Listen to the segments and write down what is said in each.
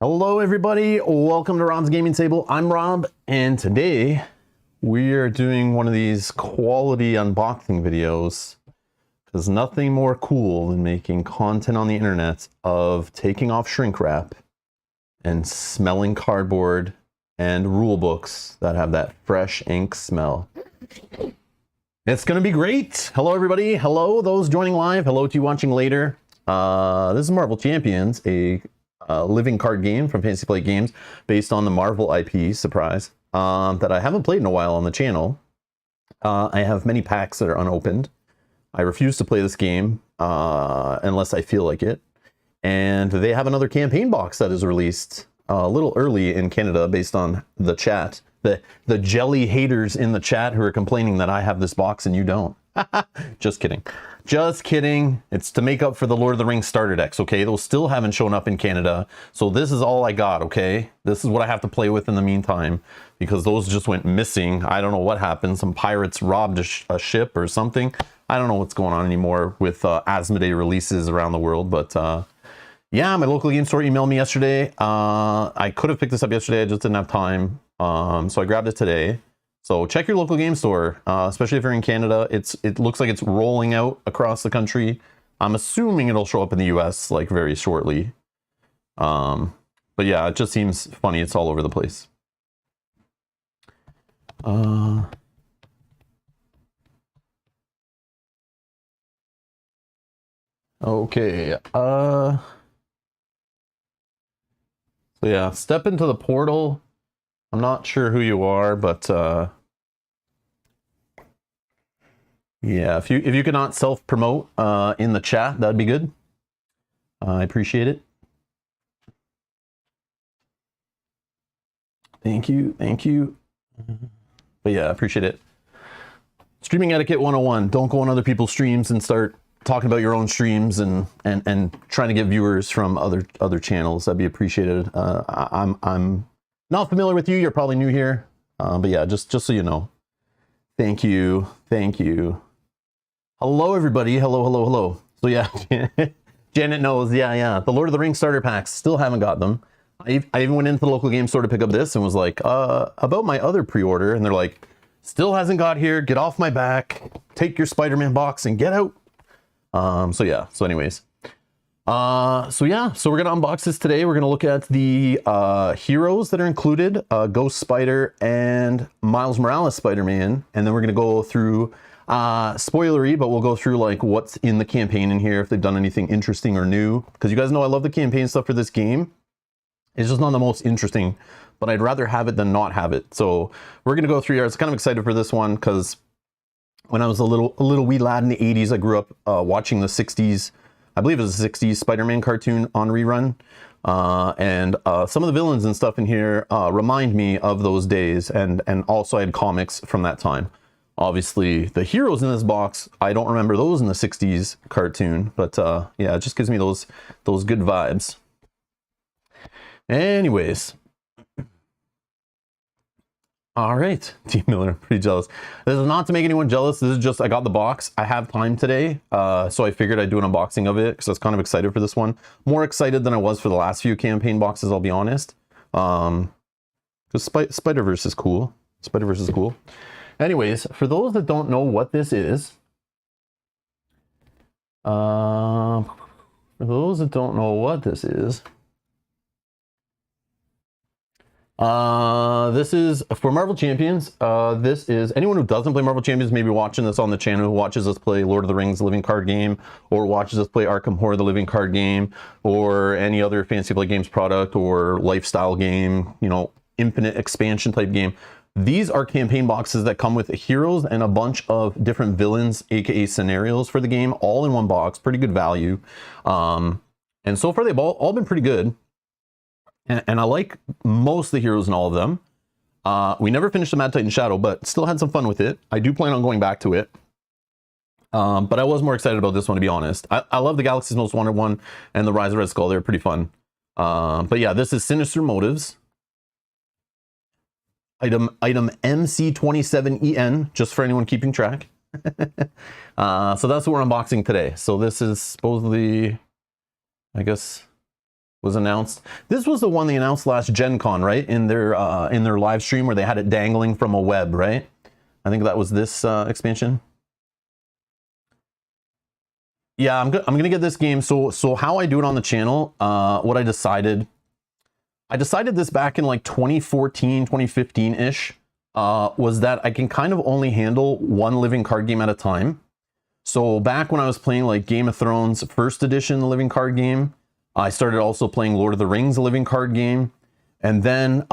Hello everybody, welcome to Rob's Gaming Table. I'm Rob, and today we are doing one of these quality unboxing videos because nothing more cool than making content on the internet of taking off shrink wrap and smelling cardboard and rule books that have that fresh ink smell. It's gonna be great. Hello everybody, hello those joining live, hello to you watching later. This is Marvel Champions, a living card game from Fantasy Flight Games based on the Marvel IP, surprise, that I haven't played in a while on the channel. I have many packs that are unopened. I refuse to play this game unless I feel like it. And they have another campaign box that is released a little early in Canada based on the chat. The jelly haters in the chat who are complaining that I have this box and you don't. Just kidding. Just kidding. It's to make up for the Lord of the Rings starter decks, okay? Those still haven't shown up in Canada. So this is all I got, okay? This is what I have to play with in the meantime because those just went missing. I don't know what happened. Some pirates robbed a ship or something. I don't know what's going on anymore with Asmodee releases around the world. But yeah, my local game store emailed me yesterday. I could have picked this up yesterday. I just didn't have time. So I grabbed it today. So check your local game store, especially if you're in Canada. It looks like it's rolling out across the country. I'm assuming it'll show up in the US like very shortly. But yeah, it just seems funny. It's all over the place. Okay. So yeah, step into the portal. I'm not sure who you are, but yeah, if you cannot self-promote in the chat, that'd be good. I appreciate it. Thank you, thank you. But yeah, I appreciate it. Streaming etiquette 101. Don't go on other people's streams and start talking about your own streams and trying to get viewers from other channels. That'd be appreciated. I'm not familiar with you. You're probably new here. But yeah, just so you know. Thank you. Thank you. Hello, everybody. Hello, hello, hello. So yeah, Janet knows. Yeah. The Lord of the Rings starter packs. Still haven't got them. I even went into the local game store to pick up this and was like, about my other pre-order. And they're like, still hasn't got here. Get off my back. Take your Spider-Man box and get out. So yeah. So anyways. So yeah, so we're gonna unbox this today. We're gonna look at the heroes that are included, Ghost Spider and Miles Morales Spider-Man, and then we're gonna go through spoilery, but we'll go through like what's in the campaign in here, if they've done anything interesting or new, because you guys know I love the campaign stuff for this game. It's just not the most interesting, but I'd rather have it than not have it. So we're gonna go through here. I was kind of excited for this one because when I was a little wee lad in the 80s, I grew up watching the 60s. I believe it was a 60s Spider-Man cartoon on rerun. And some of the villains and stuff in here remind me of those days. And also I had comics from that time. Obviously, the heroes in this box, I don't remember those in the 60s cartoon. But yeah, it just gives me those good vibes. Anyways. All right, Team Miller, pretty jealous. This is not to make anyone jealous. This is just, I got the box. I have time today, so I figured I'd do an unboxing of it because I was kind of excited for this one. More excited than I was for the last few campaign boxes, I'll be honest. Because Spider-Verse is cool. Spider-Verse is cool. Anyways, for those that don't know what this is, this is for Marvel Champions. This is anyone who doesn't play Marvel Champions maybe watching this on the channel, who watches us play Lord of the Rings, the living card game, or watches us play Arkham Horror, the living card game, or any other Fantasy Flight Games product or lifestyle game, you know, infinite expansion type game. These are campaign boxes that come with heroes and a bunch of different villains, aka scenarios for the game, all in one box. Pretty good value. And so far they've all been pretty good. And I like most of the heroes in all of them. We never finished the Mad Titan Shadow, but still had some fun with it. I do plan on going back to it. But I was more excited about this one, to be honest. I love the Galaxy's Most Wanted one and the Rise of Red Skull. They're pretty fun. But yeah, this is Sinister Motives. Item MC27EN, just for anyone keeping track. So that's what we're unboxing today. So this is supposedly, I guess, was announced. This was the one they announced last Gen Con, right? In their live stream where they had it dangling from a web, right? I think that was this expansion. Yeah, I'm gonna get this game. So how I do it on the channel, what I decided this back in like 2014, 2015-ish, was that I can kind of only handle one living card game at a time. So back when I was playing like Game of Thrones first edition, the living card game, I started also playing Lord of the Rings, the living card game. And then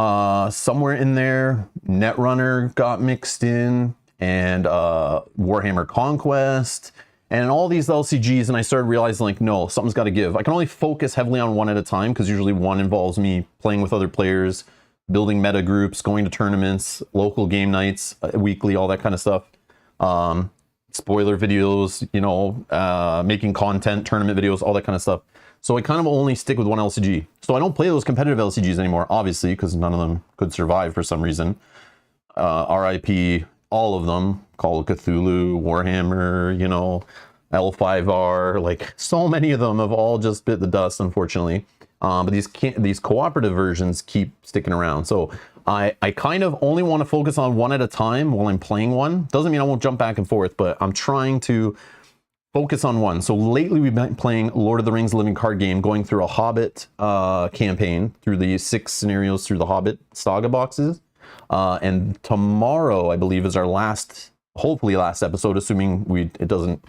somewhere in there, Netrunner got mixed in, and Warhammer Conquest, and all these LCGs, and I started realizing like, no, something's got to give. I can only focus heavily on one at a time, because usually one involves me playing with other players, building meta groups, going to tournaments, local game nights, weekly, all that kind of stuff. Spoiler videos, you know, making content, tournament videos, all that kind of stuff. So I kind of only stick with one LCG. So I don't play those competitive LCGs anymore, obviously, because none of them could survive for some reason. RIP, all of them. Call of Cthulhu, Warhammer, you know, L5R, like so many of them have all just bit the dust, unfortunately. But these cooperative versions keep sticking around. So I kind of only want to focus on one at a time while I'm playing one. Doesn't mean I won't jump back and forth, but I'm trying to focus on one. So lately we've been playing Lord of the Rings living card game, going through a Hobbit campaign, through the 6 scenarios through the Hobbit saga boxes. And tomorrow, I believe, is our last, hopefully last episode, assuming it doesn't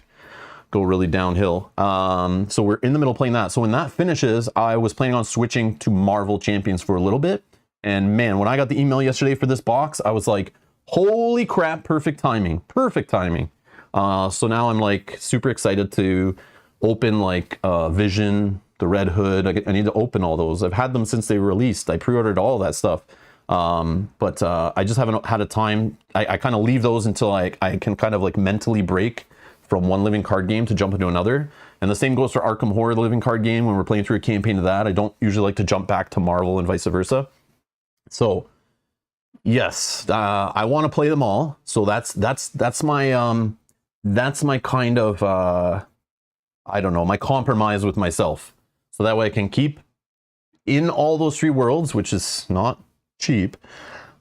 go really downhill. So we're in the middle of playing that. So when that finishes, I was planning on switching to Marvel Champions for a little bit. And man, when I got the email yesterday for this box, I was like, holy crap, perfect timing, perfect timing. So now I'm like super excited to open like Vision, the Red Hood. I need to open all those. I've had them since they were released. I pre-ordered all that stuff. But I just haven't had a time. I kind of leave those until I can kind of like mentally break from one living card game to jump into another. And the same goes for Arkham Horror, the living card game. When we're playing through a campaign of that, I don't usually like to jump back to Marvel and vice versa. So yes, I want to play them all. So that's my kind of, I don't know, my compromise with myself. So that way I can keep in all those 3 worlds, which is not cheap,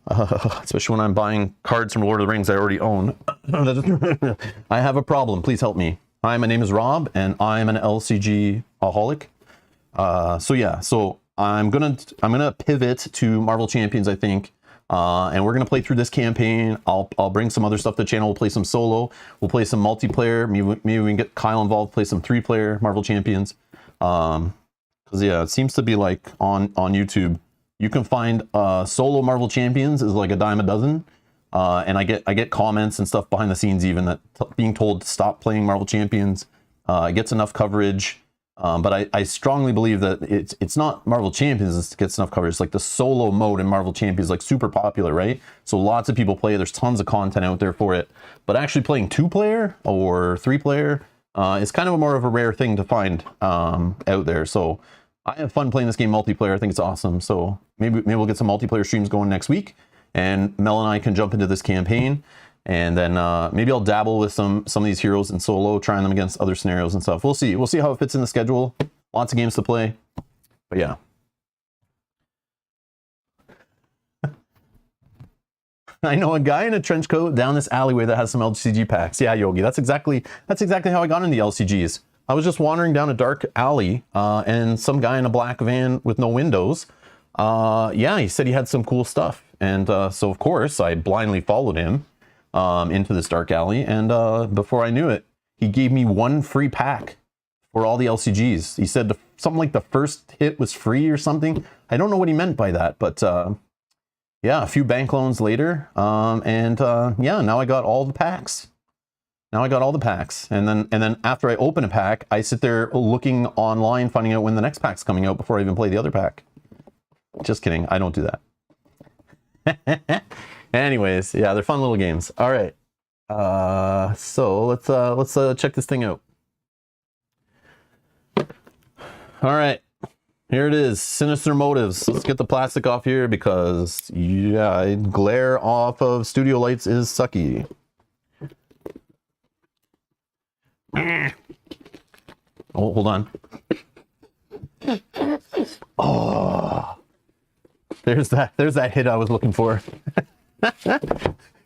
especially when I'm buying cards from Lord of the Rings I already own. I have a problem. Please help me. Hi, my name is Rob, and I'm an LCG-aholic. So yeah, so I'm gonna pivot to Marvel Champions, I think. And we're gonna play through this campaign. I'll bring some other stuff to the channel. We'll play some solo. We'll play some multiplayer. Maybe we can get Kyle involved. Play some 3-player Marvel Champions. Because yeah, it seems to be like on YouTube, you can find solo Marvel Champions is like a dime a dozen. And I get comments and stuff behind the scenes even that being told to stop playing Marvel Champions. It gets enough coverage. But I strongly believe that it's not Marvel Champions that gets enough coverage. It's like the solo mode in Marvel Champions is like super popular, right? So lots of people play it. There's tons of content out there for it. But actually playing 2-player or 3-player is kind of more of a rare thing to find out there. So I have fun playing this game multiplayer. I think it's awesome. So maybe we'll get some multiplayer streams going next week, and Mel and I can jump into this campaign. And then maybe I'll dabble with some of these heroes in solo, trying them against other scenarios and stuff. We'll see. We'll see how it fits in the schedule. Lots of games to play. But yeah. I know a guy in a trench coat down this alleyway that has some LCG packs. Yeah, Yogi, that's exactly how I got into the LCGs. I was just wandering down a dark alley, and some guy in a black van with no windows. Yeah, he said he had some cool stuff. And so of course I blindly followed him into this dark alley, and before I knew it, he gave me 1 free pack for all the LCGs. He said something like the first hit was free or something. I don't know what he meant by that, but yeah, a few bank loans later, yeah, now I got all the packs. And then after I open a pack, I sit there looking online, finding out when the next pack's coming out before I even play the other pack. Just kidding, I don't do that. Anyways, yeah, they're fun little games. All right, so let's check this thing out. All right, here it is, Sinister Motives. Let's get the plastic off here because yeah, glare off of studio lights is sucky. Oh, hold on. Oh, there's that hit I was looking for.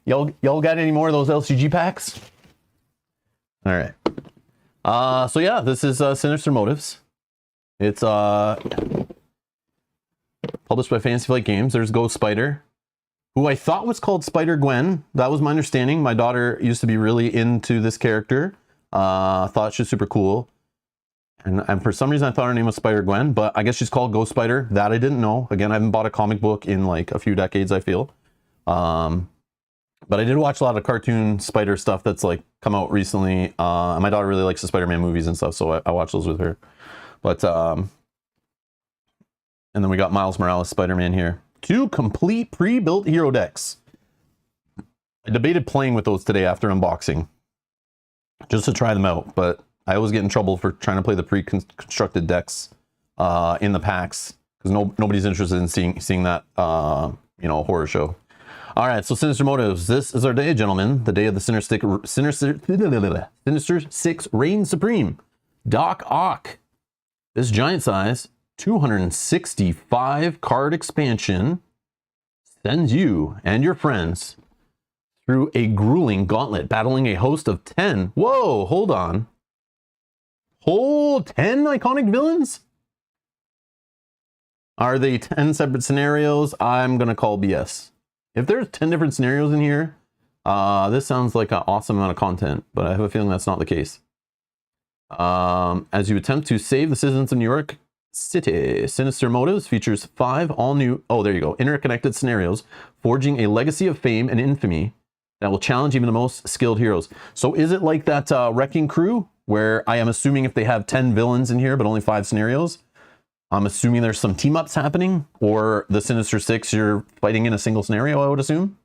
Y'all got any more of those LCG packs? All right. So yeah, this is Sinister Motives. It's published by Fantasy Flight Games. There's Ghost Spider, who I thought was called Spider-Gwen. That was my understanding. My daughter used to be really into this character. Thought she was super cool. And for some reason I thought her name was Spider-Gwen, but I guess she's called Ghost Spider. That I didn't know. Again, I haven't bought a comic book in like a few decades, I feel. But I did watch a lot of cartoon spider stuff that's like come out recently. And my daughter really likes the Spider-Man movies and stuff, so I watch those with her. But and then we got Miles Morales Spider-Man here. 2 complete pre-built hero decks. I debated playing with those today after unboxing, just to try them out, but I always get in trouble for trying to play the pre-constructed decks in the packs, because nobody's interested in seeing that you know, horror show. All right, so Sinister Motives. This is our day, gentlemen. The day of the Sinister Six reign supreme. Doc Ock. This giant size 265 card expansion sends you and your friends through a grueling gauntlet, battling a host of 10. Whoa, hold on. Whole 10 iconic villains? Are they 10 separate scenarios? I'm going to call BS. If there's 10 different scenarios in here, this sounds like an awesome amount of content, but I have a feeling that's not the case. As you attempt to save the citizens of New York City, Sinister Motives features 5 all-new, oh, there you go, interconnected scenarios, forging a legacy of fame and infamy that will challenge even the most skilled heroes. So is it like that Wrecking Crew, where I am assuming if they have 10 villains in here, but only 5 scenarios, I'm assuming there's some team-ups happening, or the Sinister Six, you're fighting in a single scenario, I would assume?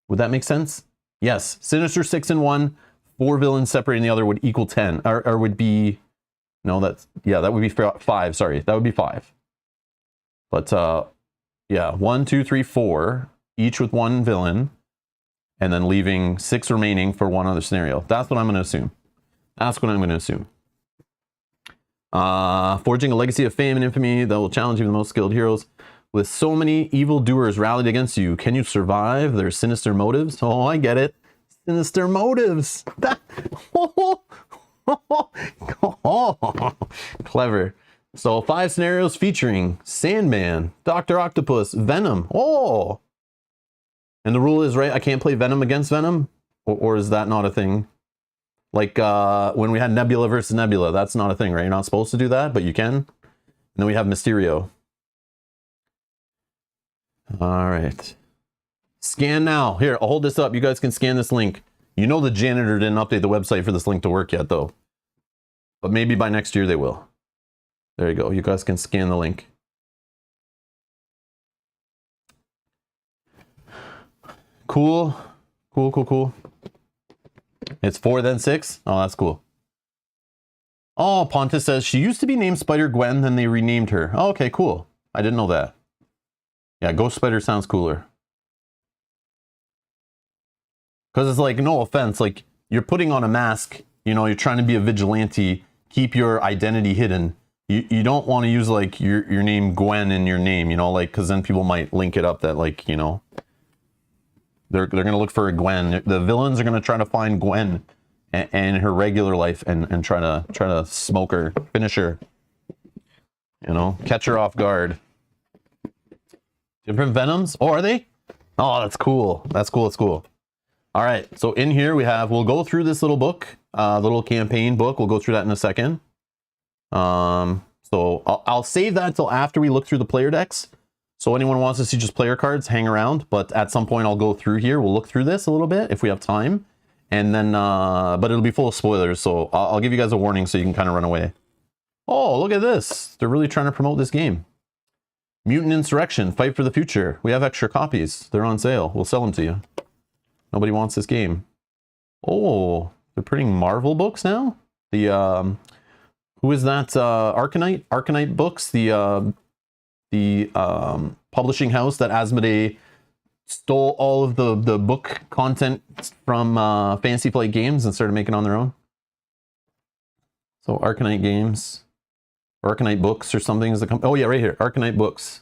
Would that make sense? Yes, Sinister Six in one, 4 villains separating the other would equal 10, or would be, no, that's, yeah, that would be 5, sorry, that would be 5. But, yeah, 1, 2, 3, 4, each with 1 villain, and then leaving 6 remaining for 1 other scenario. That's what I'm going to assume. That's what I'm going to assume. Forging a legacy of fame and infamy that will challenge even the most skilled heroes. With so many evildoers rallied against you, can you survive their sinister motives? Oh, I get it. Sinister motives. Clever. So 5 scenarios featuring Sandman, Dr. Octopus, Venom. Oh. And the rule is, right, I can't play Venom against Venom? Or is that not a thing? Like when we had Nebula versus Nebula, that's not a thing, right? You're not supposed to do that, but you can. And then we have Mysterio. All right. Scan now. Here, I'll hold this up. You guys can scan this link. You know the janitor didn't update the website for this link to work yet, though. But maybe by next year they will. There you go. You guys can scan the link. Cool. Cool, cool, cool. It's 4, then 6? Oh, that's cool. Oh, Pontus says, she used to be named Spider-Gwen, then they renamed her. Oh, okay, cool. I didn't know that. Yeah, Ghost Spider sounds cooler. Because it's like, no offense, like, you're putting on a mask, you know, you're trying to be a vigilante, keep your identity hidden. You don't want to use, like, your name Gwen in your name, you know, like, because then people might link it up that, like, you know, they're going to look for a Gwen. The villains are going to try to find Gwen and her regular life and try to smoke her, finish her, you know, catch her off guard. Different Venoms? Oh, are they? Oh, that's cool. That's cool. That's cool. All right. So in here we have, we'll go through this little book, little campaign book. We'll go through that in a second. So I'll save that until after we look through the player decks. So anyone wants to see just player cards, hang around. But at some point I'll go through here. We'll look through this a little bit if we have time. And then, but it'll be full of spoilers. So I'll give you guys a warning so you can kind of run away. Oh, look at this. They're really trying to promote this game. Mutant Insurrection, Fight for the Future. We have extra copies. They're on sale. We'll sell them to you. Nobody wants this game. Oh, they're printing Marvel books now? The, who is that? Arcanite? Arcanite Books, the publishing house that Asmodee stole all of the book content from Fantasy Flight Games and started making on their own. So Arcanite Games. Arcanite Books or something is the company. Oh yeah, right here, Arcanite Books.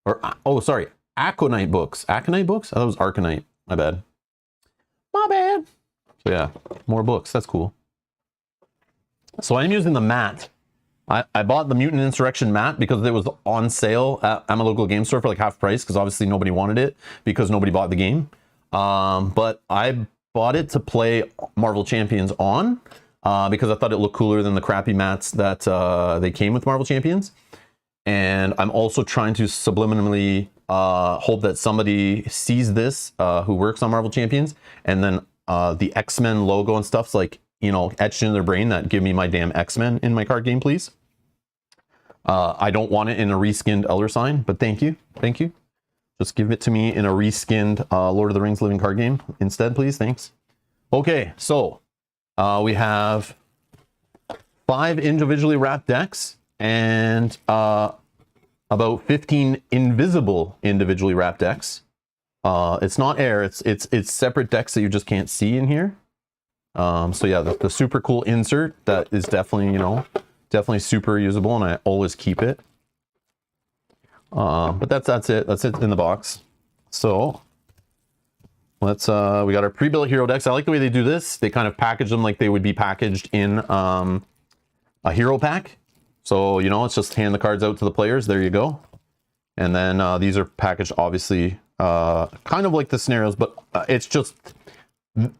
Or, oh, sorry, Aconite Books. Aconite Books? I thought it was Arcanite. My bad. My bad. So yeah, more books. That's cool. So I'm using the mat. I bought the Mutant Insurrection mat because it was on sale at my local game store for like half price, because obviously nobody wanted it because nobody bought the game. But I bought it to play Marvel Champions on because I thought it looked cooler than the crappy mats that they came with Marvel Champions. And I'm also trying to subliminally hope that somebody sees this who works on Marvel Champions, and then the X-Men logo and stuff's like, you know, etched in their brain that give me my damn X-Men in my card game, please. I don't want it in a reskinned Elder Sign, but thank you. Thank you. Just give it to me in a reskinned Lord of the Rings Living card game instead, please. Thanks. Okay, so we have 5 individually wrapped decks and about 15 invisible individually wrapped decks. It's not air, it's separate decks that you just can't see in here. So yeah, the super cool insert that is definitely, you know, definitely super usable, and I always keep it. But that's it in the box. So let's we got our pre-built hero decks. I like the way they do this. They kind of package them like they would be packaged in a hero pack. So, you know, it's just hand the cards out to the players. There you go. And then these are packaged obviously kind of like the scenarios, but it's just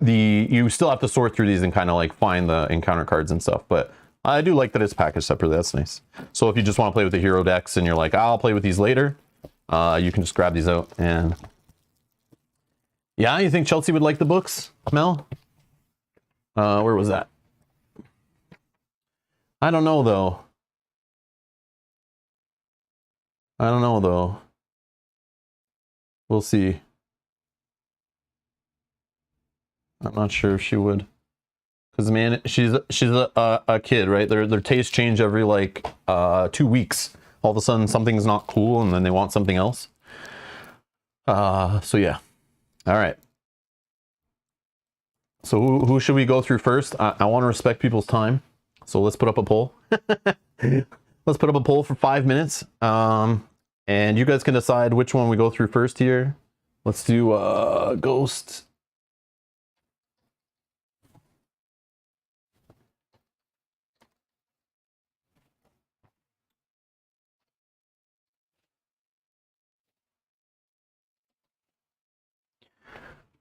you still have to sort through these and kind of like find the encounter cards and stuff. But I do like that it's packaged separately. That's nice. So if you just want to play with the hero decks and you're like, I'll play with these later, you can just grab these out. And yeah, you think Chelsea would like the books, Mel? Where was that? I don't know though. I don't know though. We'll see. I'm not sure if she would, because man, she's a kid, right? Their tastes change every like 2 weeks. All of a sudden something's not cool, and then they want something else. So yeah. All right. So who should we go through first? I want to respect people's time, so let's put up a poll. Let's put up a poll for 5 minutes, and you guys can decide which one we go through first here. Let's do Ghost.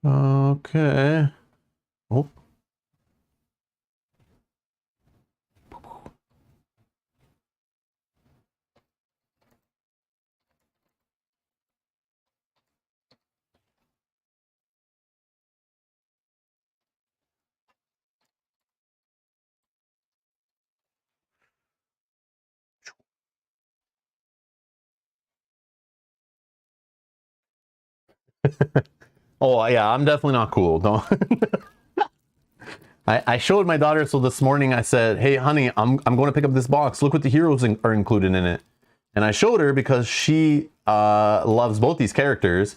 Okay. Oh. Oh yeah, I'm definitely not cool. Don't. I showed my daughter, so this morning I said, hey honey, I'm going to pick up this box. Look what the heroes are included in it. And I showed her because she loves both these characters,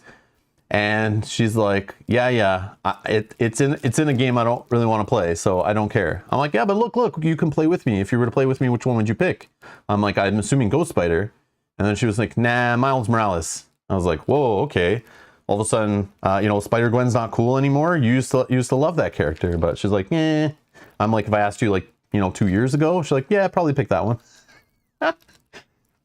and she's like, yeah, it's in a game I don't really want to play, so I don't care. I'm like, yeah, but look, you can play with me. If you were to play with me, which one would you pick? I'm like, I'm assuming Ghost Spider. And then she was like, nah, Miles Morales. I was like, whoa, okay. All of a sudden, you know, Spider-Gwen's not cool anymore. You used to love that character, but she's like, eh. I'm like, if I asked you like, you know, 2 years ago, she's like, yeah, probably pick that one. I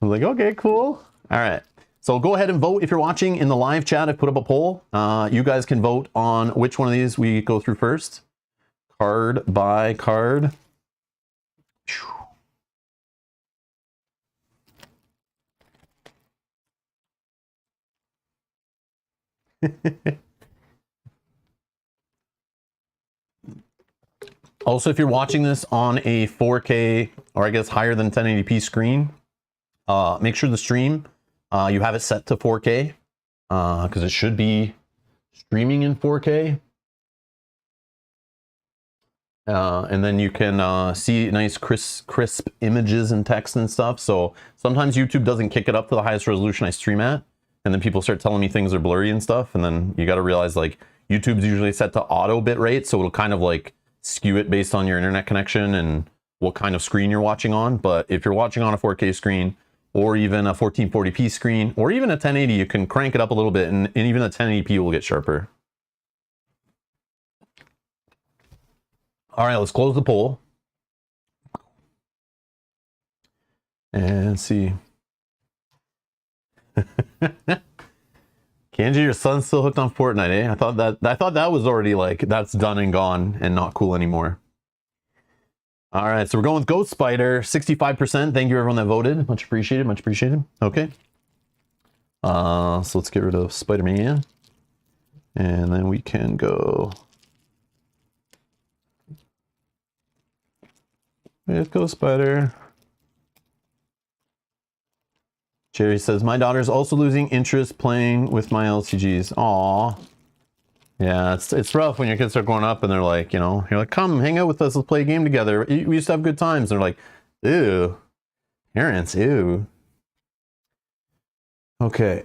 was like, okay, cool. All right. So go ahead and vote if you're watching in the live chat. I've put up a poll. You guys can vote on which one of these we go through first. Card by card. Also, if you're watching this on a 4K, or I guess higher than 1080p screen, make sure the stream, you have it set to 4K, because it should be streaming in 4K. And then you can see nice crisp images and text and stuff. So sometimes YouTube doesn't kick it up to the highest resolution I stream at, and then people start telling me things are blurry and stuff, and then you got to realize like YouTube's usually set to auto bitrate, so it'll kind of like skew it based on your internet connection and what kind of screen you're watching on. But if you're watching on a 4K screen, or even a 1440p screen, or even a 1080, you can crank it up a little bit, and even a 1080p will get sharper. All right, let's close the poll. And see. Kanji, your son's still hooked on Fortnite, eh? I thought that was already like, that's done and gone and not cool anymore. All right, so we're going with Ghost Spider, 65%. Thank you everyone that voted. Much appreciated, much appreciated. Okay. So let's get rid of Spider-Man. And then we can go with Ghost Spider. Jerry says, my daughter's also losing interest playing with my LCGs. Aw. Yeah, it's rough when your kids start growing up and they're like, you know, you're like, come hang out with us, let's play a game together. We used to have good times. And they're like, ew. Parents, ew. Okay.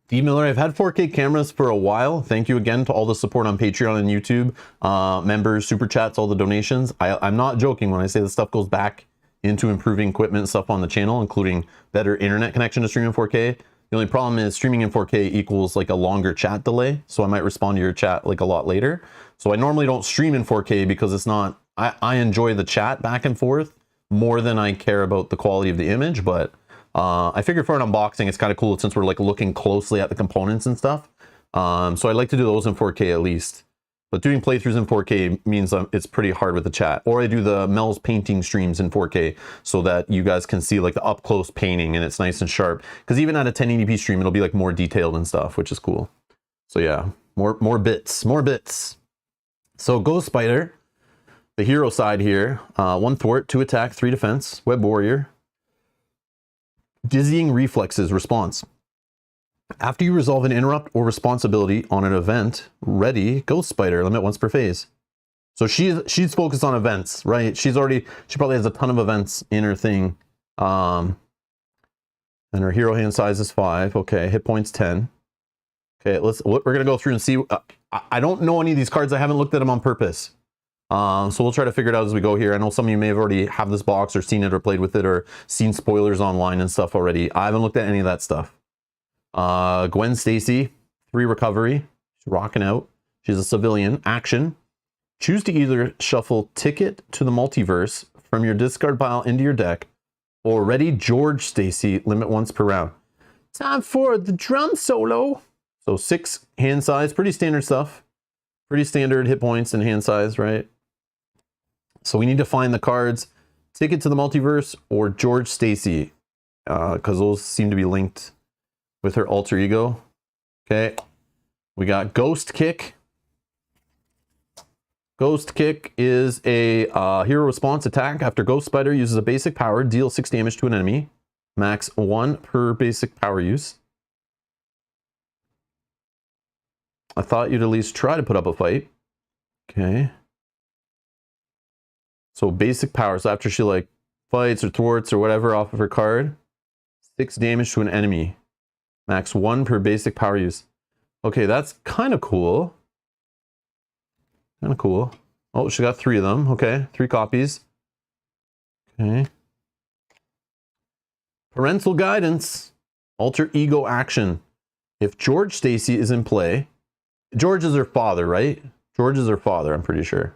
D Miller, I've had 4K cameras for a while. Thank you again to all the support on Patreon and YouTube. Members, super chats, all the donations. I'm not joking when I say this stuff goes back into improving equipment and stuff on the channel, including better internet connection to stream in 4K. The only problem is streaming in 4K equals like a longer chat delay. So I might respond to your chat like a lot later. So I normally don't stream in 4K because it's not, I enjoy the chat back and forth more than I care about the quality of the image. But I figured for an unboxing, it's kind of cool since we're like looking closely at the components and stuff. So I like to do those in 4K at least. But doing playthroughs in 4K means it's pretty hard with the chat. Or I do the Mel's painting streams in 4K so that you guys can see like the up close painting and it's nice and sharp. Because even at a 1080p stream, it'll be like more detailed and stuff, which is cool. So yeah, more bits. So Ghost Spider, the hero side here, 1 thwart, 2 attack, 3 defense, web warrior. Dizzying reflexes response. After you resolve an interrupt or responsibility on an event, ready, Ghost Spider, limit once per phase. So she's focused on events, right? She probably has a ton of events in her thing. And her hero hand size is 5. Okay, hit points 10. Okay, we're gonna go through and see. I don't know any of these cards. I haven't looked at them on purpose. So we'll try to figure it out as we go here. I know some of you may have already have this box or seen it or played with it or seen spoilers online and stuff already. I haven't looked at any of that stuff. Gwen Stacy, 3 recovery. She's rocking out. She's a civilian. Action. Choose to either shuffle Ticket to the Multiverse from your discard pile into your deck, or ready George Stacy, limit once per round. Time for the drum solo. So 6 hand size, pretty standard stuff. Pretty standard hit points and hand size, right? So we need to find the cards Ticket to the Multiverse or George Stacy, because those seem to be linked with her alter ego. Okay, we got Ghost Kick. Ghost Kick is a hero response attack. After Ghost Spider uses a basic power, deal 6 damage to an enemy. Max 1 per basic power use. I thought you'd at least try to put up a fight. Okay. So basic power. So after she like fights or thwarts or whatever off of her card, 6 damage to an enemy. Max 1 per basic power use. Okay, that's kind of cool. Kind of cool. Oh, she got 3 of them. Okay, 3 copies. Okay. Parental guidance. Alter ego action. If George Stacy is in play, George is her father, right? George is her father, I'm pretty sure.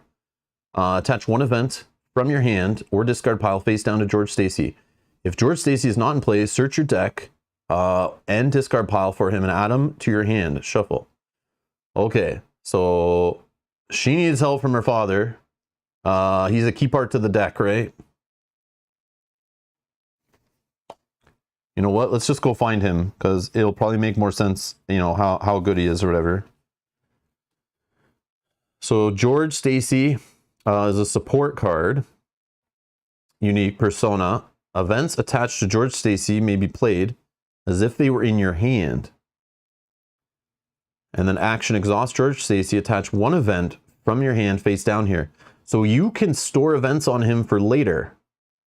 Attach 1 event from your hand or discard pile face down to George Stacy. If George Stacy is not in play, search your deck and discard pile for him and add him to your hand. Shuffle. Okay, so she needs help from her father. He's a key part to the deck, right? You know what? Let's just go find him because it'll probably make more sense, you know, how good he is or whatever. So George Stacy is a support card. Unique persona. Events attached to George Stacy may be played as if they were in your hand. And then action, exhaust George Stacy, attach 1 event from your hand face down here. So you can store events on him for later.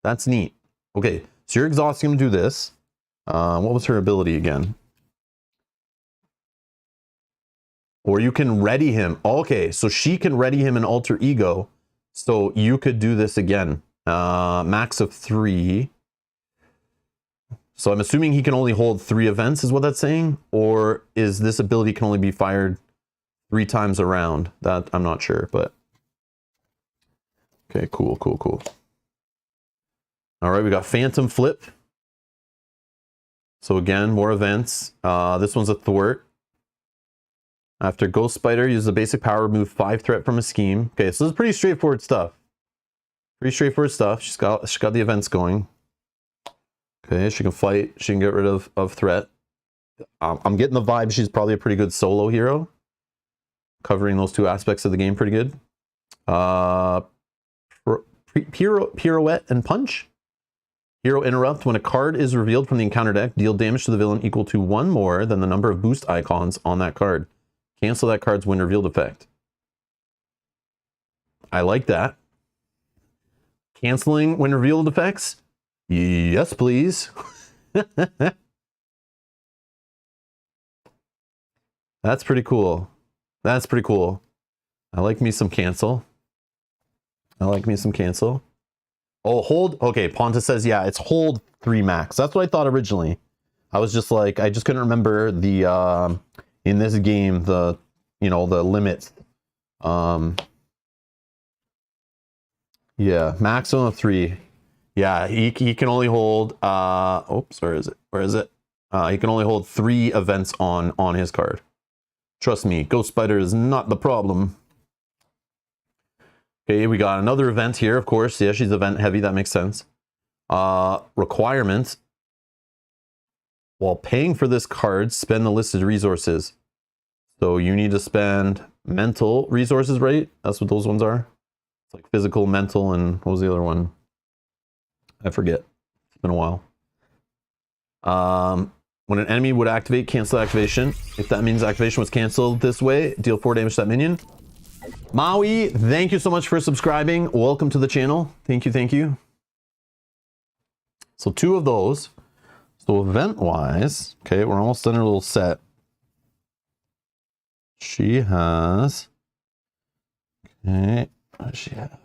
That's neat. Okay, so you're exhausting him to do this. What was her ability again? Or you can ready him. Okay, so she can ready him an alter ego So you could do this again. Max of 3. So I'm assuming he can only hold 3 events, is what that's saying? Or is this ability can only be fired 3 times around? That I'm not sure, but... Okay, cool, cool, cool. All right, we got Phantom Flip. So again, more events. This one's a thwart. After Ghost Spider, use the basic power, remove 5 threat from a scheme. Okay, so this is pretty straightforward stuff. Pretty straightforward stuff. She's got the events going. Okay, she can fight. She can get rid of threat. I'm getting the vibe she's probably a pretty good solo hero. Covering those 2 aspects of the game pretty good. Pirouette and Punch. Hero Interrupt. When a card is revealed from the encounter deck, deal damage to the villain equal to 1 more than the number of boost icons on that card. Cancel that card's when revealed effect. I like that. Canceling when revealed effects? Yes, please. That's pretty cool. That's pretty cool. I like me some cancel. I like me some cancel. Oh, hold. Okay, Ponta says, yeah, it's hold 3 max. That's what I thought originally. I was just like, I just couldn't remember the, in this game, the, you know, the limits. Yeah, maximum of 3. Yeah, he can only hold, oops, where is it? Where is it? He can only hold 3 events on his card. Trust me, Ghost Spider is not the problem. Okay, we got another event here, of course. Yeah, she's event heavy, that makes sense. Requirements. While paying for this card, spend the listed resources. So you need to spend mental resources, right? That's what those ones are. It's like physical, mental, and what was the other one? I forget. It's been a while. When an enemy would activate, cancel activation. If that means activation was canceled this way, deal 4 damage to that minion. Maui, thank you so much for subscribing. Welcome to the channel. Thank you, thank you. So 2 of those. So event-wise, okay, we're almost done our little set. She has... Okay, what does she have?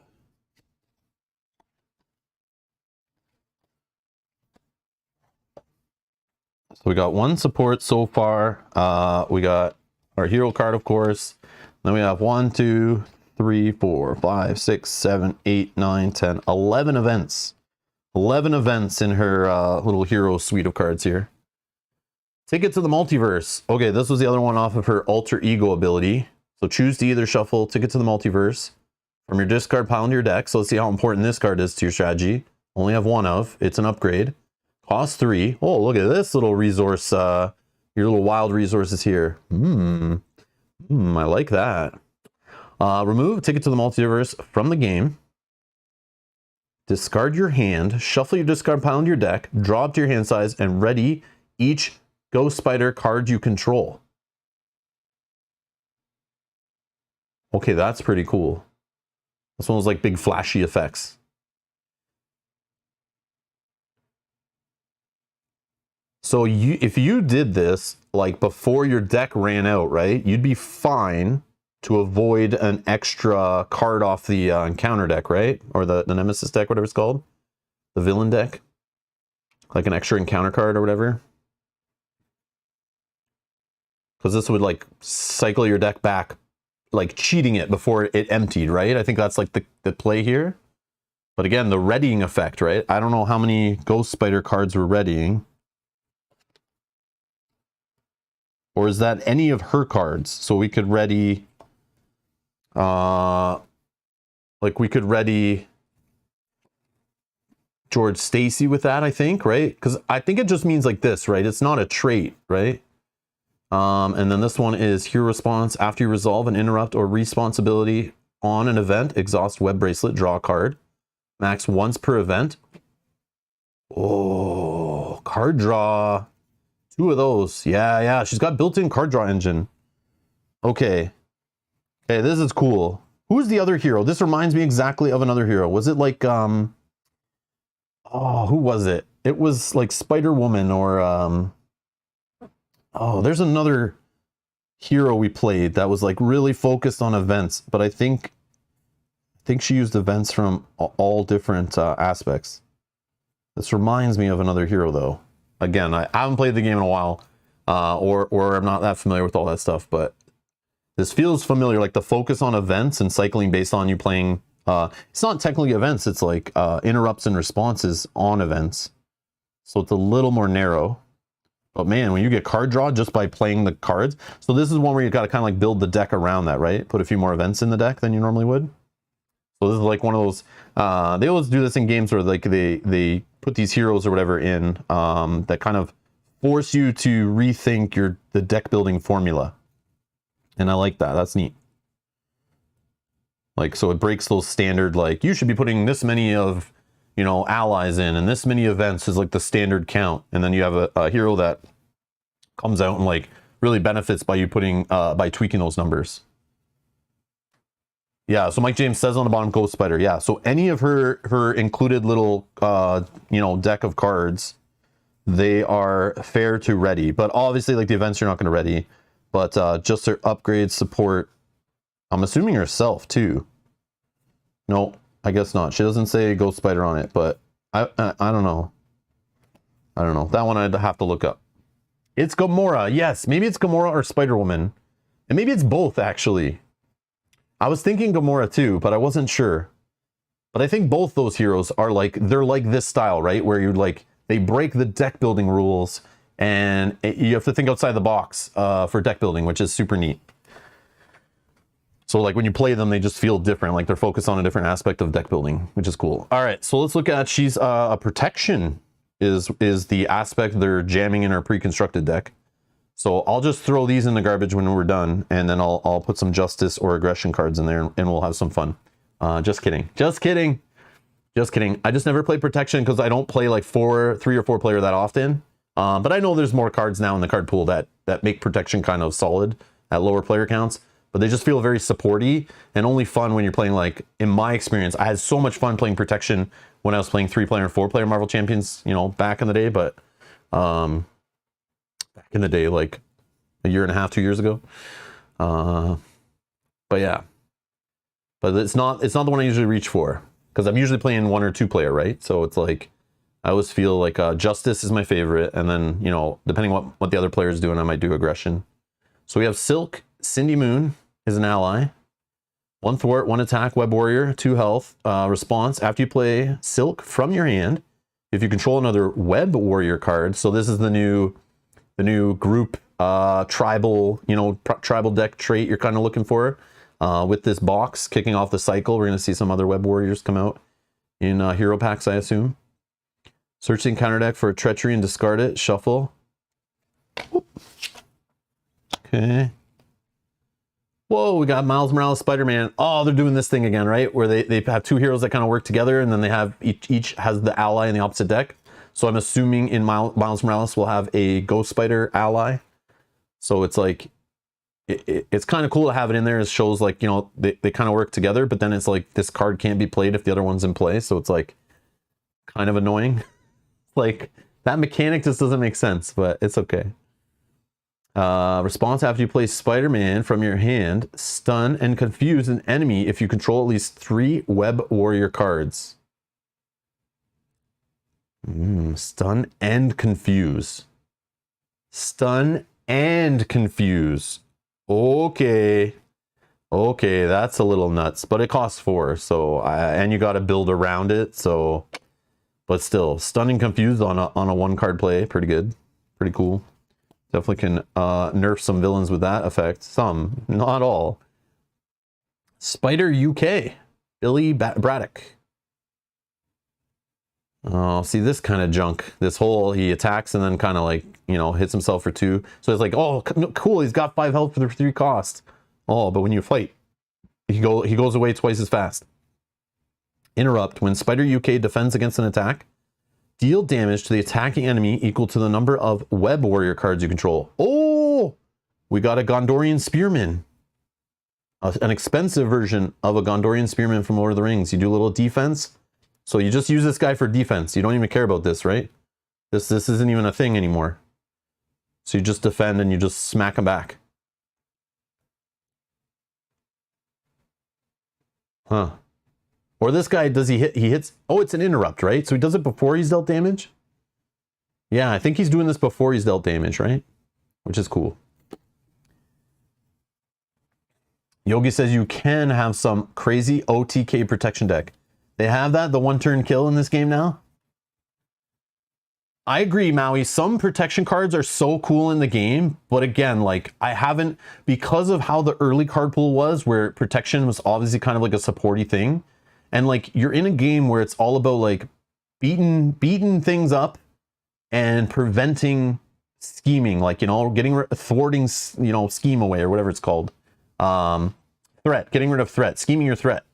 So we got 1 support so far. We got our hero card, of course. Then we have 1, 2, 3, 4, 5, 6, 7, 8, 9, 10, 11 events. 11 events in her little hero suite of cards here. Ticket to the Multiverse. Okay, this was the other one off of her Alter Ego ability. So choose to either shuffle Ticket to the Multiverse from your discard pile into your deck. So let's see how important this card is to your strategy. Only have 1 of. It's an upgrade. Cost 3. Oh, look at this little resource. Your little wild resources here. I like that. Remove Ticket to the Multiverse from the game. Discard your hand. Shuffle your discard pile into your deck. Draw up to your hand size and ready each Ghost Spider card you control. Okay, that's pretty cool. This one was like big flashy effects. So if you did this like before your deck ran out, right, you'd be fine to avoid an extra card off the encounter deck, right? Or the nemesis deck, whatever it's called. The villain deck. Like an extra encounter card or whatever. Because this would like cycle your deck back, like cheating it before it emptied, right? I think that's like the play here. But again, the readying effect, right? I don't know how many Ghost Spider cards we're readying. Or is that any of her cards? So we could ready... like we could ready George Stacy with that, I think, right? Because I think it just means like this, right? It's not a trait, right? And then this one is hero response. After you resolve an interrupt or responsibility on an event, exhaust web bracelet, draw a card. Max once per event. Oh, card draw. 2 of those. Yeah. She's got built-in card draw engine. Okay. Okay, this is cool. Who's the other hero? This reminds me exactly of another hero. Was it like, oh, who was it? It was like Spider-Woman or, oh, there's another hero we played that was like really focused on events, but I think think she used events from all different aspects. This reminds me of another hero, though. Again, I haven't played the game in a while, or I'm not that familiar with all that stuff, but this feels familiar, like the focus on events and cycling based on you playing. It's not technically events, it's like interrupts and responses on events. So it's a little more narrow. But man, when you get card draw just by playing the cards, so this is one where you got to kind of like build the deck around that, right? Put a few more events in the deck than you normally would. So this is like one of those, they always do this in games where like they put these heroes or whatever in that kind of force you to rethink the deck building formula. And I like that, that's neat. Like, so it breaks those standard, like you should be putting this many of, you know, allies in and this many events is like the standard count. And then you have a hero that comes out and like really benefits by you putting, by tweaking those numbers. Yeah, so Mike James says on the bottom, Ghost Spider. Yeah, so any of her included little, you know, deck of cards, they are fair to ready. But obviously, like the events, you're not going to ready. But just her upgrade support, I'm assuming herself too. No, I guess not. She doesn't say Ghost Spider on it, but I don't know. I don't know. That one I'd have to look up. It's Gamora. Yes, maybe it's Gamora or Spider Woman, and maybe it's both actually. I was thinking Gamora too, but I wasn't sure. But I think both those heroes are like, they're like this style, right? Where you like, they break the deck building rules and you have to think outside the box for deck building, which is super neat. So like when you play them, they just feel different. Like they're focused on a different aspect of deck building, which is cool. All right, so let's look at, she's a protection is the aspect they're jamming in her pre-constructed deck. So I'll just throw these in the garbage when we're done, and then I'll put some justice or aggression cards in there, and we'll have some fun. Just kidding. Just kidding. Just kidding. I just never play protection because I don't play like 3 or 4 player that often. But I know there's more cards now in the card pool that make protection kind of solid at lower player counts. But they just feel very supporty and only fun when you're playing, like, in my experience, I had so much fun playing protection when I was playing 3-player and 4-player Marvel Champions, you know, back in the day. But back in the day, like a year and a half, 2 years ago. But yeah, but it's not the one I usually reach for because I'm usually playing 1 or 2 player, right? So it's like I always feel like Justice is my favorite, and then, you know, depending what the other player is doing, I might do aggression. So we have Silk. Cindy Moon is an ally. 1 thwart, 1 attack, Web Warrior, 2 health. Response: after you play Silk from your hand, if you control another Web Warrior card, so this is the new group tribal, you know, tribal deck trait you're kind of looking for. With this box kicking off the cycle, we're going to see some other Web Warriors come out in hero packs, I assume. Search the encounter deck for a treachery and discard it. Shuffle. Whoop. Okay. Whoa, we got Miles Morales Spider-Man. Oh, they're doing this thing again, right? Where they have 2 heroes that kind of work together, and then they have each has the ally in the opposite deck. So I'm assuming in Miles Morales we'll have a Ghost Spider ally. So it's like, it's kind of cool to have it in there. It shows like, you know, they kind of work together, but then it's like this card can't be played if the other one's in play. So it's like kind of annoying. Like that mechanic just doesn't make sense, but it's okay. Response: after you play Spider-Man from your hand, stun and confuse an enemy if you control at least 3 Web Warrior cards. Stun and confuse. Stun and confuse. Okay. Okay, that's a little nuts, but it costs 4, so and you got to build around it, so but still, stun and confuse on a 1-card play, pretty good. Pretty cool. Definitely can nerf some villains with that effect. Some, not all. Spider UK, Billy Braddock. Oh, see this kind of junk. This whole, he attacks and then kind of like, you know, hits himself for 2. So it's like, oh, cool, he's got 5 health for the 3 cost. Oh, but when you fight, he goes away twice as fast. Interrupt: when Spider UK defends against an attack, deal damage to the attacking enemy equal to the number of Web Warrior cards you control. Oh, we got a Gondorian Spearman. An expensive version of a Gondorian Spearman from Lord of the Rings. You do a little defense. So you just use this guy for defense. You don't even care about this, right? This isn't even a thing anymore. So you just defend and you just smack him back. Huh. Or this guy, does he hit? He hits. Oh, it's an interrupt, right? So he does it before he's dealt damage. Yeah, I think he's doing this before he's dealt damage, right? Which is cool. Yogi says you can have some crazy OTK protection deck. They have that, the one-turn kill in this game now? I agree, Maui. Some protection cards are so cool in the game, but again, like, I haven't, because of how the early card pool was, where protection was obviously kind of like a supporty thing, and like, you're in a game where it's all about like beating things up and preventing scheming, like, you know, thwarting, you know, scheme away or whatever it's called. Getting rid of threat, scheming your threat.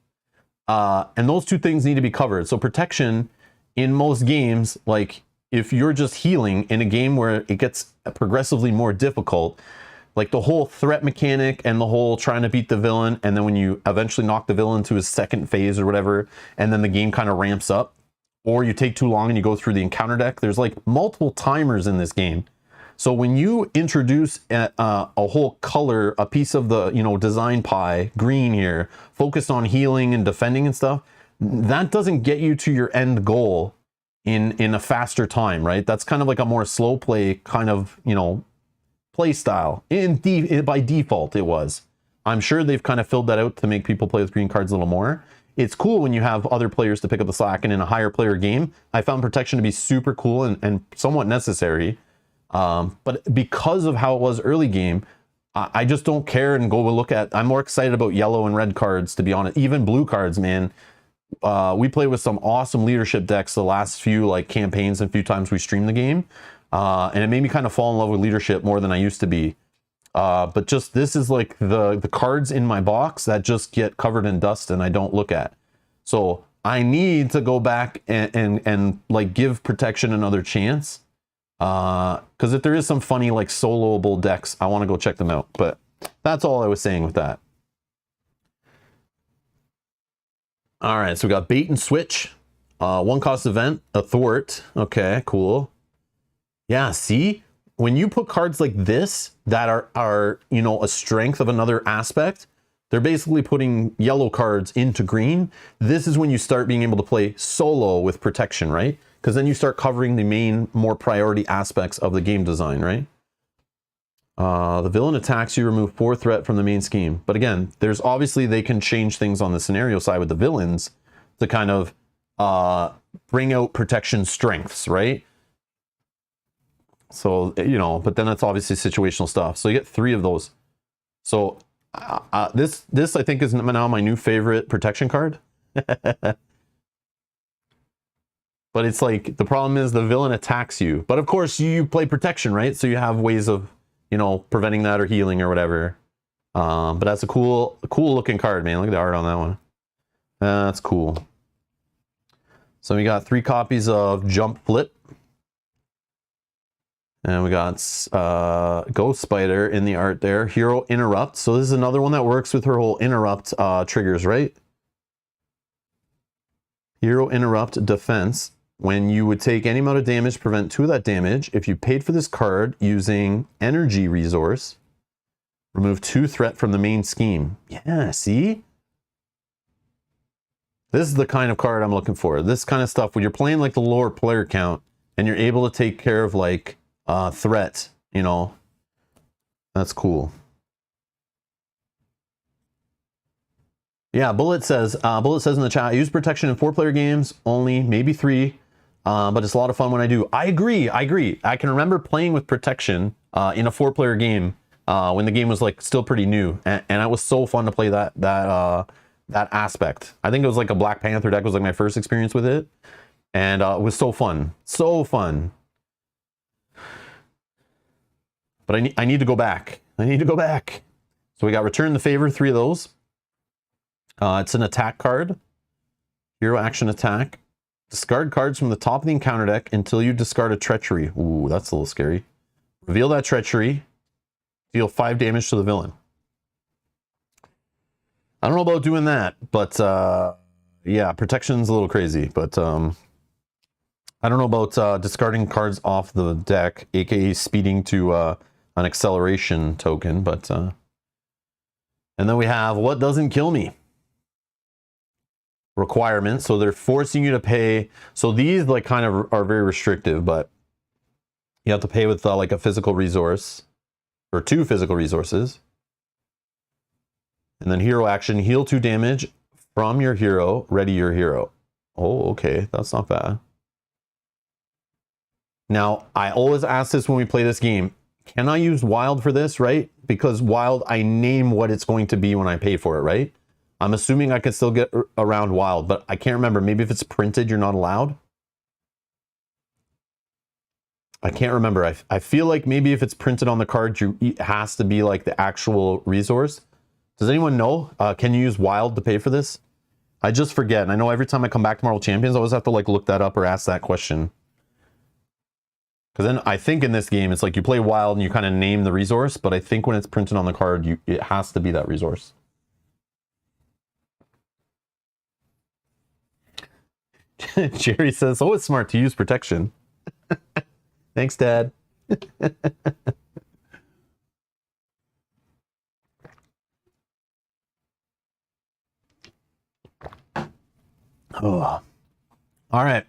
And those two things need to be covered. So protection in most games, like if you're just healing in a game where it gets progressively more difficult, like the whole threat mechanic and the whole trying to beat the villain, and then when you eventually knock the villain to his second phase or whatever, and then the game kind of ramps up, or you take too long and you go through the encounter deck, there's like multiple timers in this game. So when you introduce a whole color, a piece of the, you know, design pie, green here, focused on healing and defending and stuff, that doesn't get you to your end goal in a faster time, right? That's kind of like a more slow play kind of, you know, play style. By default, it was. I'm sure they've kind of filled that out to make people play with green cards a little more. It's cool when you have other players to pick up the slack, and in a higher player game, I found protection to be super cool and somewhat necessary. But because of how it was early game, I just don't care and go look at. I'm more excited about yellow and red cards, to be honest. Even blue cards, man. We played with some awesome leadership decks the last few like campaigns and few times we streamed the game, and it made me kind of fall in love with leadership more than I used to be. But just this is like the cards in my box that just get covered in dust and I don't look at. So I need to go back and like give protection another chance. Because if there is some funny like soloable decks, I want to go check them out. But that's all I was saying with that. All right, so we got bait and switch, one cost event, a thwart. Okay, cool. Yeah, see, when you put cards like this that are you know, a strength of another aspect, they're basically putting yellow cards into green. This is when you start being able to play solo with protection, right? Because then you start covering the main, more priority aspects of the game design, right? The villain attacks you, remove 4 threat from the main scheme. But again, there's obviously, they can change things on the scenario side with the villains to kind of bring out protection strengths, right? So, you know, but then that's obviously situational stuff. So you get 3 of those. So this I think is now my new favorite protection card. But it's like, the problem is the villain attacks you. But of course you play protection, right? So you have ways of, you know, preventing that or healing or whatever. But that's a cool looking card, man. Look at the art on that one. That's cool. So we got 3 copies of Jump Flip. And we got Ghost Spider in the art there. Hero Interrupt. So this is another one that works with her whole interrupt triggers, right? Hero Interrupt Defense. When you would take any amount of damage, prevent 2 of that damage. If you paid for this card using energy resource, remove 2 threat from the main scheme. Yeah, see? This is the kind of card I'm looking for. This kind of stuff, when you're playing like the lower player count and you're able to take care of like threat, you know, that's cool. Yeah, Bullet says in the chat, I use protection in 4-player games, only maybe 3. But it's a lot of fun when I do. I agree. I can remember playing with protection in a 4-player game when the game was like still pretty new, and it was so fun to play that aspect. I think it was like a Black Panther deck was like my first experience with it, and it was so fun, so fun. But I need to go back. I need to go back. So we got Return the Favor, 3 of those. It's an attack card, hero action attack. Discard cards from the top of the encounter deck until you discard a treachery. Ooh, that's a little scary. Reveal that treachery. Deal 5 damage to the villain. I don't know about doing that, but yeah, protection's a little crazy. But I don't know about discarding cards off the deck, aka speeding to an acceleration token. But and then we have What Doesn't Kill Me. requirements. So they're forcing you to pay. So these like kind of are very restrictive, but you have to pay with like a physical resource or 2 physical resources. And then hero action, heal 2 damage from your hero, ready your hero. Oh, okay, that's not bad. Now, I always ask this when we play this game, can I use wild for this, right? Because wild, I name what it's going to be when I pay for it, right? I'm assuming I can still get around wild, but I can't remember. Maybe if it's printed, you're not allowed. I can't remember. I feel like maybe if it's printed on the card, it has to be like the actual resource. Does anyone know? Can you use wild to pay for this? I just forget. And I know every time I come back to Marvel Champions, I always have to like look that up or ask that question. Because then I think in this game, it's like you play wild and you kind of name the resource, but I think when it's printed on the card, it has to be that resource. Jerry says, oh, it's smart to use protection. Thanks, Dad. Oh. All right.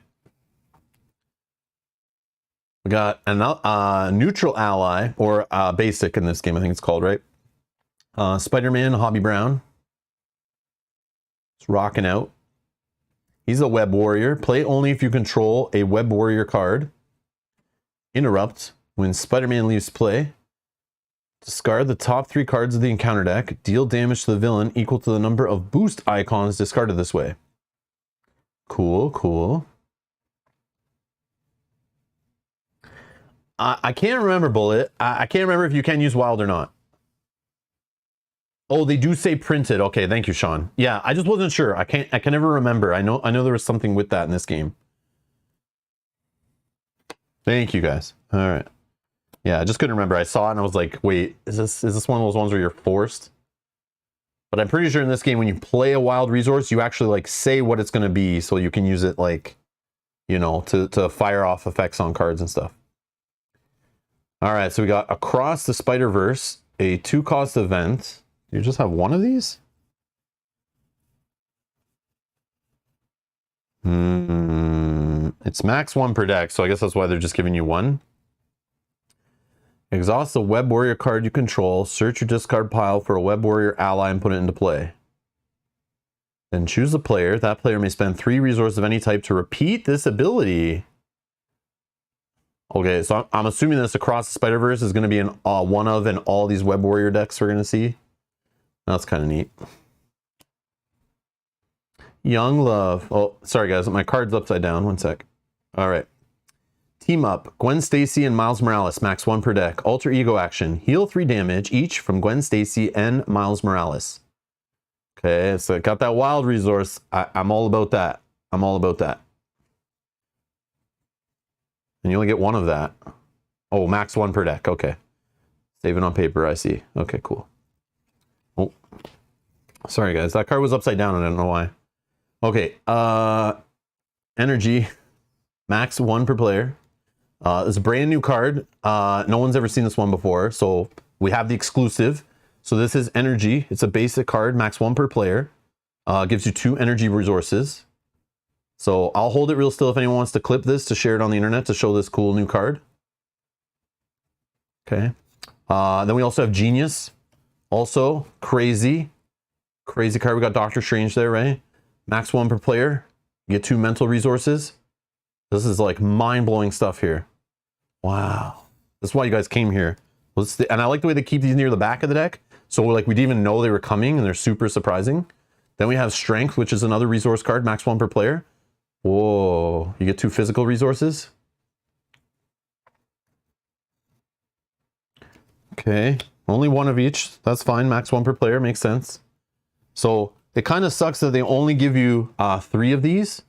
We got a neutral ally, or basic in this game, I think it's called, right? Spider-Man, Hobby Brown. It's rocking out. He's a web warrior. Play only if you control a web warrior card. Interrupt. When Spider-Man leaves play, discard the top 3 cards of the encounter deck. Deal damage to the villain equal to the number of boost icons discarded this way. Cool, cool. I can't remember, Bullet. I can't remember if you can use wild or not. Oh, they do say printed. Okay, thank you, Sean. Yeah, I just wasn't sure. I can never remember. I know there was something with that in this game. Thank you, guys. All right. Yeah, I just couldn't remember. I saw it and I was like, wait, is this one of those ones where you're forced? But I'm pretty sure in this game, when you play a wild resource, you actually like say what it's going to be so you can use it like, you know, to fire off effects on cards and stuff. All right, so we got Across the Spider-Verse, a 2-cost event. You just have one of these? It's max 1 per deck, so I guess that's why they're just giving you 1. Exhaust the web warrior card you control. Search your discard pile for a web warrior ally and put it into play. Then choose a player. That player may spend 3 resources of any type to repeat this ability. Okay, so I'm assuming this Across the Spider-Verse is going to be in one of in all these web warrior decks we're going to see. That's kind of neat. Young Love. Oh, sorry guys, my card's upside down. One sec. All right. Team up. Gwen Stacy and Miles Morales, max 1 per deck. Alter Ego action. Heal 3 damage each from Gwen Stacy and Miles Morales. Okay, so I got that wild resource. I'm all about that. I'm all about that. And you only get 1 of that. Oh, max 1 per deck. Okay. Save it on paper, I see. Okay, cool. Oh, sorry guys. That card was upside down. I don't know why. Okay. Energy. Max 1 per player. It's a brand new card. No one's ever seen this one before. So we have the exclusive. So this is Energy. It's a basic card. Max 1 per player. Gives you 2 energy resources. So I'll hold it real still if anyone wants to clip this to share it on the internet to show this cool new card. Okay. Then we also have Genius. Also, crazy card. We got Doctor Strange there, right? Max 1 per player. You get 2 mental resources. This is like mind-blowing stuff here. Wow. That's why you guys came here. And I like the way they keep these near the back of the deck. So like we didn't even know they were coming and they're super surprising. Then we have Strength, which is another resource card, max 1 per player. Whoa, you get 2 physical resources. Okay, only 1 of each. That's fine, max 1 per player, makes sense. So it kind of sucks that they only give you 3 of these.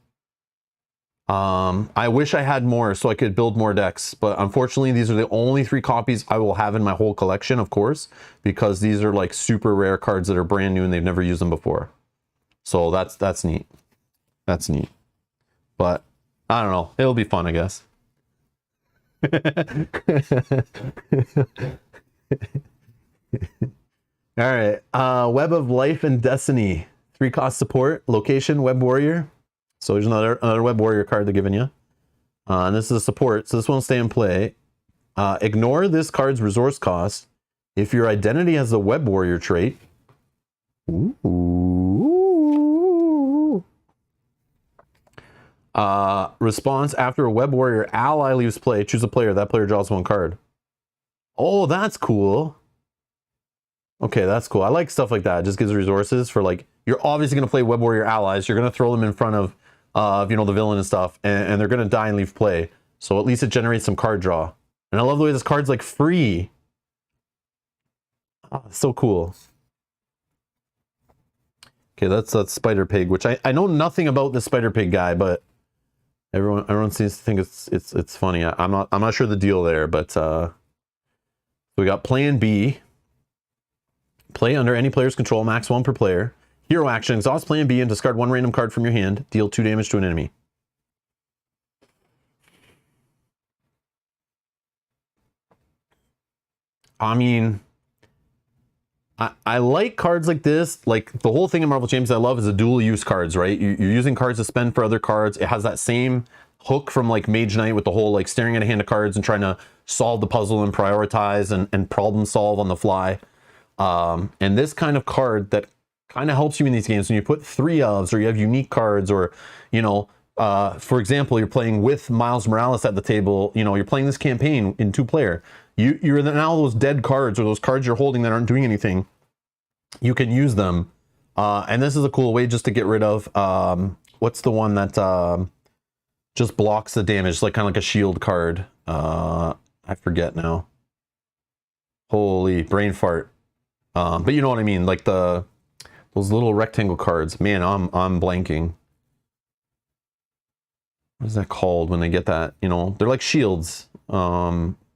I wish I had more so I could build more decks, but unfortunately these are the only 3 copies I will have in my whole collection, of course, because these are like super rare cards that are brand new and they've never used them before. So that's neat. That's neat. But I don't know. It'll be fun, I guess. All right. Web of Life and Destiny. 3 cost support, location, web warrior. So there's another web warrior card they're giving you. And this is a support, so this won't stay in play. Ignore this card's resource cost if your identity has the web warrior trait. Ooh. Response after a web warrior ally leaves play, choose a player. That player draws 1 card. Oh, that's cool. Okay, that's cool. I like stuff like that. It just gives resources for, like, you're obviously going to play web warrior allies. You're going to throw them in front of, you know, the villain and stuff, and they're going to die and leave play. So at least it generates some card draw. And I love the way this card's, like, free. Oh, so cool. Okay, that's Spider Pig, which I know nothing about the Spider Pig guy, but everyone seems to think it's funny. I'm not sure the deal there, but we got Plan B. Play under any player's control, max 1 per player. Hero action, exhaust Plan B and discard 1 random card from your hand. Deal 2 damage to an enemy. I mean, I like cards like this. Like, the whole thing in Marvel Champions I love is the dual use cards, right? You're using cards to spend for other cards. It has that same hook from, like, Mage Knight with the whole, like, staring at a hand of cards and trying to solve the puzzle and prioritize and problem solve on the fly. And this kind of card that kind of helps you in these games when you put 3 ofs, or you have unique cards, or, you know, for example, you're playing with Miles Morales at the table, you know, you're playing this campaign in 2-player. You're now those dead cards, or those cards you're holding that aren't doing anything, you can use them. And this is a cool way just to get rid of, what's the one that just blocks the damage, like kind of like a shield card. I forget now. Holy brain fart. But you know what I mean, like those little rectangle cards. Man, I'm blanking. What is that called when they get that? You know, they're like shields.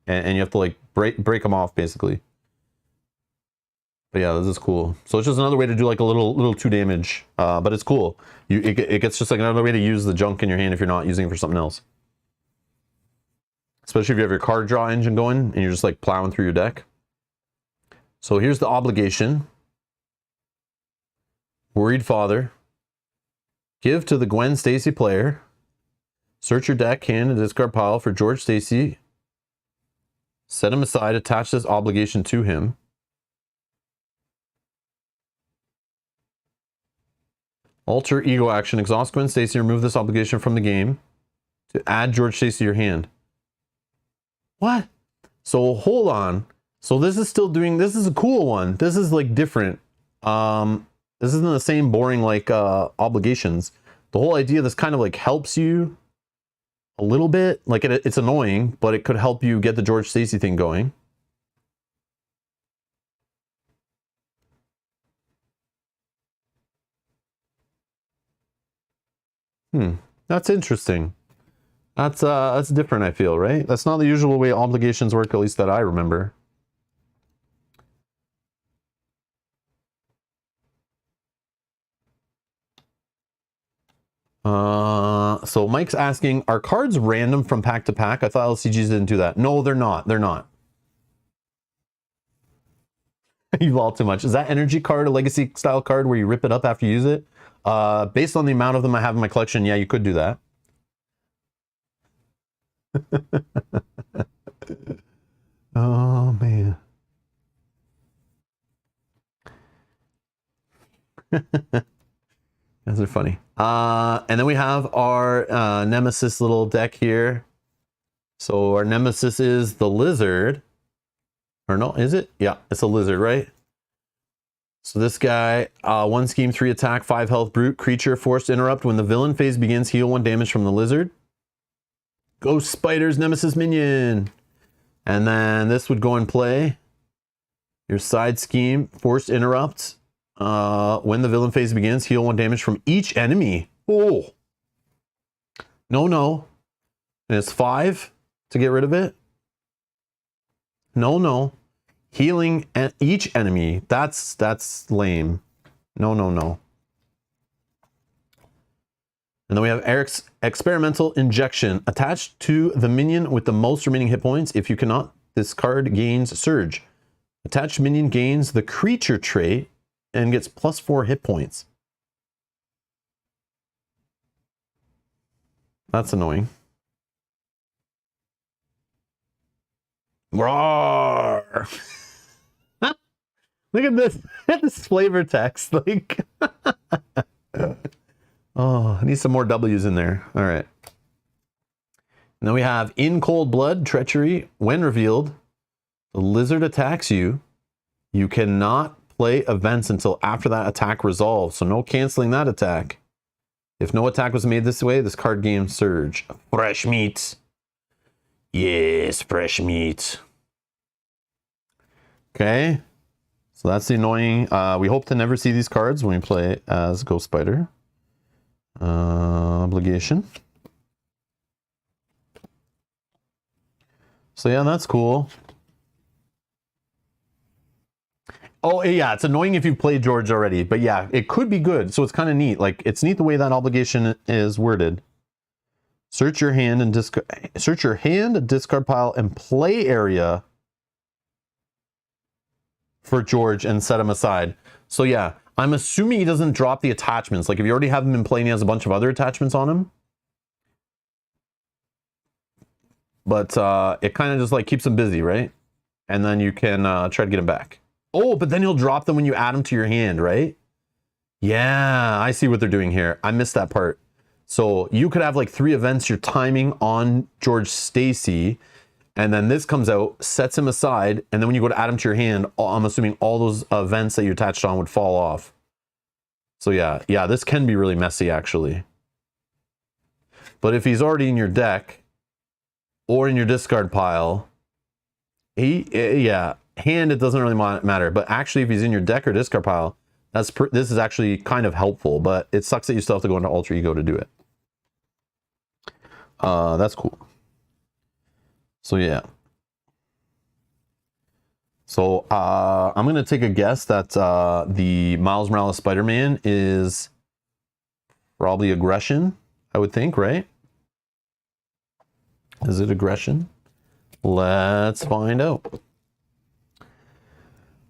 And you have to, like, break them off basically. But yeah, this is cool. So it's just another way to do, like, a little 2 damage. But it's cool. It gets just like another way to use the junk in your hand if you're not using it for something else. Especially if you have your card draw engine going and you're just, like, plowing through your deck. So here's the obligation. Worried Father. Give to the Gwen Stacy player. Search your deck, hand, and discard pile for George Stacy. Set him aside, attach this obligation to him. Alter ego action, exhaust Gwen Stacy, remove this obligation from the game to add George Stacy to your hand. What? So hold on. So this is still doing, this is a cool one. This is, like, different. This isn't the same boring, like, obligations. The whole idea, this kind of, like, helps you a little bit. Like, it's annoying, but it could help you get the George Stacy thing going. That's interesting. That's different, I feel, right? That's not the usual way obligations work, at least that I remember. So Mike's asking, are cards random from pack to pack? I thought LCGs didn't do that. No, they're not. They're not. You've all too much. Is that energy card a legacy style card where you rip it up after you use it? Based on the amount of them I have in my collection, yeah, you could do that. Oh, man. Those are funny. And then we have our nemesis little deck here. So our nemesis is the lizard. Or no, is it? Yeah, it's a lizard, right? So this guy, 1 scheme, 3 attack, 5 health, brute, creature, forced interrupt. When the villain phase begins, heal 1 damage from the lizard. Ghost Spider's nemesis minion. And then this would go in play. Your side scheme, forced interrupt. When the villain phase begins, heal 1 damage from each enemy. Oh. No. And it's 5 to get rid of it. No. Healing each enemy. That's lame. No. And then we have Eric's experimental injection. Attached to the minion with the most remaining hit points. If you cannot, this card gains surge. Attached minion gains the creature trait and gets +4 hit points. That's annoying. Roar! Look at this. This flavor text. Like, oh, I need some more W's in there. All right. Now we have in cold blood, treachery. When revealed, the lizard attacks you. You cannot play events until after that attack resolves. So no canceling that attack. If no attack was made this way, this card gains surge. Fresh meat. Yes, fresh meat. Okay. So that's the annoying. We hope to never see these cards when we play as Ghost Spider. Obligation. So yeah, that's cool. Oh yeah, it's annoying if you've played George already, but yeah, it could be good. So it's kind of neat. Like, it's neat the way that obligation is worded. Search your hand and discard pile, and play area for George and set him aside. So yeah, I'm assuming he doesn't drop the attachments. Like, if you already have him in play and he has a bunch of other attachments on him. But it kind of just like keeps him busy, right? And then you can try to get him back. Oh, but then he'll drop them when you add them to your hand, right? Yeah, I see what they're doing here. I missed that part. So you could have like 3 events you're timing on George Stacy, and then this comes out, sets him aside, and then when you go to add him to your hand, I'm assuming all those events that you attached on would fall off. So yeah, this can be really messy actually. But if he's already in your deck or in your discard pile, hand, it doesn't really matter. But actually, if he's in your deck or discard pile, this is actually kind of helpful. But it sucks that you still have to go into Alter Ego to do it. That's cool. So yeah. So I'm gonna take a guess that the Miles Morales Spider-Man is probably aggression. I would think, right? Is it aggression? Let's find out.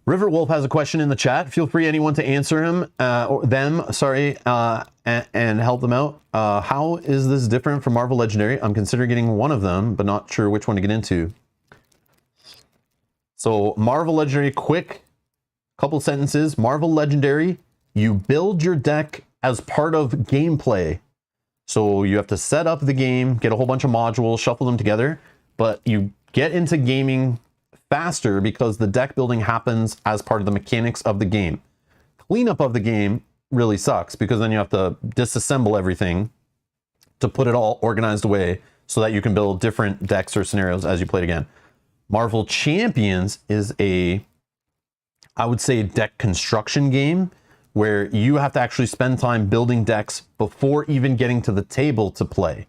River Wolf has a question in the chat. Feel free, anyone, to answer him or them, sorry, and help them out. How is this different from Marvel Legendary? I'm considering getting one of them, but not sure which one to get into. So Marvel Legendary, quick couple sentences. Marvel Legendary, you build your deck as part of gameplay. So you have to set up the game, get a whole bunch of modules, shuffle them together, but you get into gaming faster because the deck building happens as part of the mechanics of the game. Cleanup of the game really sucks because then you have to disassemble everything to put it all organized away so that you can build different decks or scenarios as you play it again. Marvel Champions is I would say, deck construction game where you have to actually spend time building decks before even getting to the table to play.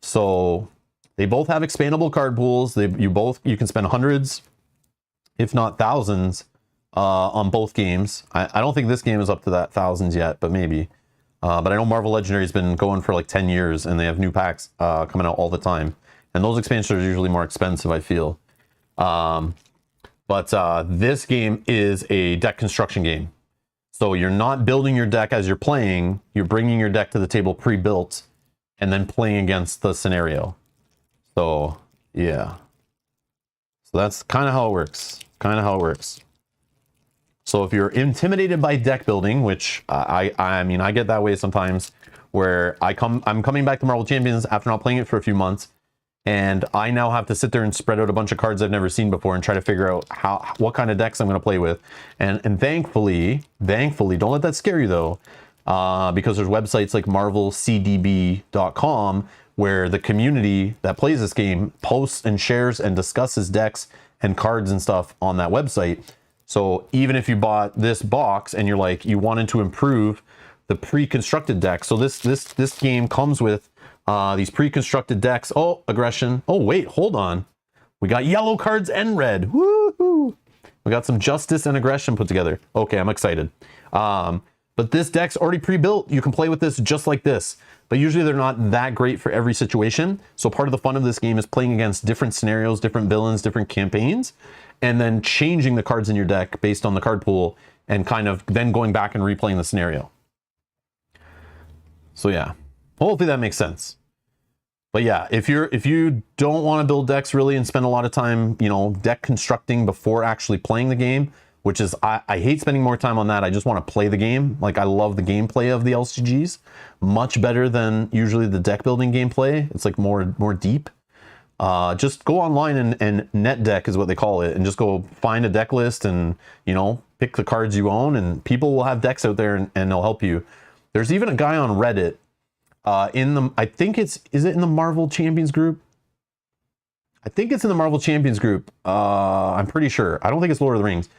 So they both have expandable card pools. You can spend hundreds, if not thousands, on both games. I don't think this game is up to that thousands yet, but maybe. But I know Marvel Legendary has been going for like 10 years, and they have new packs coming out all the time. And those expansions are usually more expensive, I feel. But this game is a deck construction game. So you're not building your deck as you're playing. You're bringing your deck to the table pre-built and then playing against the scenario. So, yeah. So that's kind of how it works. So if you're intimidated by deck building, which I mean, I get that way sometimes, where I'm coming back to Marvel Champions after not playing it for a few months, and I now have to sit there and spread out a bunch of cards I've never seen before and try to figure out what kind of decks I'm going to play with. And thankfully, don't let that scare you though, because there's websites like marvelcdb.com where the community that plays this game posts and shares and discusses decks and cards and stuff on that website. So even if you bought this box and you're like, you wanted to improve the pre-constructed deck. So this game comes with these pre-constructed decks. Oh, aggression. Oh, wait, hold on. We got yellow cards and red. Woohoo! We got some justice and aggression put together. Okay, I'm excited. But this deck's already pre-built. You can play with this just like this. But usually they're not that great for every situation. So part of the fun of this game is playing against different scenarios, different villains, different campaigns, and then changing the cards in your deck based on the card pool and kind of then going back and replaying the scenario. So yeah, hopefully that makes sense. But yeah, if you don't want to build decks really and spend a lot of time, you know, deck constructing before actually playing the game, which is, I hate spending more time on that. I just want to play the game. Like, I love the gameplay of the LCGs, much better than usually the deck building gameplay. It's like more deep. Just go online and net deck is what they call it, and just go find a deck list and, you know, pick the cards you own, and people will have decks out there and they'll help you. There's even a guy on Reddit in the, I think is it in the Marvel Champions group? I think it's in the Marvel Champions group. I'm pretty sure. I don't think it's Lord of the Rings.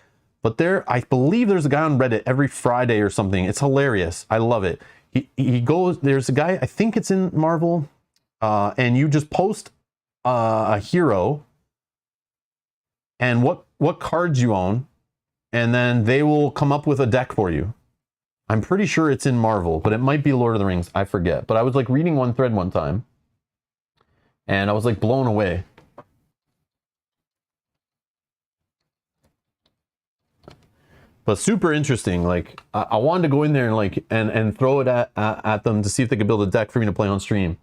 But I believe there's a guy on Reddit every Friday or something. It's hilarious. I love it. He goes, there's a guy, I think it's in Marvel, and you just post a hero and what cards you own, and then they will come up with a deck for you. I'm pretty sure it's in Marvel, but it might be Lord of the Rings. I forget. But I was like reading one thread one time, and I was like blown away. But super interesting. Like, I wanted to go in there and like and throw it at them to see if they could build a deck for me to play on stream.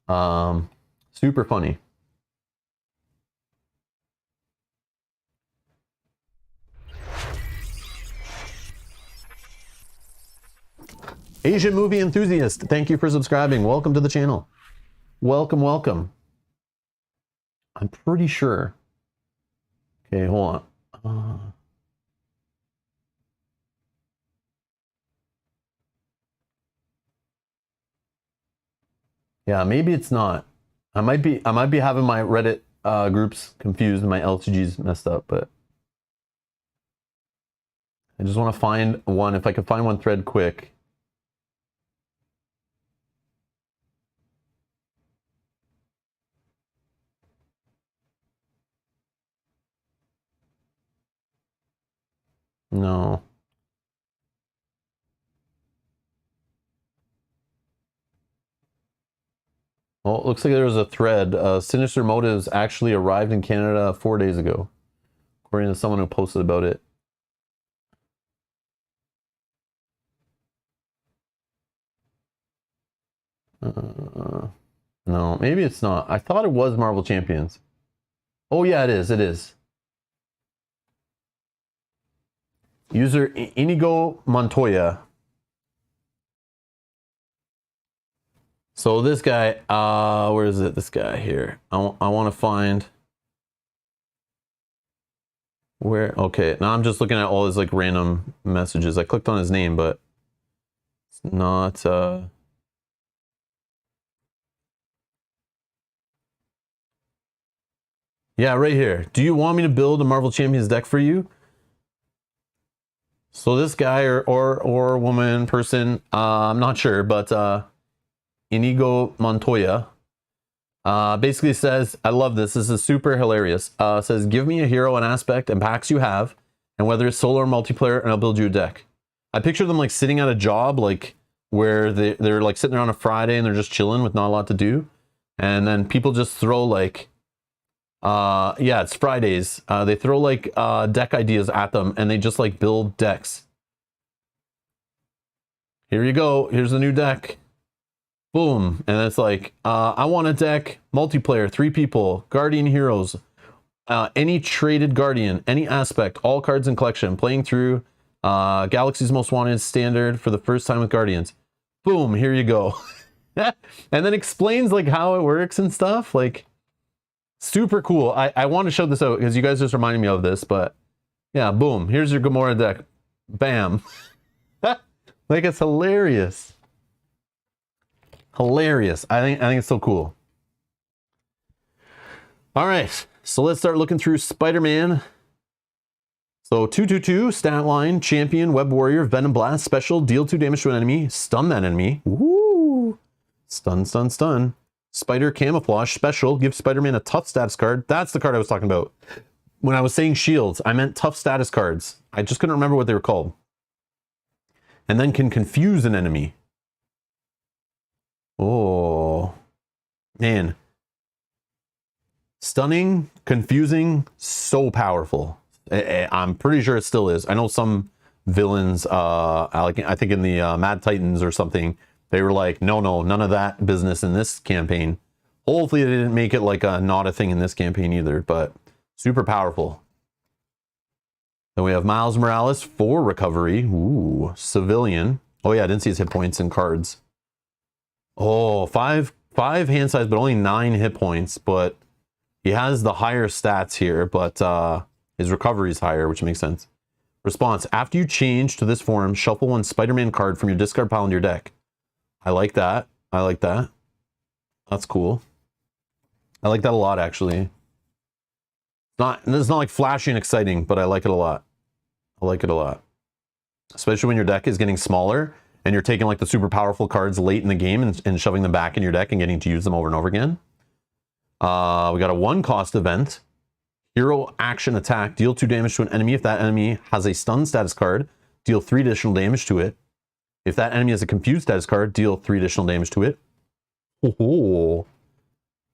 Super funny. Asian movie enthusiast, thank you for subscribing. Welcome to the channel. Welcome, welcome. I'm pretty sure. Okay, hold on. Yeah, maybe it's not. I might be having my Reddit groups confused and my LCGs messed up, but I just want to find one. If I could find one thread quick. No. Well, it looks like there was a thread. Sinister Motives actually arrived in Canada 4 days ago, according to someone who posted about it. No, maybe it's not. I thought it was Marvel Champions. Oh yeah, it is. It is. User Inigo Montoya. So this guy, where is it? This guy here. I want to find where. Okay, now I'm just looking at all his like random messages. I clicked on his name, but it's not. Yeah, right here. Do you want me to build a Marvel Champions deck for you? So this guy or woman, person, I'm not sure, but Inigo Montoya basically says, I love this. This is super hilarious. Says, give me a hero and aspect and packs you have, and whether it's solo or multiplayer, and I'll build you a deck. I picture them like sitting at a job, like where they're like sitting there on a Friday and they're just chilling with not a lot to do. And then people just throw like, yeah, it's Fridays. They throw like deck ideas at them and they just like build decks. Here you go. Here's the new deck. Boom. And it's like, I want a deck, multiplayer, 3 people, Guardian heroes, any traded Guardian, any aspect, all cards in collection, playing through Galaxy's Most Wanted standard for the first time with Guardians. Boom. Here you go. And then explains like how it works and stuff. Like, super cool. I want to show this out because you guys just reminded me of this, but yeah, boom. Here's your Gamora deck. Bam. Like, it's hilarious. Hilarious. I think it's so cool. All right, so let's start looking through Spider-Man. So 2/2/2 stat line, champion, web warrior, venom blast, special, deal 2 damage to an enemy, stun that enemy. Woo! Stun, stun, stun. Spider camouflage, special, give Spider-Man a tough status card. That's the card I was talking about. When I was saying shields, I meant tough status cards. I just couldn't remember what they were called. And then can confuse an enemy. Oh, man. Stunning, confusing, so powerful. I'm pretty sure it still is. I know some villains, like I think in the Mad Titans or something, they were like, no, none of that business in this campaign. Hopefully they didn't make it like not a thing in this campaign either, but super powerful. Then we have Miles Morales, 4 recovery. Ooh, civilian. Oh yeah, I didn't see his hit points and cards. Oh, five hand size, but only 9 hit points. But he has the higher stats here, but his recovery is higher, which makes sense. Response: after you change to this form, shuffle 1 Spider-Man card from your discard pile into your deck. I like that. I like that. That's cool. I like that a lot, actually. It's not like flashy and exciting, but I like it a lot. I like it a lot. Especially when your deck is getting smaller and you're taking like the super powerful cards late in the game and shoving them back in your deck and getting to use them over and over again. We got a 1-cost event. Hero action attack. Deal 2 damage to an enemy. If that enemy has a stun status card, deal 3 additional damage to it. If that enemy has a confused status card, deal 3 additional damage to it. Oh,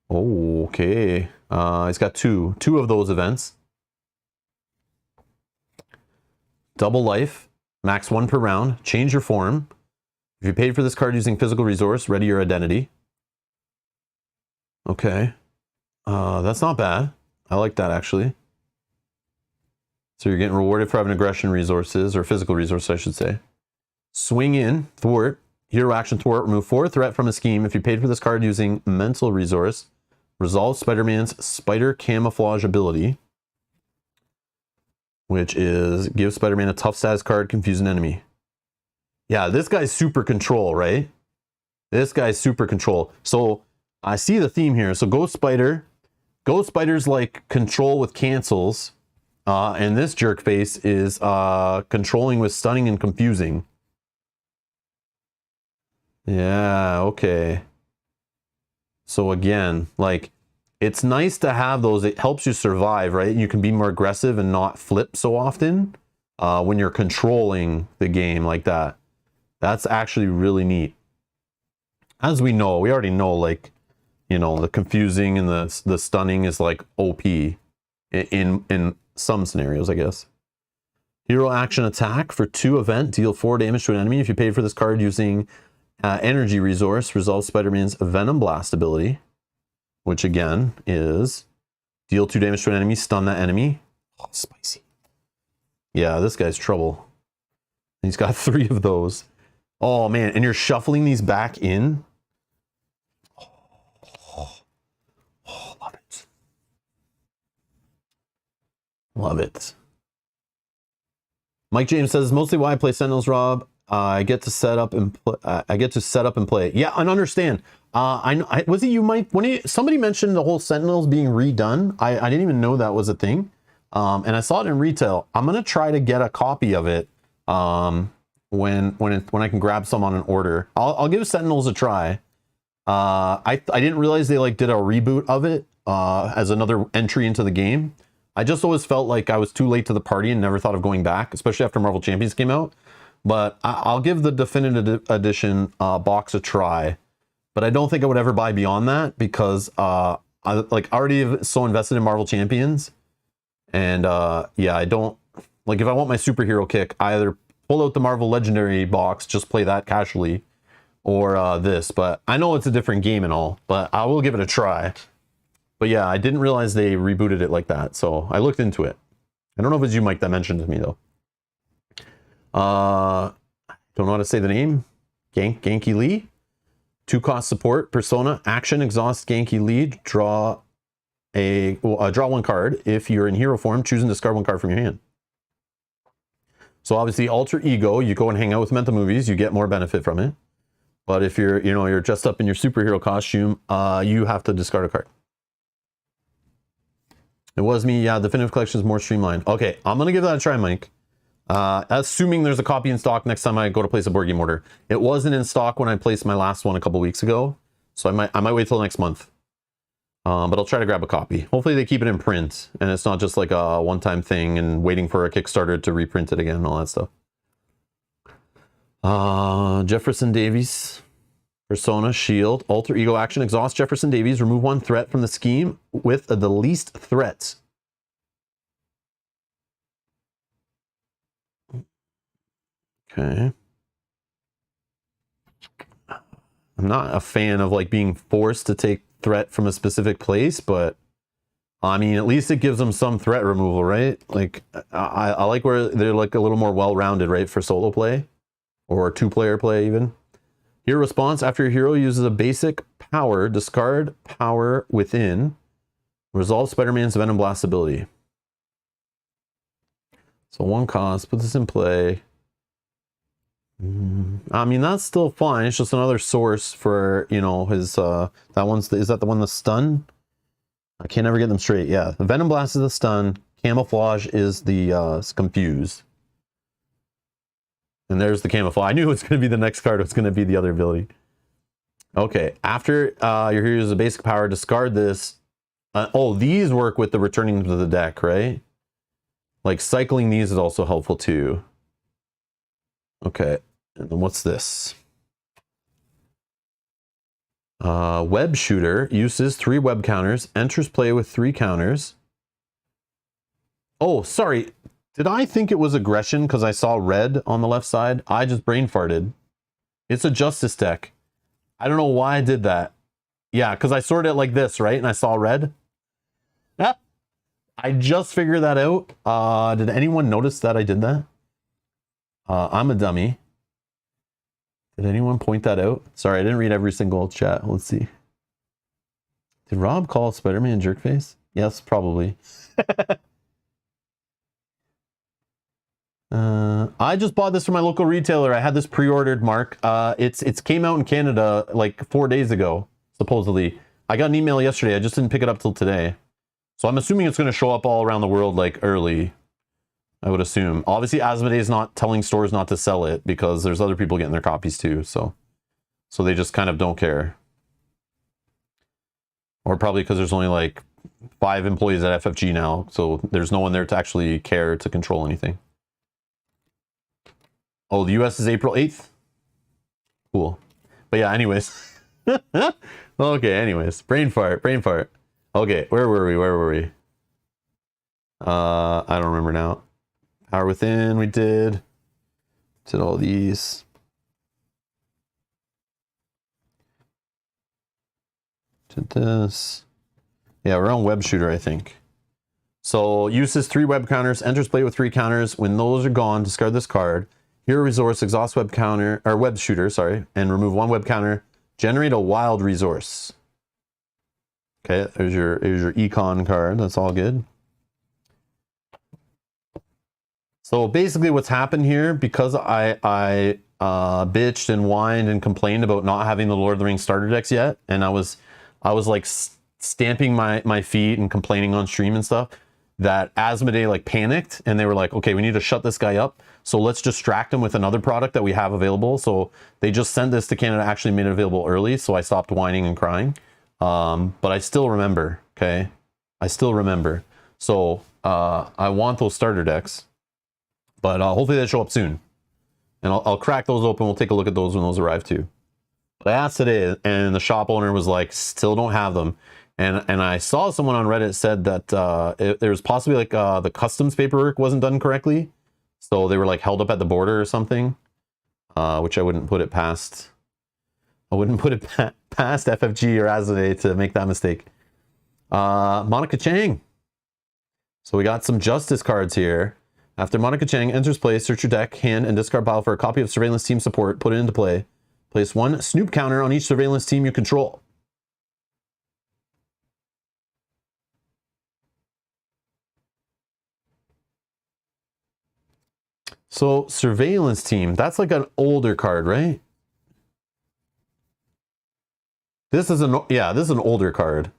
okay. He's got two of those events. Double life, max 1 per round. Change your form. If you paid for this card using physical resource, ready your identity. Okay. That's not bad. I like that, actually. So you're getting rewarded for having aggression resources, or physical resources, I should say. Swing in, thwart. Hero action thwart. Remove 4 threat from a scheme. If you paid for this card using mental resource, resolve Spider-Man's spider camouflage ability, which is give Spider-Man a tough status card, confuse an enemy. Yeah, this guy's super control, right? This guy's super control. So I see the theme here. So Ghost Spider. Ghost Spider's like control with cancels. And this jerk face is controlling with stunning and confusing. Yeah, okay. So again, like, it's nice to have those. It helps you survive, right? You can be more aggressive and not flip so often when you're controlling the game like that. That's actually really neat. As we know, we already know, like, you know, the confusing and the stunning is like OP in some scenarios, I guess. Hero action attack for 2 event, deal 4 damage to an enemy. If you paid for this card using energy resource, resolve Spider-Man's Venom Blast ability, which again is deal 2 damage to an enemy, stun that enemy. Oh, spicy. Yeah, this guy's trouble. He's got 3 of those. Oh man, and you're shuffling these back in. Oh, love it. Love it. Mike James says, mostly why I play Sentinels, Rob. I get to set up and play. Yeah, and understand. Was it you, Mike? Somebody mentioned the whole Sentinels being redone. I didn't even know that was a thing. And I saw it in retail. I'm gonna try to get a copy of it when I can grab some on an order. I'll give Sentinels a try. I didn't realize they like did a reboot of it as another entry into the game. I just always felt like I was too late to the party and never thought of going back, especially after Marvel Champions came out. But I'll give the Definitive Edition box a try. But I don't think I would ever buy beyond that because I already so invested in Marvel Champions. And yeah, I don't, like, if I want my superhero kick, I either pull out the Marvel Legendary box, just play that casually, or this. But I know it's a different game and all, but I will give it a try. But yeah, I didn't realize they rebooted it like that, so I looked into it. I don't know if it was you, Mike, that mentioned it to me, though. Don't know how to say the name. Genki Lee. 2-cost support. Persona. Action. Exhaust Genki Lee. Draw 1 card. If you're in hero form, choose and discard 1 card from your hand. So obviously, alter ego. You go and hang out with Mental Movies. You get more benefit from it. But if you're dressed up in your superhero costume, you have to discard a card. It was me. Yeah, Definitive Collection is more streamlined. Okay, I'm going to give that a try, Mike. Assuming there's a copy in stock next time I go to place a board game order. It wasn't in stock when I placed my last one a couple weeks ago. So I might wait till next month. But I'll try to grab a copy. Hopefully they keep it in print. And it's not just like a one-time thing and waiting for a Kickstarter to reprint it again and all that stuff. Jefferson Davies. Persona, Shield, Alter Ego Action, Exhaust Jefferson Davies, remove 1 threat from the scheme with the least threats. Okay. I'm not a fan of like being forced to take threat from a specific place, but I mean, at least it gives them some threat removal, right? Like, I like where they're like a little more well-rounded, right, for solo play or two-player play even. Hero response: after your hero uses a basic power, discard power within. Resolve Spider-Man's Venom Blast ability. So 1 cost, put this in play. I mean, that's still fine. It's just another source for, you know, his, that one's, is that the one that's stun? I can't ever get them straight. Yeah, the Venom Blast is the stun. Camouflage is the confuse. And there's the camouflage. I knew it was going to be the next card. It was going to be the other ability. Okay, after your hero uses a basic power, discard this. Oh, these work with the returning them to the deck, right? Like cycling these is also helpful too. Okay, and then what's this? Web shooter uses 3 web counters, enters play with 3 counters. Oh, sorry. Did I think it was aggression because I saw red on the left side? I just brain farted. It's a justice deck. I don't know why I did that. Yeah, because I sorted it like this, right? And I saw red. Yeah. I just figured that out. Did anyone notice that I did that? I'm a dummy. Did anyone point that out? Sorry, I didn't read every single chat. Let's see. Did Rob call Spider-Man jerkface? Yes, probably. I just bought this from my local retailer. I had this pre-ordered, Mark. It's came out in Canada like 4 days ago, supposedly. I got an email yesterday. I just didn't pick it up till today. So I'm assuming it's going to show up all around the world like early. I would assume. Obviously, Asmodee is not telling stores not to sell it because there's other people getting their copies too. So they just kind of don't care. Or probably because there's only like 5 employees at FFG now. So there's no one there to actually care to control anything. Oh, the US is April 8th? Cool. But yeah, anyways. Okay, anyways. Brain fart, brain fart. Okay, where were we? I don't remember now. Power Within, we did all these. Did this. Yeah, we're on Web Shooter, I think. So uses 3 web counters, enters play with 3 counters. When those are gone, discard this card. Hero resource, exhaust web counter, or web shooter, sorry, and remove 1 web counter. Generate a wild resource. Okay, there's your econ card. That's all good. So basically what's happened here, because I bitched and whined and complained about not having the Lord of the Rings starter decks yet, and I was like stamping my feet and complaining on stream and stuff, that Asmodee like panicked and they were like, okay, we need to shut this guy up. So let's distract him with another product that we have available. So they just sent this to Canada, actually made it available early. So I stopped whining and crying. But I still remember, okay? I still remember. So I want those starter decks, but hopefully they show up soon. And I'll crack those open. We'll take a look at those when those arrive too. But I asked today and the shop owner was like, still don't have them. And I saw someone on Reddit said that there was possibly like the customs paperwork wasn't done correctly. So they were like held up at the border or something, which I wouldn't put it past. I wouldn't put it past FFG or Asmodee to make that mistake. Monica Chang. So we got some Justice cards here. After Monica Chang enters play, search your deck, hand, and discard pile for a copy of Surveillance Team Support. Put it into play. Place 1 Snoop counter on each Surveillance Team you control. So Surveillance Team, that's like an older card, right? This is an older card.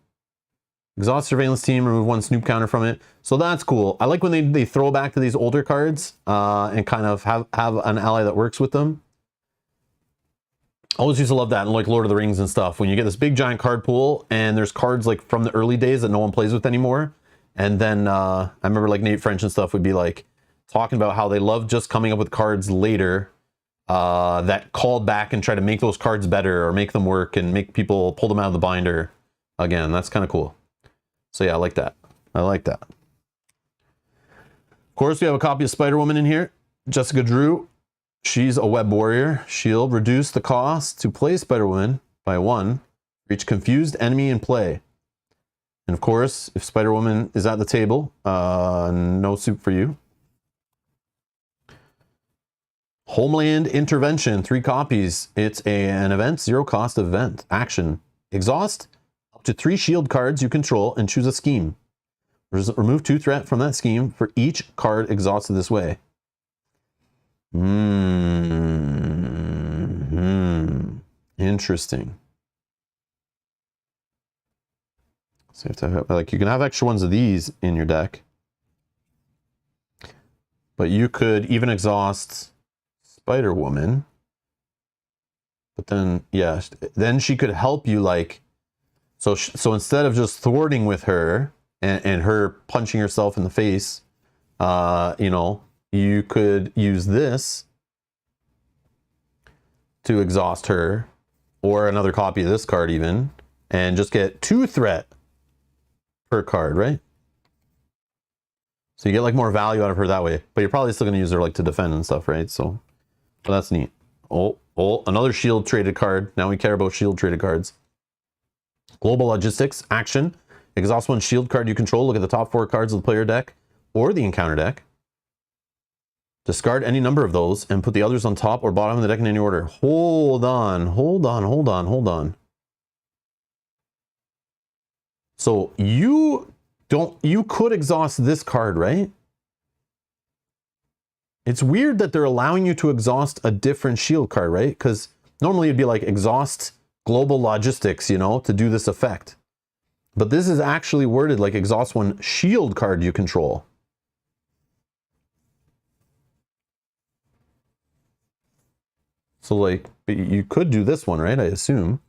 Exhaust Surveillance Team, remove 1 Snoop counter from it. So that's cool. I like when they throw back to these older cards and kind of have an ally that works with them. I always used to love that in like Lord of the Rings and stuff. When you get this big giant card pool and there's cards like from the early days that no one plays with anymore. And then I remember like Nate French and stuff would be like talking about how they love just coming up with cards later that called back and try to make those cards better or make them work and make people pull them out of the binder again. That's kind of cool. So yeah, I like that. I like that. Of course, we have a copy of Spider-Woman in here. Jessica Drew. She's a web warrior. Shield. Reduce the cost to play Spider-Woman by 1 for Reach confused enemy in play. And of course, if Spider-Woman is at the table, no soup for you. Homeland Intervention, 3 copies. It's an event, 0 cost event. Action. Exhaust up to 3 shield cards you control and choose a scheme. Remove 2 threat from that scheme for each card exhausted this way. Interesting. So you have to have, like, you can have extra ones of these in your deck. But you could even exhaust Spider-Woman. But then, yeah, then she could help you, like, so instead of just thwarting with her and her punching herself in the face, you know, you could use this to exhaust her, or another copy of this card even, and just get 2 threat per card, right? So you get like more value out of her that way, but you're probably still going to use her like to defend and stuff, right? So that's neat. Oh, another shield traded card. Now we care about shield traded cards. Global Logistics, action. Exhaust 1 shield card you control. Look at the top 4 cards of the player deck or the encounter deck. Discard any number of those and put the others on top or bottom of the deck in any order. Hold on. So you could exhaust this card, right? It's weird that they're allowing you to exhaust a different shield card, right? Because normally it'd be like exhaust Global Logistics, you know, to do this effect. But this is actually worded like exhaust 1 shield card you control. So like, you could do this one, right? I assume.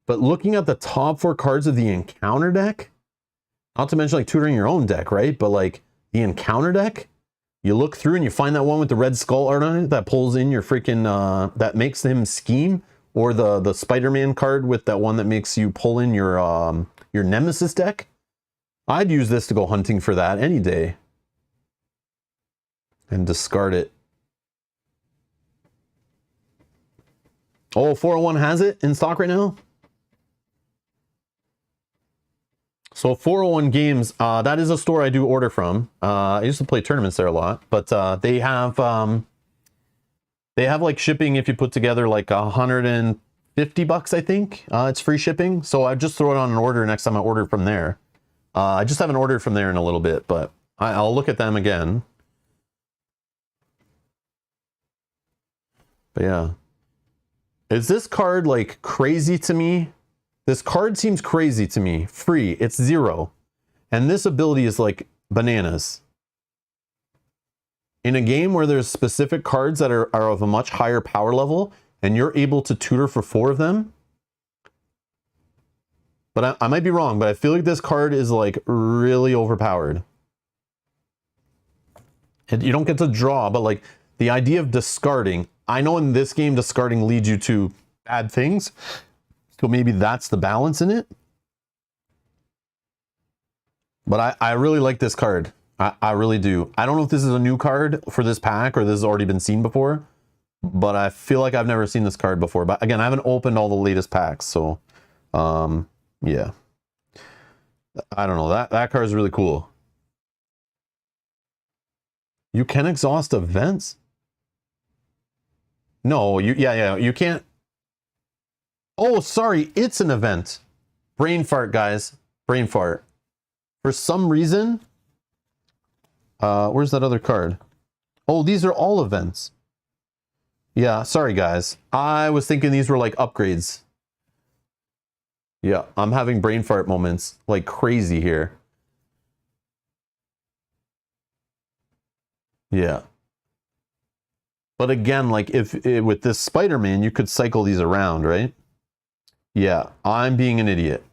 But looking at the top 4 cards of the encounter deck, not to mention like tutoring your own deck, right? But like the encounter deck, you look through and you find that one with the red skull art on it that pulls in your freaking, that makes him scheme, or the Spider-Man card with that one that makes you pull in your nemesis deck. I'd use this to go hunting for that any day. And discard it. Oh, 401 has it in stock right now? So 401 Games, that is a store I do order from. I used to play tournaments there a lot, but they have like shipping if you put together like $150, I think. It's free shipping. So I just throw it on an order next time I order from there. I just haven't ordered from there in a little bit, but I'll look at them again. But yeah. Is this card like crazy to me? This card seems crazy to me. Free, it's 0. And this ability is like bananas. In a game where there's specific cards that are of a much higher power level, and you're able to tutor for 4 of them. But I might be wrong, but I feel like this card is like really overpowered. And you don't get to draw, but like the idea of discarding, I know in this game discarding leads you to bad things. So maybe that's the balance in it. But I really like this card. I really do. I don't know if this is a new card for this pack or this has already been seen before. But I feel like I've never seen this card before. But again, I haven't opened all the latest packs. So, yeah. I don't know. That card is really cool. You can exhaust events? No, you can't. Oh, sorry, it's an event. Brain fart, guys. Brain fart. For some reason, where's that other card? Oh, these are all events. Yeah, sorry, guys. I was thinking these were like upgrades. Yeah, I'm having brain fart moments like crazy here. Yeah. But again, like with this Spider-Man, you could cycle these around, right? Yeah, I'm being an idiot.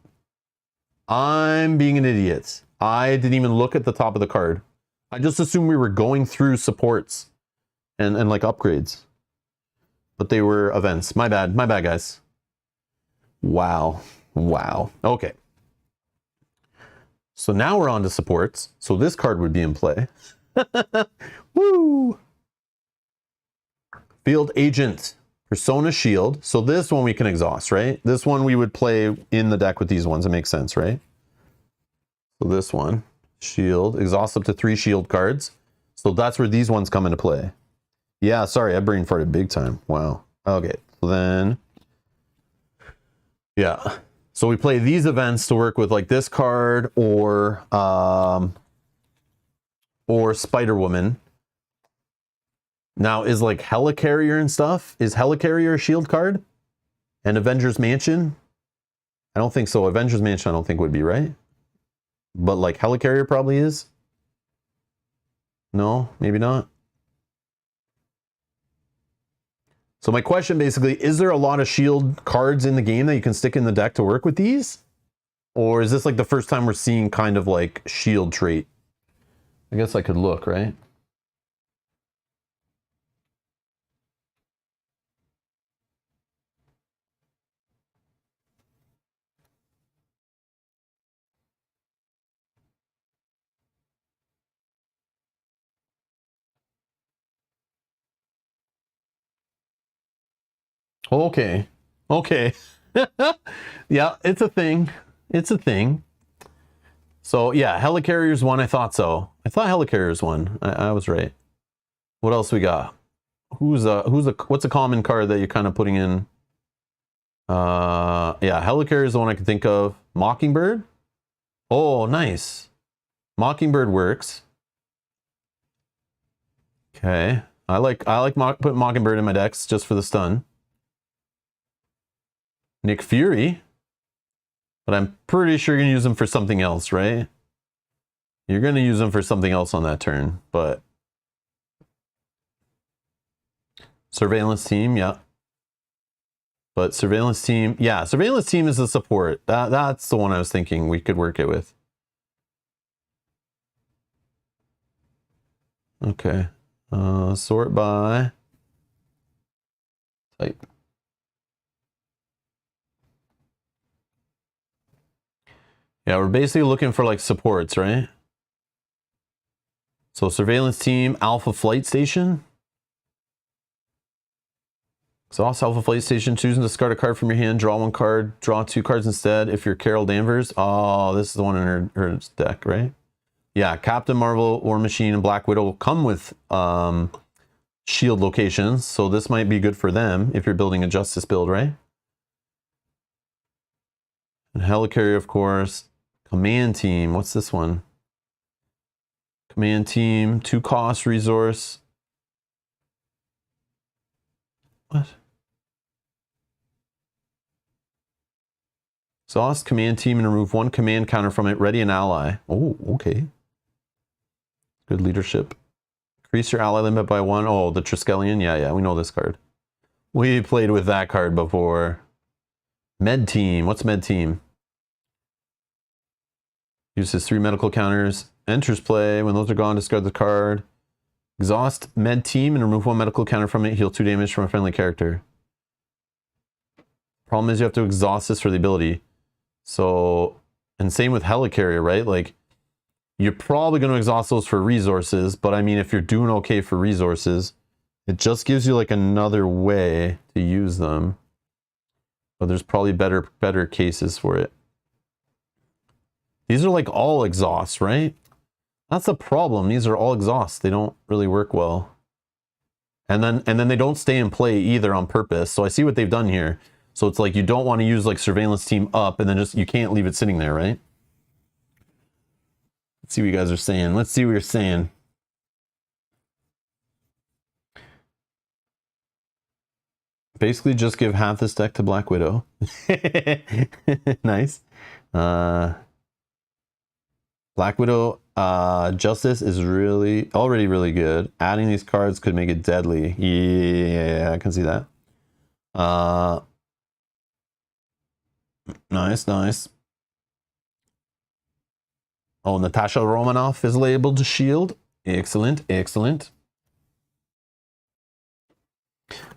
I'm being an idiot. I didn't even look at the top of the card. I just assumed we were going through supports and like upgrades. But they were events. My bad, guys. Wow. Wow. Okay. So now we're on to supports. So this card would be in play. Woo! Field Agent. Persona Shield. So this one we can exhaust, right? This one we would play in the deck with these ones. It makes sense, right? So this one, Shield, exhaust up to 3 shield cards. So that's where these ones come into play. Yeah, sorry, I brain farted big time. Wow. Okay, so then, yeah. So we play these events to work with like this card or Spider-Woman. Now, is like Helicarrier and stuff, is Helicarrier a shield card? And Avengers Mansion? I don't think so. Avengers Mansion I don't think would be, right? But like Helicarrier probably is. No, maybe not. So my question basically, is there a lot of shield cards in the game that you can stick in the deck to work with these? Or is this like the first time we're seeing kind of like shield trait? I guess I could look, right? Okay. Okay. Yeah, it's a thing. It's a thing. So yeah, Helicarrier's one. I thought so. I thought Helicarrier's one. I was right. What else we got? What's a common card that you're kind of putting in? Yeah, Helicarrier is the one I can think of. Mockingbird. Oh, nice. Mockingbird works. Okay. I like putting Mockingbird in my decks just for the stun. Nick Fury. But I'm pretty sure you're going to use him for something else, right? You're going to use him for something else on that turn, but... Surveillance Team, yeah. But Surveillance Team, yeah, Surveillance Team is a support. That's the one I was thinking we could work it with. Okay. Sort by type. Yeah, we're basically looking for like supports, right? So Surveillance Team, Alpha Flight Station. Exhaust Alpha Flight Station, choose and discard a card from your hand, draw 1 card, draw 2 cards instead. If you're Carol Danvers, oh, this is the one in her deck, right? Yeah, Captain Marvel, War Machine, and Black Widow come with shield locations, so this might be good for them if you're building a Justice build, right? And Helicarrier, of course. Command Team, what's this one? Command Team, 2 cost resource. What? Exhaust Command Team and remove 1 command counter from it. Ready an ally. Oh, okay. Good leadership. Increase your ally limit by 1. Oh, the Triskelion. Yeah, we know this card. We played with that card before. Med Team. What's Med Team? Uses 3 medical counters. Enters play. When those are gone, discard the card. Exhaust Med Team and remove 1 medical counter from it. Heal 2 damage from a friendly character. Problem is you have to exhaust this for the ability. So, and same with Helicarrier, right? Like, you're probably going to exhaust those for resources, but I mean, if you're doing okay for resources, it just gives you like another way to use them. But there's probably better cases for it. These are like all exhausts, right? That's the problem. These are all exhausts. They don't really work well. And then they don't stay in play either on purpose. So I see what they've done here. So it's like you don't want to use like Surveillance Team up and then just you can't leave it sitting there, right? Let's see what you guys are saying. Let's see what you're saying. Basically just give half this deck to Black Widow. Nice. Black Widow Justice is already really good. Adding these cards could make it deadly. Yeah, I can see that. Nice. Oh, Natasha Romanoff is labeled shield. Excellent.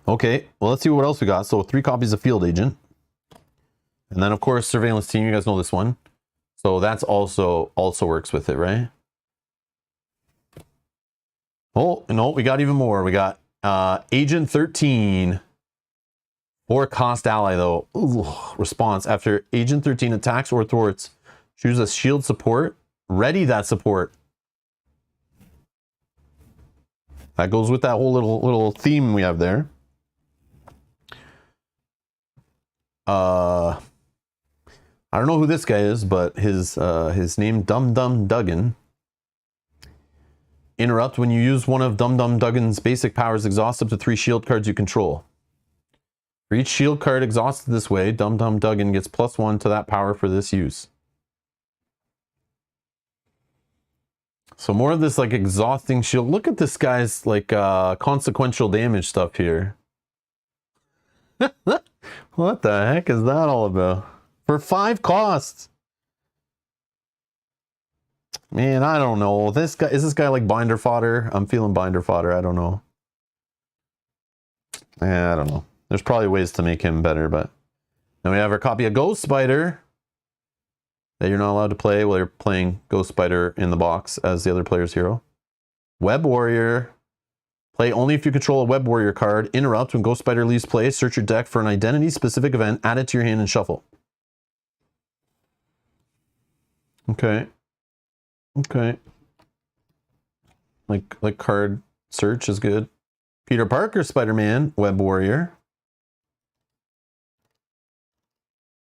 Okay, well, let's see what else we got. So 3 copies of Field Agent. And then, of course, Surveillance Team. You guys know this one. So that's also works with it, right? Oh, no, we got even more. We got Agent 13. Or cost ally, though. Ooh. Response. After Agent 13 attacks or thwarts, choose a shield support. Ready that support. That goes with that whole little theme we have there. I don't know who this guy is, but his name Dum Dum Duggan. Interrupt. When you use one of Dum Dum Duggan's basic powers, exhaust up to 3 shield cards you control. For each shield card exhausted this way, Dum Dum Duggan gets +1 to that power for this use. So more of this like exhausting shield. Look at this guy's like consequential damage stuff here. What the heck is that all about? For 5 costs. Man, I don't know. This guy, is this guy like binder fodder? I'm feeling binder fodder. I don't know. I don't know. There's probably ways to make him better, but then we have our copy of Ghost Spider that you're not allowed to play while you're playing Ghost Spider in the box as the other player's hero. Web Warrior. Play only if you control a Web Warrior card. Interrupt. When Ghost Spider leaves play, search your deck for an identity-specific event, add it to your hand, and shuffle. Okay. Okay. Like card search is good. Peter Parker Spider-Man, Web Warrior.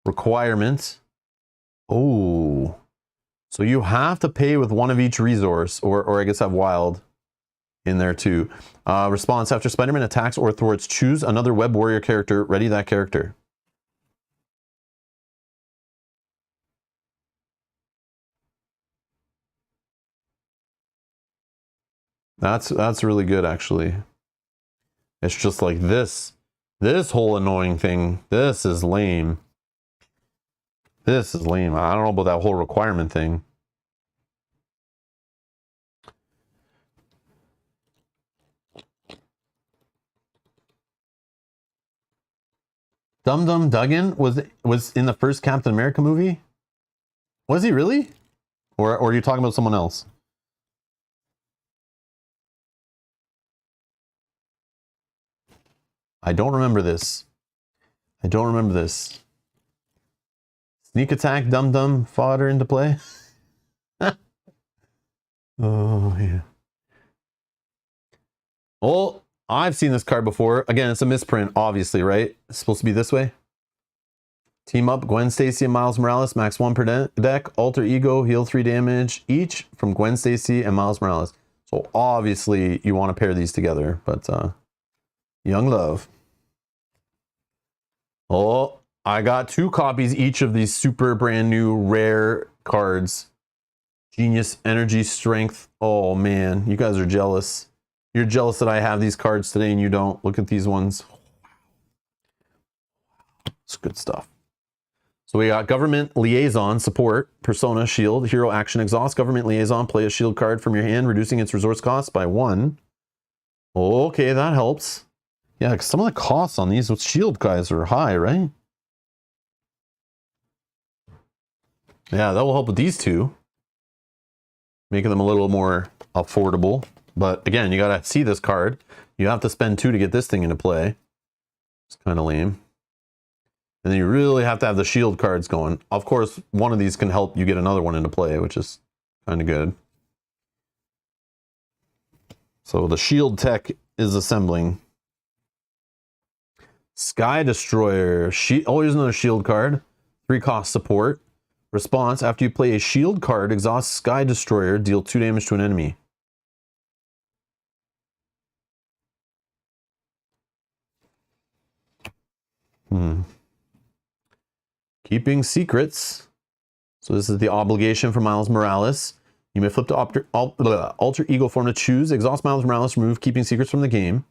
Requirements. Oh. So you have to pay with one of each resource, or I guess have wild in there too. Response. After Spider-Man attacks or thwarts, choose another Web Warrior character, ready that character. That's really good, actually. It's just like this whole annoying thing. This is lame. This is lame. I don't know about that whole requirement thing. Dum Dum Duggan was in the first Captain America movie? Was he really? Or are you talking about someone else? I don't remember this. I don't remember this. Sneak attack, Dum Dum fodder into play. Oh, yeah. Oh, I've seen this card before. Again, it's a misprint, obviously, right? It's supposed to be this way. Team up Gwen Stacy and Miles Morales, max 1 per deck. Alter Ego, heal 3 damage each from Gwen Stacy and Miles Morales. So obviously you want to pair these together, but Young Love. Oh, I got 2 copies each of these super brand new rare cards. Genius, Energy, Strength. Oh man, you guys are jealous. You're jealous that I have these cards today and you don't. Look at these ones. It's good stuff. So we got Government Liaison, Support, Persona, Shield, Hero Action, Exhaust, Government Liaison, play a shield card from your hand, reducing its resource cost by 1. Okay, that helps. Yeah, because some of the costs on these with shield guys are high, right? Yeah, that will help with these 2. Making them a little more affordable. But again, you gotta see this card. You have to spend 2 to get this thing into play. It's kind of lame. And then you really have to have the shield cards going. Of course, one of these can help you get another one into play, which is kind of good. So the shield tech is assembling. Sky Destroyer. Oh, here's another shield card. 3 cost support. Response. After you play a shield card, exhaust Sky Destroyer, deal 2 damage to an enemy. Keeping secrets. So this is the obligation for Miles Morales. You may flip to alter ego form to choose. Exhaust Miles Morales, remove keeping secrets from the game.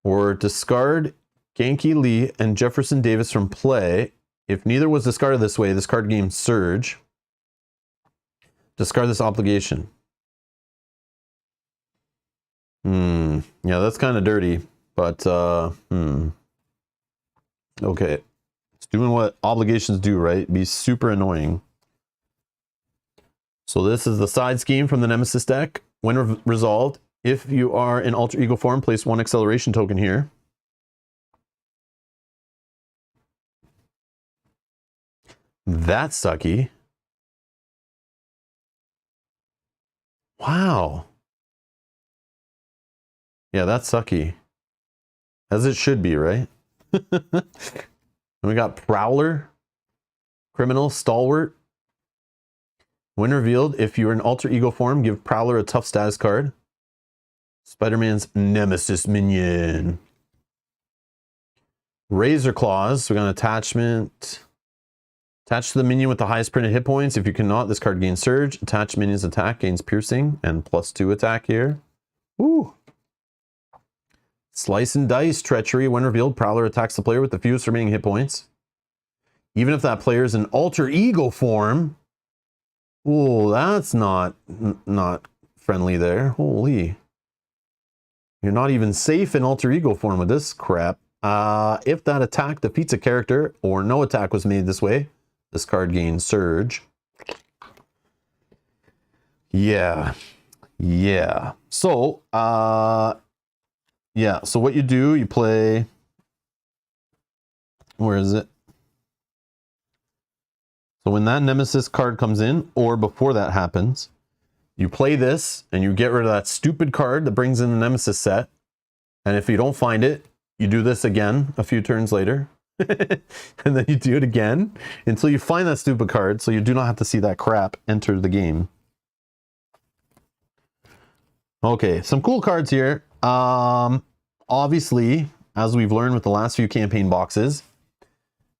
Or discard Genki Lee and Jefferson Davis from play. If neither was discarded this way, this card gains Surge. Discard this obligation. Yeah, that's kind of dirty, but okay. It's doing what obligations do, right? Be super annoying. So this is the side scheme from the Nemesis deck. When resolved, if you are in alter ego form, place 1 acceleration token here. That's sucky. Wow. Yeah, that's sucky. As it should be, right? And we got Prowler, Criminal, Stalwart. When revealed, if you're in alter ego form, give Prowler a tough status card. Spider-Man's Nemesis minion. Razor Claws. So we got an attachment. Attach to the minion with the highest printed hit points. If you cannot, this card gains Surge. Attach minion's attack gains Piercing and +2 attack here. Ooh. Slice and Dice. Treachery. When revealed, Prowler attacks the player with the fewest remaining hit points. Even if that player is in alter ego form. Oh, that's not friendly there. Holy. You're not even safe in alter ego form with this crap. If that attack defeats a character or no attack was made this way, this card gains Surge. Yeah. So, yeah. So what you do, you play. Where is it? So when that Nemesis card comes in, or before that happens, you play this and you get rid of that stupid card that brings in the Nemesis set. And if you don't find it, you do this again a few turns later. And then you do it again until you find that stupid card, so you do not have to see that crap enter the game. Okay, some cool cards here. Obviously, as we've learned with the last few campaign boxes,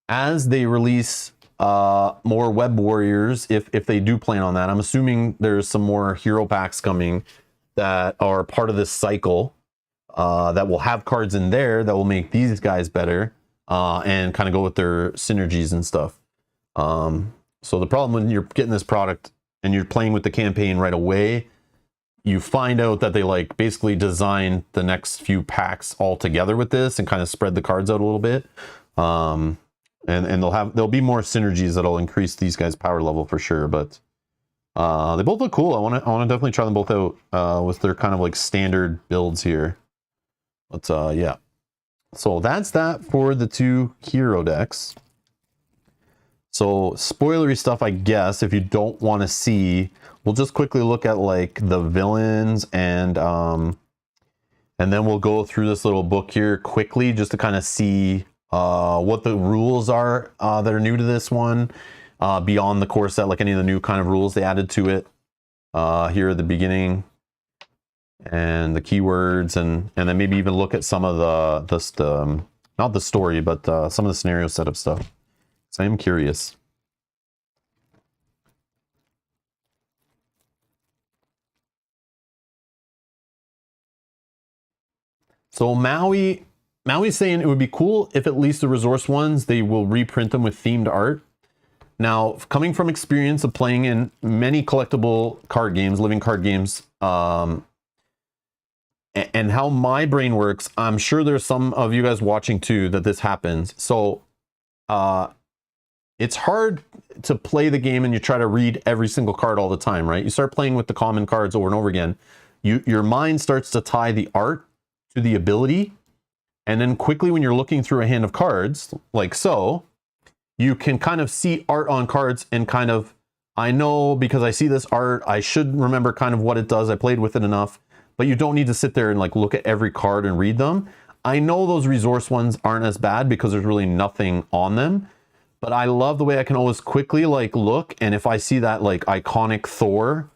as they release more Web Warriors, if they do plan on that, I'm assuming there's some more hero packs coming that are part of this cycle that will have cards in there that will make these guys better and kind of go with their synergies and stuff. So the problem when you're getting this product and you're playing with the campaign right away, you find out that they like basically designed the next few packs all together with this and kind of spread the cards out a little bit. And there'll be more synergies that'll increase these guys' power level for sure. But they both look cool. I want to definitely try them both out with their kind of like standard builds here. But yeah. So that's that for the two hero decks. So spoilery stuff, I guess, if you don't want to see, we'll just quickly look at like the villains and then we'll go through this little book here quickly just to kind of see what the rules are that are new to this one beyond the core set, like any of the new kind of rules they added to it here at the beginning, and the keywords, and then maybe even look at some of the not the story, but some of the scenario setup stuff. So I am curious. So Maui's saying it would be cool if at least the resource ones, they will reprint them with themed art. Now, coming from experience of playing in many collectible card games, living card games, and how my brain works, I'm sure there's some of you guys watching too that this happens. So it's hard to play the game and you try to read every single card all the time, right? You start playing with the common cards over and over again. Your mind starts to tie the art to the ability. And then quickly when you're looking through a hand of cards, like so, you can kind of see art on cards and kind of, I know because I see this art, I should remember kind of what it does. I played with it enough, but you don't need to sit there and like look at every card and read them. I know those resource ones aren't as bad because there's really nothing on them, but I love the way I can always quickly like look. And if I see that like iconic Thor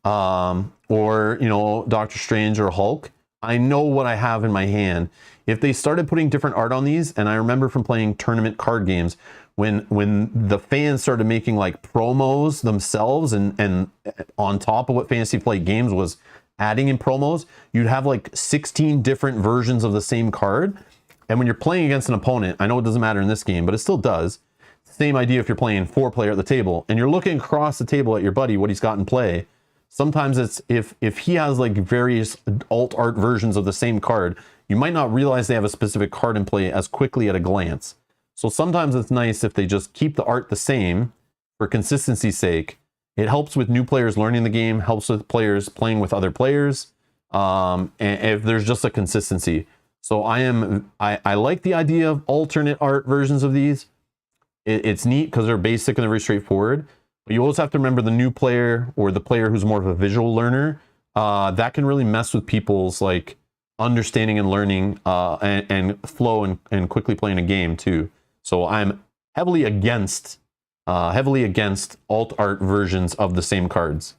or, you know, Doctor Strange or Hulk, I know what I have in my hand. If they started putting different art on these, and I remember from playing tournament card games, when the fans started making like promos themselves and on top of what Fantasy Flight Games was adding in promos, you'd have like 16 different versions of the same card. And when you're playing against an opponent, I know it doesn't matter in this game, but it still does. Same idea if you're playing 4-player at the table and you're looking across the table at your buddy, what he's got in play. Sometimes it's if he has like various alt art versions of the same card, you might not realize they have a specific card in play as quickly at a glance. So sometimes it's nice if they just keep the art the same for consistency's sake. It helps with new players learning the game, helps with players playing with other players, and if there's just a consistency. So I like the idea of alternate art versions of these. it's neat because they're basic and they're very straightforward. But you always have to remember the new player or the player who's more of a visual learner. That can really mess with people's like understanding and learning and flow and quickly playing a game too. So I'm heavily against alt art versions of the same cards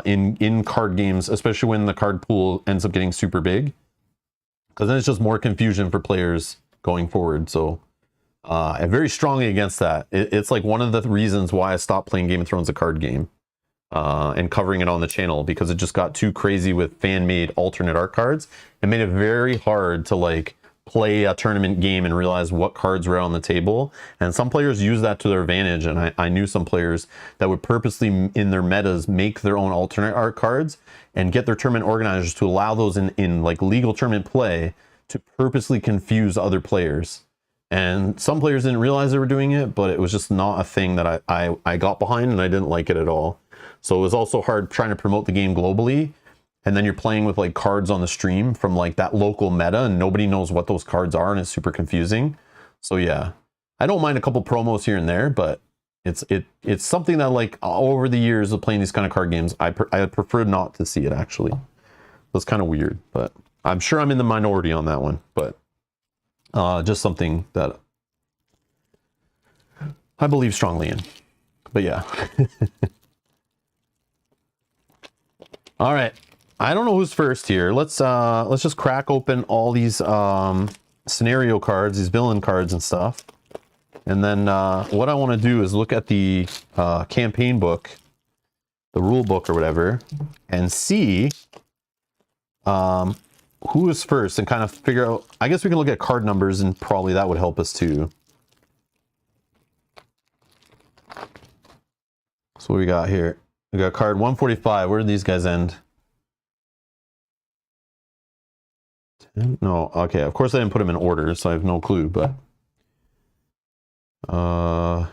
in card games, especially when the card pool ends up getting super big, because then it's just more confusion for players going forward. So I'm very strongly against that. It's like one of the reasons why I stopped playing Game of Thrones, a card game, and covering it on the channel, because it just got too crazy with fan-made alternate art cards. It made it very hard to like play a tournament game and realize what cards were on the table. And some players use that to their advantage. And I knew some players that would purposely in their metas make their own alternate art cards and get their tournament organizers to allow those in like legal tournament play to purposely confuse other players. And some players didn't realize they were doing it, but it was just not a thing that I got behind, and I didn't like it at all. So it was also hard trying to promote the game globally, and then you're playing with like cards on the stream from like that local meta, and nobody knows what those cards are, and it's super confusing. So yeah, I don't mind a couple promos here and there, but it's something that like over the years of playing these kind of card games, I prefer not to see it actually. It's kind of weird, but I'm sure I'm in the minority on that one, but just something that I believe strongly in. But yeah. All right. I don't know who's first here. Let's just crack open all these scenario cards, these villain cards and stuff. And then what I want to do is look at the campaign book, the rule book or whatever, and see who is first and kind of figure out. I guess we can look at card numbers, and probably that would help us too. So what we got here? We got card 145. Where did these guys end? 10? No, okay. Of course I didn't put them in order, so I have no clue, but so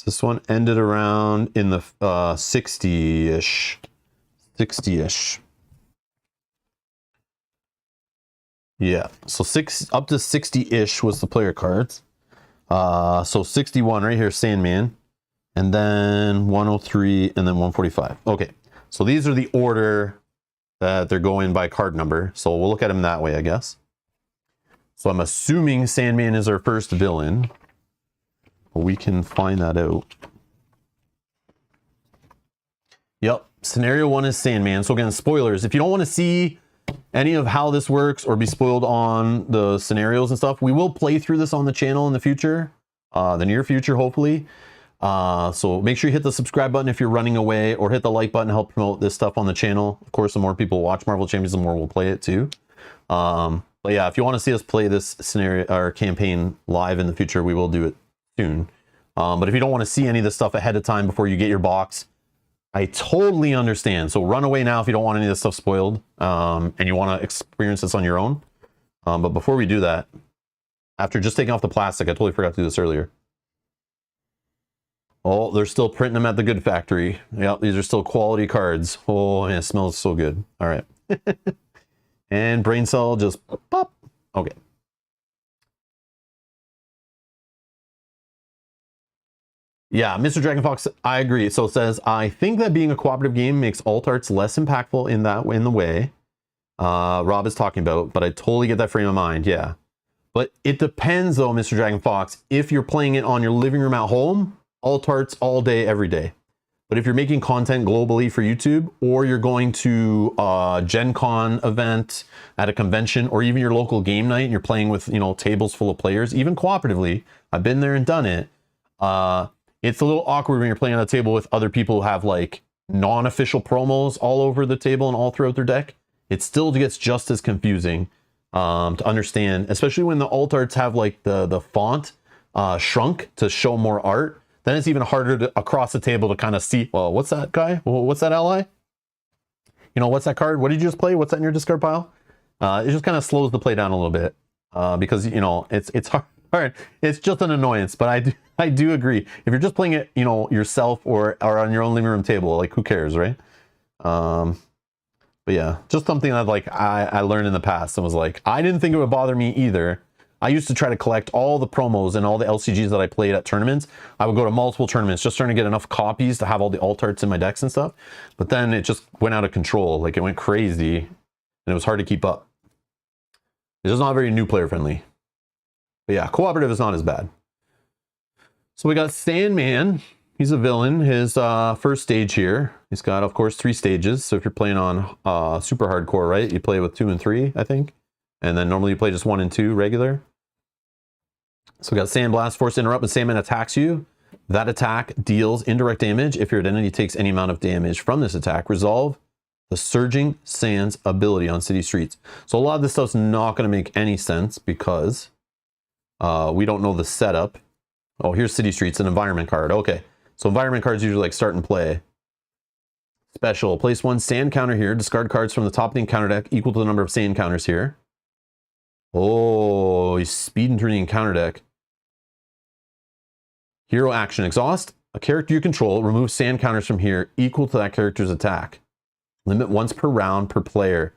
this one ended around in the 60-ish. 60-ish. Yeah, so up to 60-ish was the player cards. So 61 right here, Sandman, and then 103, and then 145. Okay, so these are the order that they're going by card number. So we'll look at them that way, I guess. So I'm assuming Sandman is our first villain. We can find that out. Yep, scenario 1 is Sandman. So again, spoilers. If you don't want to see any of how this works or be spoiled on the scenarios and stuff, we will play through this on the channel in the future, the near future, hopefully. So make sure you hit the subscribe button if you're running away, or hit the like button to help promote this stuff on the channel. Of course, the more people watch Marvel Champions, the more we'll play it too. But yeah, if you want to see us play this scenario or campaign live in the future, we will do it soon. But if you don't want to see any of this stuff ahead of time before you get your box, I totally understand. So run away now if you don't want any of this stuff spoiled, and you want to experience this on your own. But before we do that, after just taking off the plastic, I totally forgot to do this earlier. Oh, they're still printing them at the good factory. Yep, these are still quality cards. Oh, man, it smells so good. All right. And brain cell just pop. Okay. Yeah, Mr. Dragon Fox, I agree. So it says, I think that being a cooperative game makes alt arts less impactful in the way Rob is talking about, but I totally get that frame of mind. Yeah. But it depends though, Mr. Dragon Fox, if you're playing it on your living room at home, alt arts all day, every day. But if you're making content globally for YouTube, or you're going to a Gen Con event at a convention, or even your local game night, and you're playing with, you know, tables full of players, even cooperatively, I've been there and done it. It's a little awkward when you're playing on a table with other people who have like non-official promos all over the table and all throughout their deck. It still gets just as confusing to understand, especially when the alt arts have like the font shrunk to show more art. Then it's even harder to across the table to kind of see, well, what's that guy? Well, what's that ally? You know, what's that card? What did you just play? What's that in your discard pile? It just kind of slows the play down a little bit because, you know, it's hard. It's just an annoyance, but I do agree. If you're just playing it, you know, yourself or on your own living room table, like who cares, right? But yeah, just something that like I learned in the past and was like, I didn't think it would bother me either, I used to try to collect all the promos and all the LCGs that I played at tournaments. I would go to multiple tournaments just trying to get enough copies to have all the alt arts in my decks and stuff. But then it just went out of control. Like, it went crazy and it was hard to keep up. It's just not very new player friendly. But yeah, cooperative is not as bad. So we got Sandman. He's a villain. His first stage here. He's got, of course, 3 stages. So if you're playing on super hardcore, right? You play with 2 and 3, I think. And then normally you play just 1 and 2 regular. So we got Sandblast, Force Interrupt. When Sandman attacks you, that attack deals indirect damage. If your identity takes any amount of damage from this attack, resolve the Surging Sands ability on city streets. So a lot of this stuff's not going to make any sense because we don't know the setup. Oh, here's city streets, an environment card. Okay, so environment cards usually like start and play. Special, place 1 sand counter here. Discard cards from the top of the encounter deck equal to the number of sand counters here. Oh, he's speeding through the encounter deck. Hero action, exhaust a character you control, remove sand counters from here equal to that character's attack. Limit once per round per player.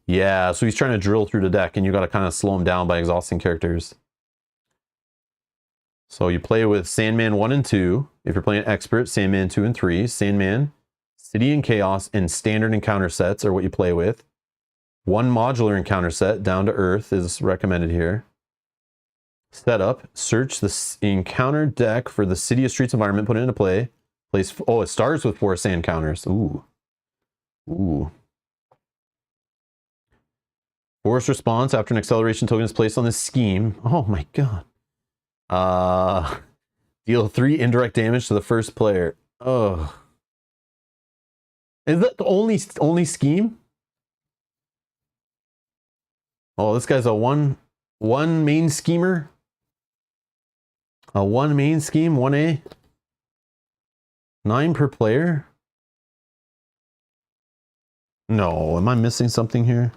Yeah, so he's trying to drill through the deck and you got to kind of slow him down by exhausting characters. So you play with Sandman 1 and 2. If you're playing Expert, Sandman 2 and 3. Sandman, City and Chaos, and Standard Encounter sets are what you play with. 1 modular encounter set, Down to Earth, is recommended here. Setup, search the encounter deck for the City of Streets environment, put it into play. Place, oh, it starts with 4 sand counters. Ooh. Ooh. Force response after an acceleration token is placed on this scheme. Oh my god. Deal 3 indirect damage to the first player. Oh. Is that the only scheme? Oh, this guy's a one main schemer. A 1 main scheme, 1A. 9 per player. No, am I missing something here?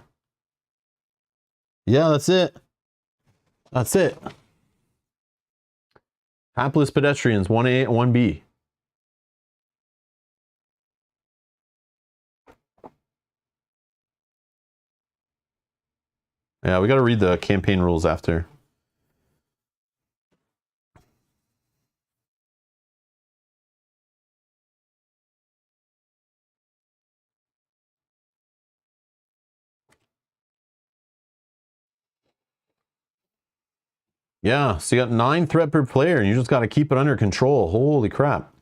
Yeah, that's it. That's it. Hapless pedestrians, 1A and 1B. Yeah, we got to read the campaign rules after. Yeah, so you got 9 threat per player, and you just got to keep it under control. Holy crap.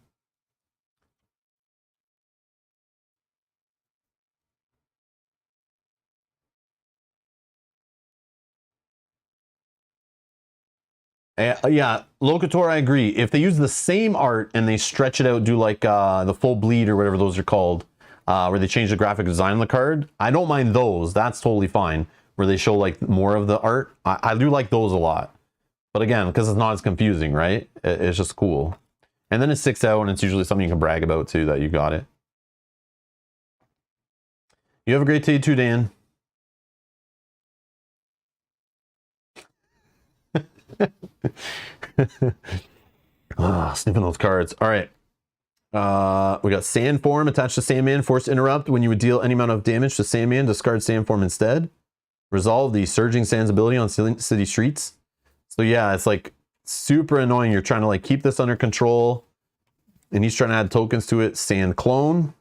Yeah, Locator, I agree. If they use the same art and they stretch it out, do like the full bleed or whatever those are called, where they change the graphic design on the card, I don't mind those. That's totally fine. Where they show like more of the art. I do like those a lot. But again, because it's not as confusing, right? It's just cool. And then it sticks out, and it's usually something you can brag about too, that you got it. You have a great day too, Dan. Sniffing those cards. All right. We got Sand Form attached to Sandman. Force Interrupt. When you would deal any amount of damage to Sandman, discard Sand Form instead. Resolve the Surging Sands ability on city streets. So yeah, it's like super annoying. You're trying to like keep this under control, and he's trying to add tokens to it. Sand Clone.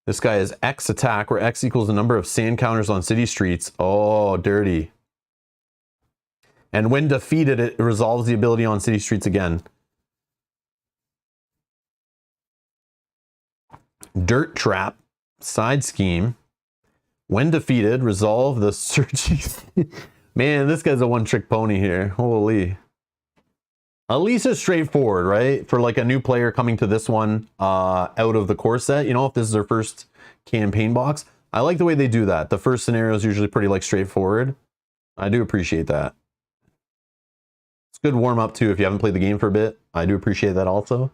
This guy is X attack, where X equals the number of sand counters on city streets. Oh, dirty. And when defeated, it resolves the ability on city streets again. Dirt Trap, side scheme. When defeated, resolve the surging. Man, this guy's a one-trick pony here. Holy. At least it's straightforward, right? For like a new player coming to this one out of the core set, you know, if this is their first campaign box. I like the way they do that. The first scenario is usually pretty like straightforward. I do appreciate that. It's good warm-up too if you haven't played the game for a bit. I do appreciate that also.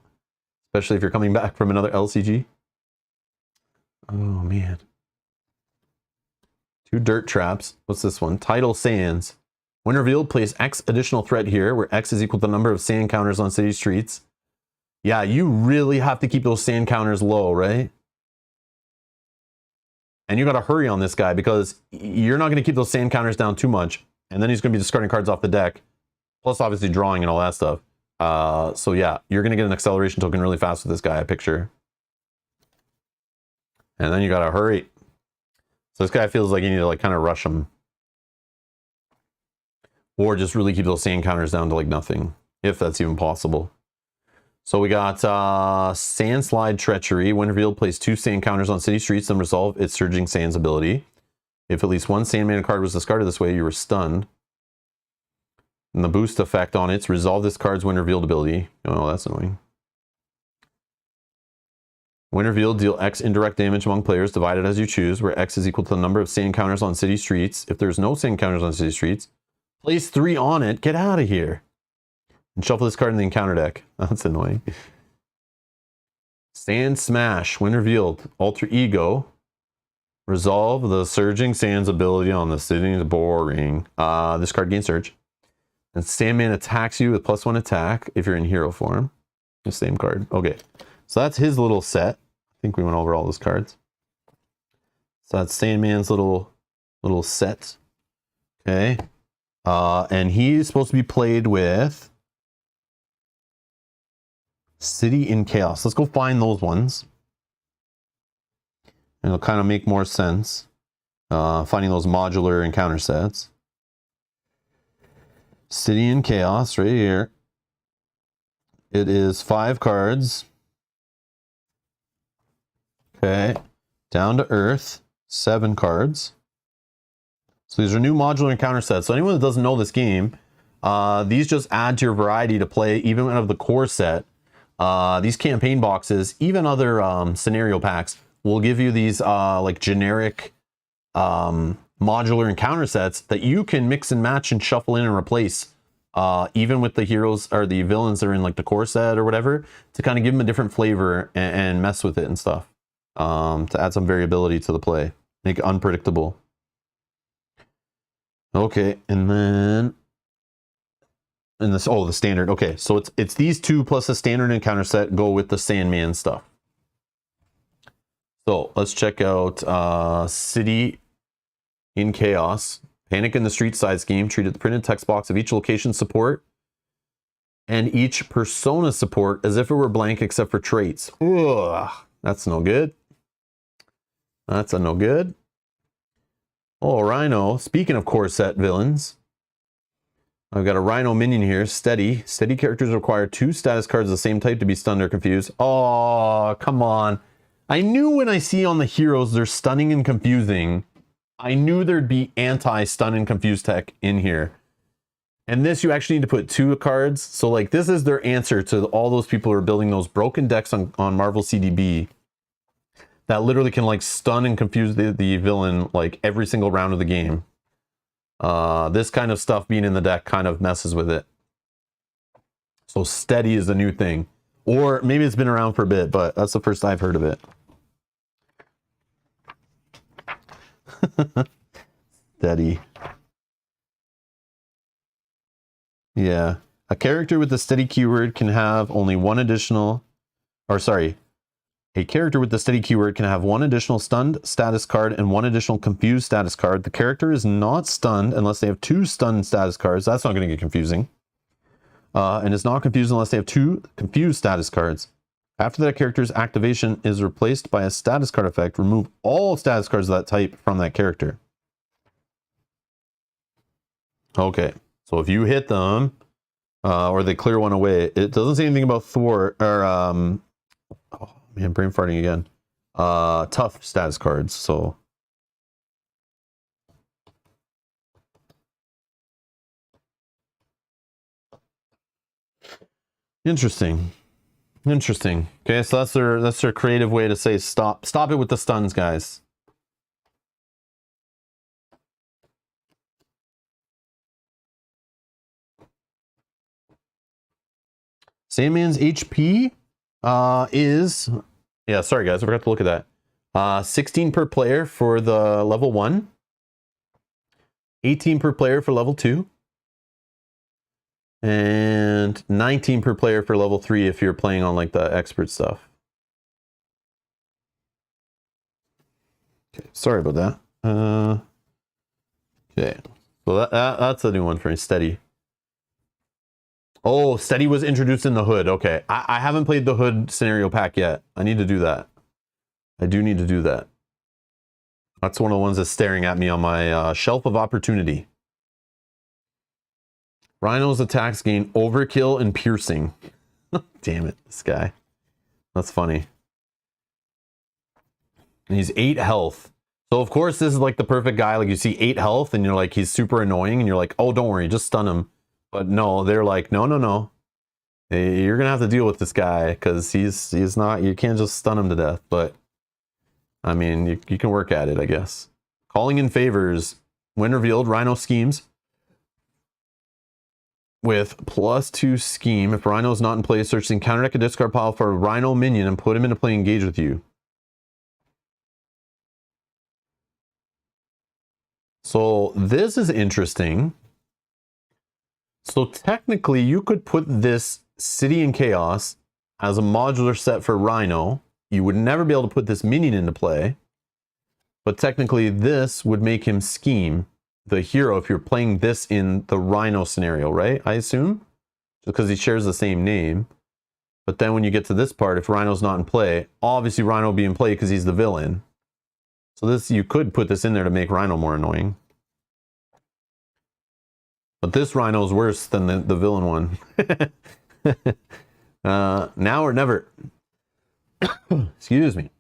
Especially if you're coming back from another LCG. Oh, man. 2 dirt traps. What's this one? Tidal Sands. When revealed, place X additional threat here, where X is equal to the number of sand counters on city streets. Yeah, you really have to keep those sand counters low, right? And you got to hurry on this guy because you're not going to keep those sand counters down too much. and then he's going to be discarding cards off the deck, plus obviously drawing and all that stuff. So yeah, you're going to get an acceleration token really fast with this guy, I picture. And then you got to hurry. So this guy feels like you need to like kind of rush him. Or just really keep those sand counters down to like nothing, if that's even possible. So we got Sandslide Treachery. When revealed, place 2 sand counters on city streets and resolve its Surging Sands ability. If at least one Sandman card was discarded this way, you were stunned. And the boost effect on it's resolve this card's when revealed ability. Oh, that's annoying. When revealed, deal X indirect damage among players, divided as you choose, where X is equal to the number of sand counters on city streets. If there's no sand counters on city streets, place 3 on it. Get out of here. And shuffle this card in the encounter deck. That's annoying. Sand Smash. When revealed, alter ego. Resolve the Surging Sands ability on the city. Boring. This card gains Surge. And Sandman attacks you with +1 attack if you're in hero form. The same card. Okay. So that's his little set. I think we went over all those cards. So that's Sandman's little set. Okay. And he's supposed to be played with City in Chaos. Let's go find those ones. And it'll kind of make more sense. Finding those modular encounter sets. City in Chaos right here. It is 5 cards. Okay. Down to Earth, 7 cards. So these are new modular encounter sets. So anyone that doesn't know this game, these just add to your variety to play even out of the core set. These campaign boxes, even other scenario packs, will give you these like generic modular encounter sets that you can mix and match and shuffle in and replace, even with the heroes or the villains that are in like the core set or whatever, to kind of give them a different flavor and mess with it and stuff, to add some variability to the play, make it unpredictable. Okay, and then in this, oh, the standard. Okay, so it's these 2 plus a standard encounter set go with the Sandman stuff. So let's check out City in Chaos. Panic in the Street side scheme. Treated the printed text box of each location support and each persona support as if it were blank except for traits. Ugh, that's no good. That's a no good. Oh, Rhino. Speaking of core set villains, I've got a Rhino minion here. Steady. Steady characters require 2 status cards of the same type to be stunned or confused. Oh, come on. I knew when I see on the heroes they're stunning and confusing, I knew there'd be anti-stun and confuse tech in here. And this, you actually need to put 2 cards. So like this is their answer to all those people who are building those broken decks on Marvel CDB that literally can like stun and confuse the villain like every single round of the game. This kind of stuff being in the deck kind of messes with it. So steady is the new thing. Or maybe it's been around for a bit, but that's the first I've heard of it. Steady. Yeah. A character with the steady keyword can have only one additional, or sorry, a character with the steady keyword can have 1 additional stunned status card and 1 additional confused status card. The character is not stunned unless they have 2 stunned status cards. That's not going to get confusing. And is not confused unless they have 2 confused status cards. After that character's activation is replaced by a status card effect, remove all status cards of that type from that character. Okay, so if you hit them, or they clear one away, it doesn't say anything about thwart, or, oh man, brain farting again. Tough status cards, so. Interesting. Interesting. Okay, so that's their creative way to say stop it with the stuns, guys. Sandman's HP is, yeah, sorry guys, I forgot to look at that. 16 per player for the level 1. 18 per player for level 2. And 19 per player for level 3 if you're playing on like the expert stuff. Okay, sorry about that. Okay, So that's a new one for me. Steady. Oh, Steady was introduced in the Hood. Okay. I haven't played the Hood scenario pack yet. I need to do that. I do need to do that. That's one of the ones that's staring at me on my shelf of opportunity. Rhino's attacks gain overkill and piercing. Damn it, this guy. That's funny. And he's 8 health. So of course this is like the perfect guy. Like you see 8 health and you're like, he's super annoying and you're like, oh, don't worry, just stun him. But no, they're like, no. You're gonna have to deal with this guy because he's not, you can't just stun him to death. But I mean, you can work at it, I guess. Calling in favors. When revealed, Rhino schemes with +2 scheme. If Rhino is not in play, search the encounter deck and discard pile for a Rhino minion and put him into play, engage with you. So this is interesting. So technically you could put this City in Chaos as a modular set for Rhino. You would never be able to put this minion into play. But technically this would make him scheme the hero if you're playing this in the Rhino scenario, right? I assume? Because he shares the same name. But then when you get to this part, if Rhino's not in play, obviously Rhino will be in play because he's the villain. So this, you could put this in there to make Rhino more annoying. But this Rhino is worse than the villain one. Now or never. Excuse me.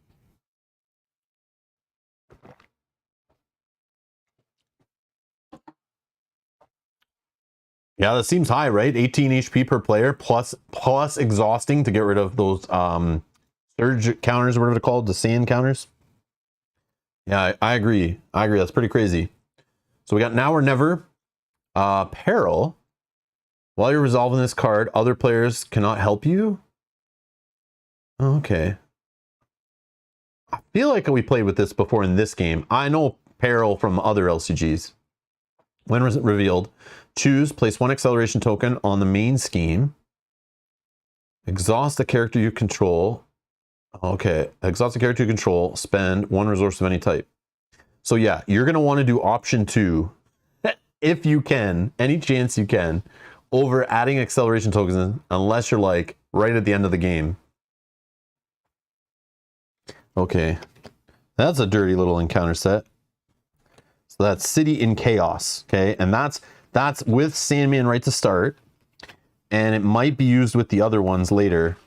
Yeah, that seems high, right? 18 HP per player plus exhausting to get rid of those surge counters, whatever they're called, the sand counters. Yeah, I agree. I agree. That's pretty crazy. So we got now or never. Peril. While you're resolving this card, other players cannot help you. Okay. I feel like we played with this before in this game. I know Peril from other LCGs. When revealed, choose, place 1 acceleration token on the main scheme. Exhaust the character you control. Okay, exhaust the character you control, spend 1 resource of any type. So yeah, you're going to want to do option 2, if you can, any chance you can, over adding acceleration tokens in, unless you're like right at the end of the game. Okay, that's a dirty little encounter set. So that's City in Chaos, okay? And that's with Sandman right to start. And it might be used with the other ones later.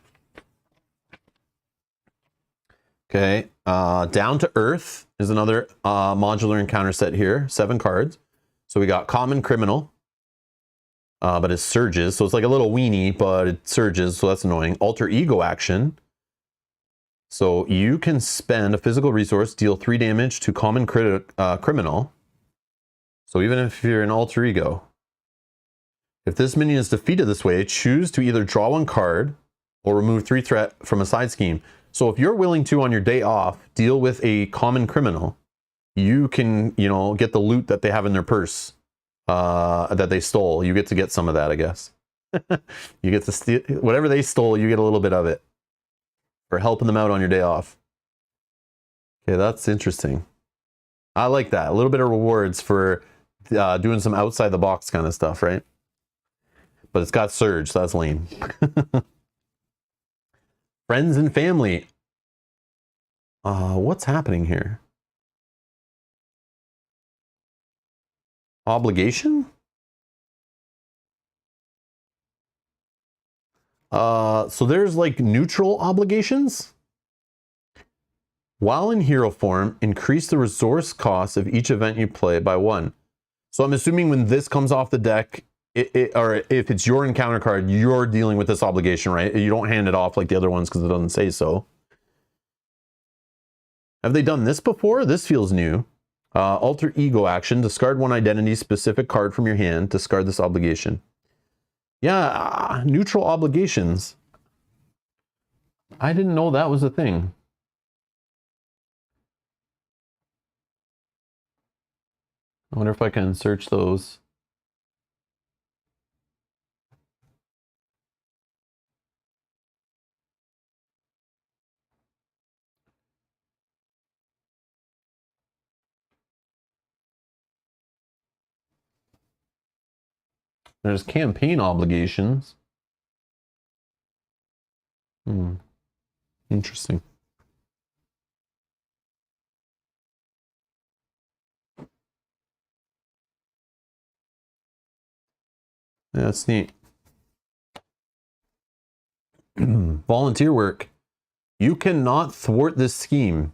Okay, Down to Earth is another modular encounter set here, 7 cards. So we got Common Criminal, but it surges. So it's like a little weenie, but it surges, so that's annoying. Alter Ego action. So you can spend a physical resource, deal 3 damage to Common Criminal. So even if you're an Alter Ego, if this minion is defeated this way, choose to either draw 1 card or remove 3 threat from a side scheme. So if you're willing to, on your day off, deal with a Common Criminal, you can, you know, get the loot that they have in their purse that they stole. You get to get some of that, I guess. You get to steal whatever they stole, you get a little bit of it for helping them out on your day off. Okay, that's interesting. I like that. A little bit of rewards for doing some outside the box kind of stuff, right? But it's got Surge, so that's lame. Friends and family. What's happening here? Obligation? So there's like neutral obligations. While in hero form, increase the resource cost of each event you play by 1. So I'm assuming when this comes off the deck, or if it's your encounter card, you're dealing with this obligation, right? You don't hand it off like the other ones because it doesn't say so. Have they done this before? This feels new. Alter Ego action. Discard 1 identity-specific card from your hand. Discard this obligation. Yeah, neutral obligations. I didn't know that was a thing. I wonder if I can search those. There's campaign obligations. Interesting. Yeah, that's neat. Volunteer work. You cannot thwart this scheme.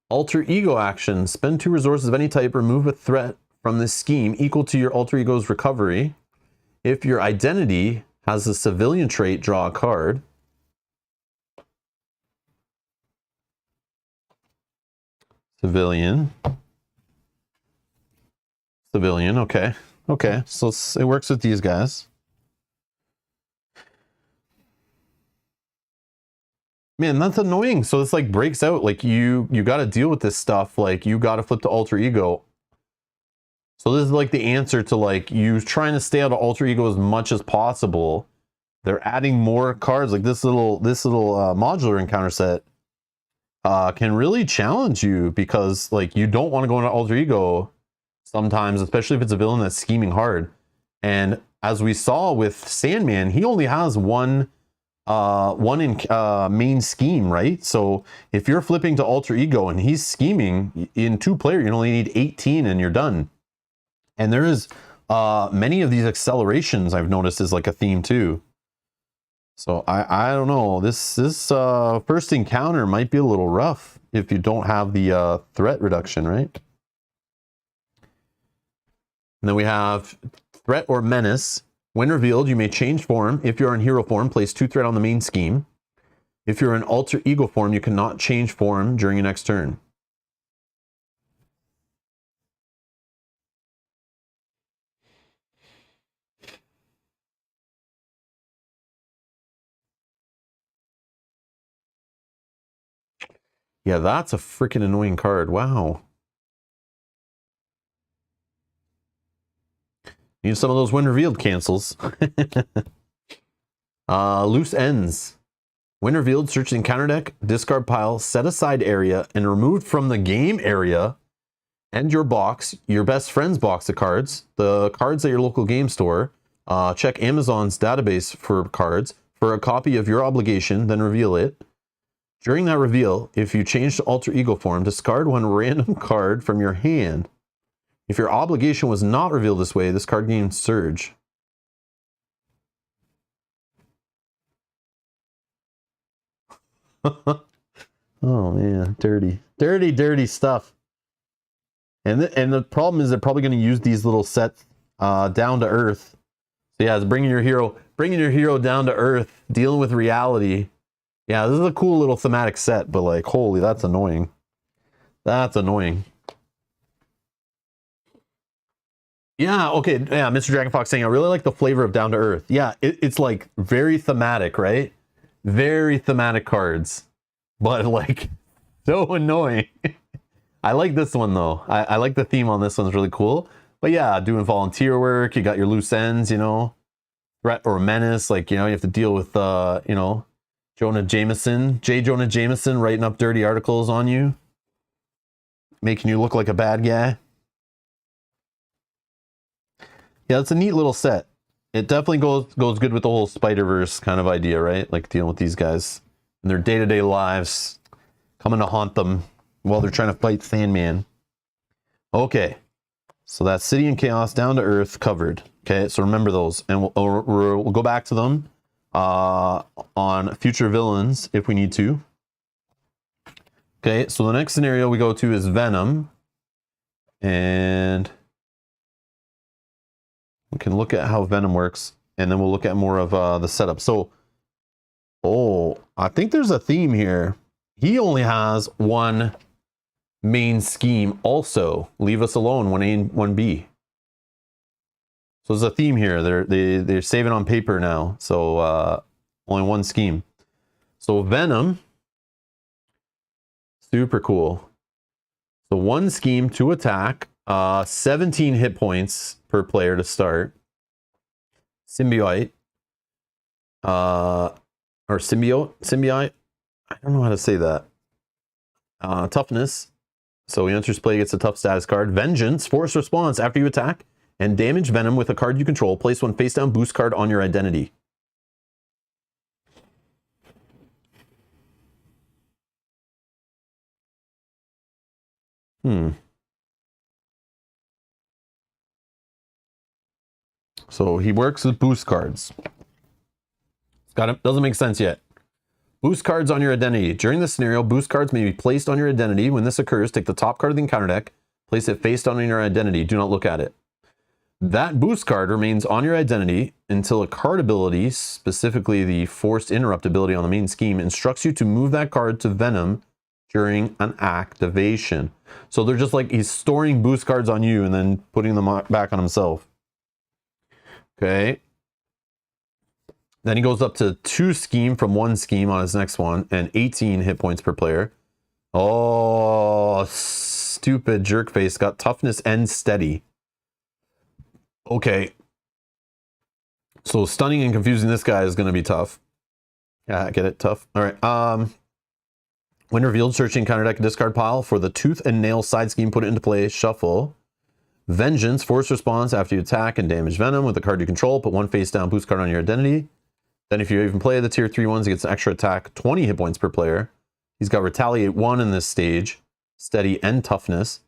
Alter ego action. Spend 2 resources of any type. Remove a threat from this scheme equal to your alter ego's recovery. If your identity has a civilian trait, draw a card. Civilian. Civilian, okay. Okay, so it works with these guys. Man, that's annoying. So this like breaks out. Like you got to deal with this stuff. Like you got to flip to alter ego. So this is like the answer to like you trying to stay out of alter ego as much as possible. They're adding more cards. Like this little modular encounter set can really challenge you because like you don't want to go into alter ego sometimes, especially if it's a villain that's scheming hard. And as we saw with Sandman, he only has one in main scheme, right? So if you're flipping to alter ego and he's scheming in 2-player, you only need 18 and you're done. And there is many of these accelerations I've noticed is like a theme too. So I don't know. This first encounter might be a little rough if you don't have the threat reduction, right? And then we have threat or menace. When revealed, you may change form. If you're in hero form, place 2 threat on the main scheme. If you're in alter ego form, you cannot change form during your next turn. Yeah, that's a freaking annoying card. Wow. Need some of those when revealed cancels. Loose ends. When revealed, search the encounter deck, discard pile, set aside area, and remove from the game area and your box, your best friend's box of cards, the cards at your local game store. Check Amazon's database for cards for a copy of your obligation, then reveal it. During that reveal, if you change to alter ego form, discard 1 random card from your hand. If your obligation was not revealed this way, this card gains Surge. Oh man, dirty stuff. And the problem is they're probably going to use these little sets down to earth. So yeah, it's bringing your hero down to earth, dealing with reality. Yeah, this is a cool little thematic set, but like, holy, that's annoying. That's annoying. Yeah, okay, yeah, Mr. Dragon Fox saying, I really like the flavor of Down to Earth. Yeah, it's like very thematic, right? Very thematic cards, but like so annoying. I like this one though. I like the theme on this one, it's really cool. But yeah, doing volunteer work, you got your loose ends, you know, threat or menace, like, you know, you have to deal with, you know, J. Jonah Jameson writing up dirty articles on you, making you look like a bad guy. Yeah, it's a neat little set. It definitely goes good with the whole Spider-Verse kind of idea, right? Like dealing with these guys in their day-to-day lives, coming to haunt them while they're trying to fight Sandman. Okay, so that's City and Chaos, Down to Earth covered. Okay, so remember those, and we'll go back to them on future villains if we need to. Okay, so the next scenario we go to is Venom, and we can look at how Venom works, and then we'll look at more of the setup. So, oh, I think there's a theme here. He only has 1 main scheme also. Leave us alone, 1A and 1B. So there's a theme here. They're saving on paper now. So only 1 scheme. So Venom, super cool. So 1 scheme, 2 attack, 17 hit points per player to start. Symbiote, or symbiote. I don't know how to say that. Toughness. So he enters play, gets a tough status card. Vengeance, force response. After you attack and damage Venom with a card you control. Place one face down boost card on your identity. So he works with boost cards. Doesn't make sense yet. Boost cards on your identity. During this scenario, boost cards may be placed on your identity. When this occurs, take the top card of the encounter deck, place it face down on your identity. Do not look at it. That boost card remains on your identity until a card ability, specifically the Forced Interrupt ability on the main scheme, instructs you to move that card to Venom during an activation. So they're just like, he's storing boost cards on you and then putting them back on himself. Okay. Then he goes up to 2 scheme from 1 scheme on his next one and 18 hit points per player. Oh, stupid jerk face. Got toughness and steady. Okay. So stunning and confusing this guy is going to be tough. Yeah, get it? Tough. All right. When revealed, search the encounter deck discard pile for the Tooth and Nail side scheme, put it into play, shuffle. Vengeance, force response after you attack and damage Venom with the card you control. Put one face down boost card on your identity. Then if you even play the tier 3 ones, he gets an extra attack, 20 hit points per player. He's got Retaliate 1 in this stage, Steady and Toughness.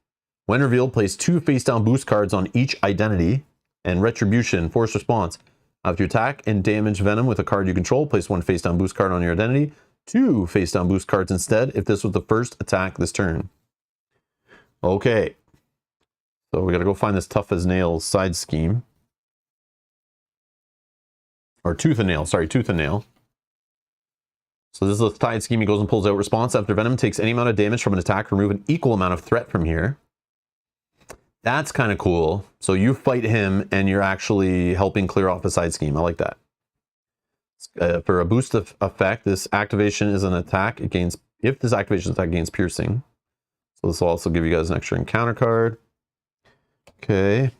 When revealed, place 2 face down boost cards on each identity. And Retribution, force response. After you attack and damage Venom with a card you control, place 1 face down boost card on your identity. 2 face down boost cards instead if this was the first attack this turn. Okay. So we gotta go find this Tough as Nails side scheme. Or Tooth and Nail, sorry, Tooth and Nail. So this is the side scheme. He goes and pulls out response. After Venom takes any amount of damage from an attack, remove an equal amount of threat from here. That's kind of cool. So you fight him and you're actually helping clear off a side scheme. I like that. For a boost effect, this activation is an attack. It gains, if this activation attack gains piercing. So this will also give you guys an extra encounter card. Okay.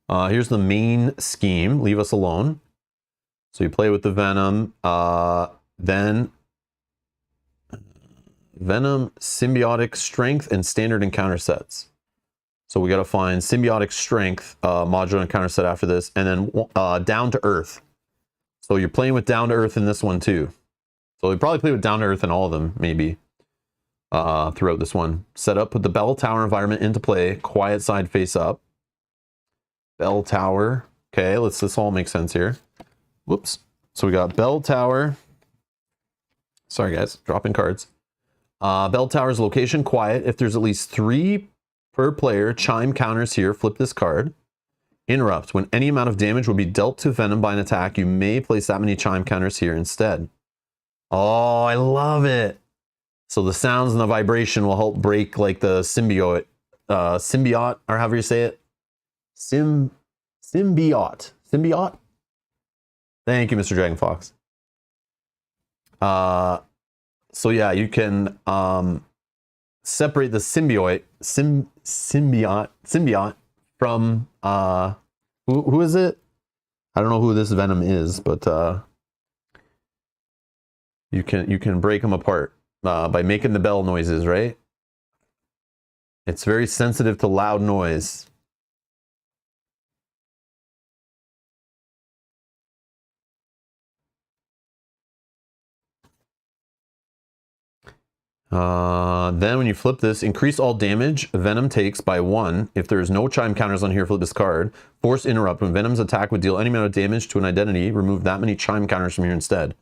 Here's the main scheme. Leave us alone. So you play with the Venom. Then Venom, Symbiotic Strength, and Standard Encounter sets. So we got to find Symbiotic Strength modular encounter set after this. And then Down to Earth. So you're playing with Down to Earth in this one too. So you probably play with Down to Earth in all of them, maybe. Throughout this one. Set up, put the Bell Tower environment into play. Quiet side face up. Bell Tower. Okay, this all make sense here. Whoops. So we got Bell Tower. Sorry guys, dropping cards. Bell Tower's location, quiet. If there's at least 3 per player chime counters here, flip this card. Interrupt. When any amount of damage will be dealt to Venom by an attack, you may place that many chime counters here instead. Oh, I love it. So the sounds and the vibration will help break like the symbiote, or however you say it. Symbiote. Thank you, Mr. Dragon Fox. So yeah, you can separate the symbiote from who is it? I don't know who this Venom is, but you can break them apart by making the bell noises, right? It's very sensitive to loud noise. Then when you flip this, increase all damage Venom takes by 1. If there is no chime counters on here, flip this card. Force Interrupt. When Venom's attack would deal any amount of damage to an identity, remove that many chime counters from here instead.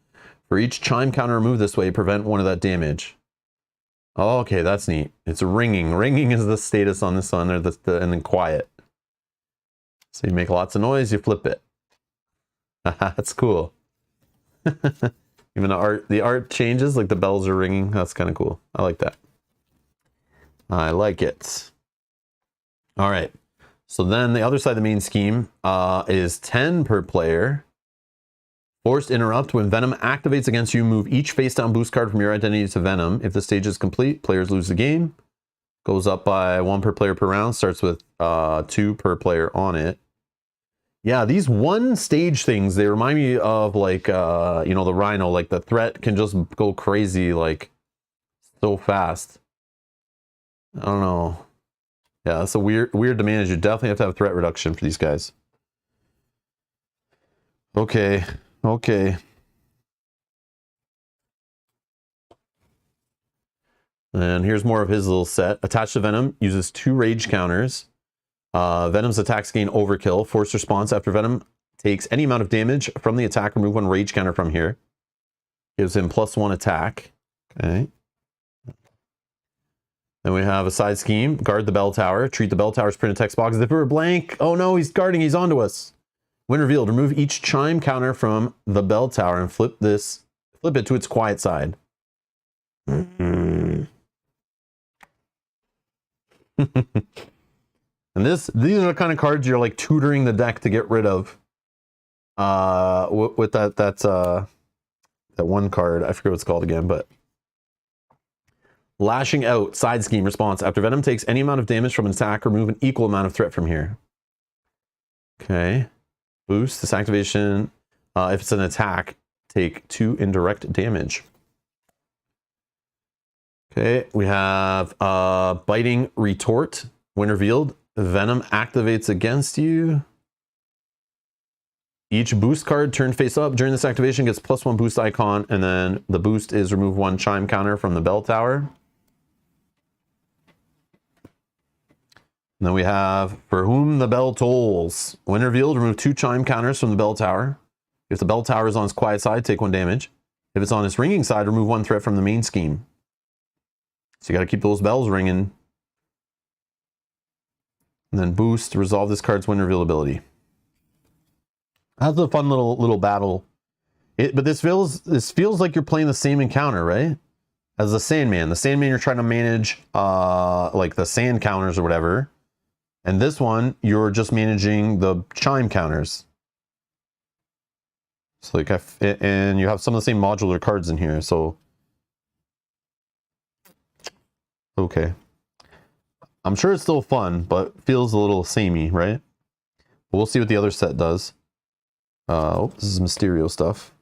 For each chime counter removed this way, prevent 1 of that damage. Oh, okay, that's neat. It's ringing. Ringing is the status on this one, or and then quiet. So you make lots of noise, you flip it. That's cool. Even the art changes, like the bells are ringing. That's kind of cool. I like that. I like it. All right. So then the other side of the main scheme is 10 per player. Forced Interrupt. When Venom activates against you, move each face down boost card from your identity to Venom. If the stage is complete, players lose the game. Goes up by 1 per player per round. Starts with 2 per player on it. Yeah, these one stage things, they remind me of like, you know, the Rhino. Like the threat can just go crazy, like so fast. I don't know. Yeah, that's a weird to manage. You definitely have to have threat reduction for these guys. Okay, okay. And here's more of his little set. Attached to Venom, uses 2 rage counters. Venom's attacks gain overkill. Forced response after Venom takes any amount of damage from the attack. Remove 1 rage counter from here. Gives him +1 attack. Okay. Then we have a side scheme. Guard the bell tower. Treat the bell tower's printed text box as if it were blank. Oh no, he's guarding. He's onto us. When revealed, remove each chime counter from the bell tower and flip it to its quiet side. And these are the kind of cards you're like tutoring the deck to get rid of. With that one card, I forget what it's called again, but Lashing Out, side scheme response. After Venom takes any amount of damage from an attack, remove an equal amount of threat from here. Okay. Boost, this activation, if it's an attack, take 2 indirect damage. Okay, we have Biting Retort. When revealed, Venom activates against you. Each boost card turned face up during this activation gets +1 boost icon, and then the boost is remove 1 chime counter from the bell tower. And then we have For Whom the Bell Tolls. When revealed, remove 2 chime counters from the bell tower. If the bell tower is on its quiet side, take 1 damage. If it's on its ringing side, remove 1 threat from the main scheme. So you got to keep those bells ringing. And then boost, resolve this card's when reveal ability. That's a fun little battle. But this feels like you're playing the same encounter, right? As the Sandman. The Sandman, you're trying to manage like the sand counters or whatever. And this one, you're just managing the chime counters. So like, and you have some of the same modular cards in here. So, okay. I'm sure it's still fun, but feels a little samey, right? But we'll see what the other set does. Oh, this is Mysterio stuff.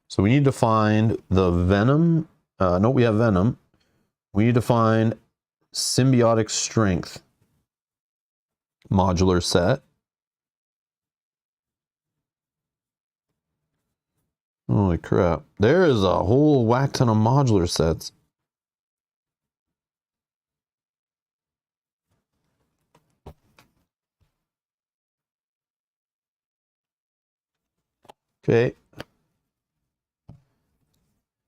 So we need to find the Venom. No, we have Venom. We need to find Symbiotic Strength modular set. Holy crap. There is a whole whack ton of modular sets. Okay.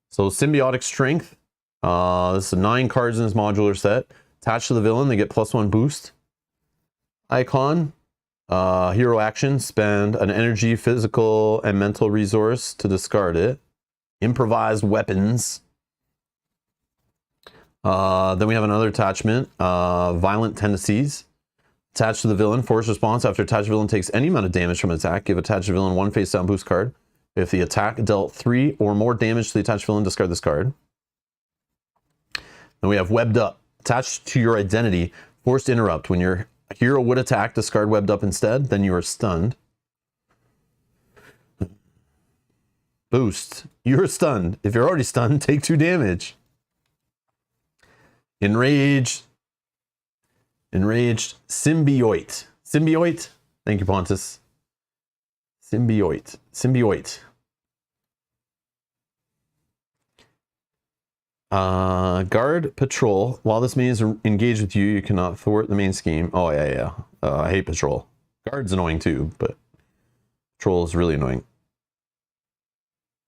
So Symbiotic Strength. This is 9 cards in this modular set. Attached to the villain, they get +1 boost icon. Hero action, spend an energy, physical, and mental resource to discard it. Improvised weapons. Then we have another attachment, violent tendencies. Attached to the villain, force response. After attached villain takes any amount of damage from an attack, give attached villain 1 face down boost card. If the attack dealt 3 or more damage to the attached villain, discard this card. Then we have Webbed Up. Attached to your identity, forced interrupt. When your hero would attack, discard Webbed Up instead, then you are stunned. Boost. You're stunned. If you're already stunned, take 2 damage. Enraged. Symbiote. Symbiote. Thank you, Pontus. Symbiote. Guard patrol. While this main is engaged with you, you cannot thwart the main scheme. Oh, yeah. I hate patrol. Guard's annoying too, but patrol is really annoying.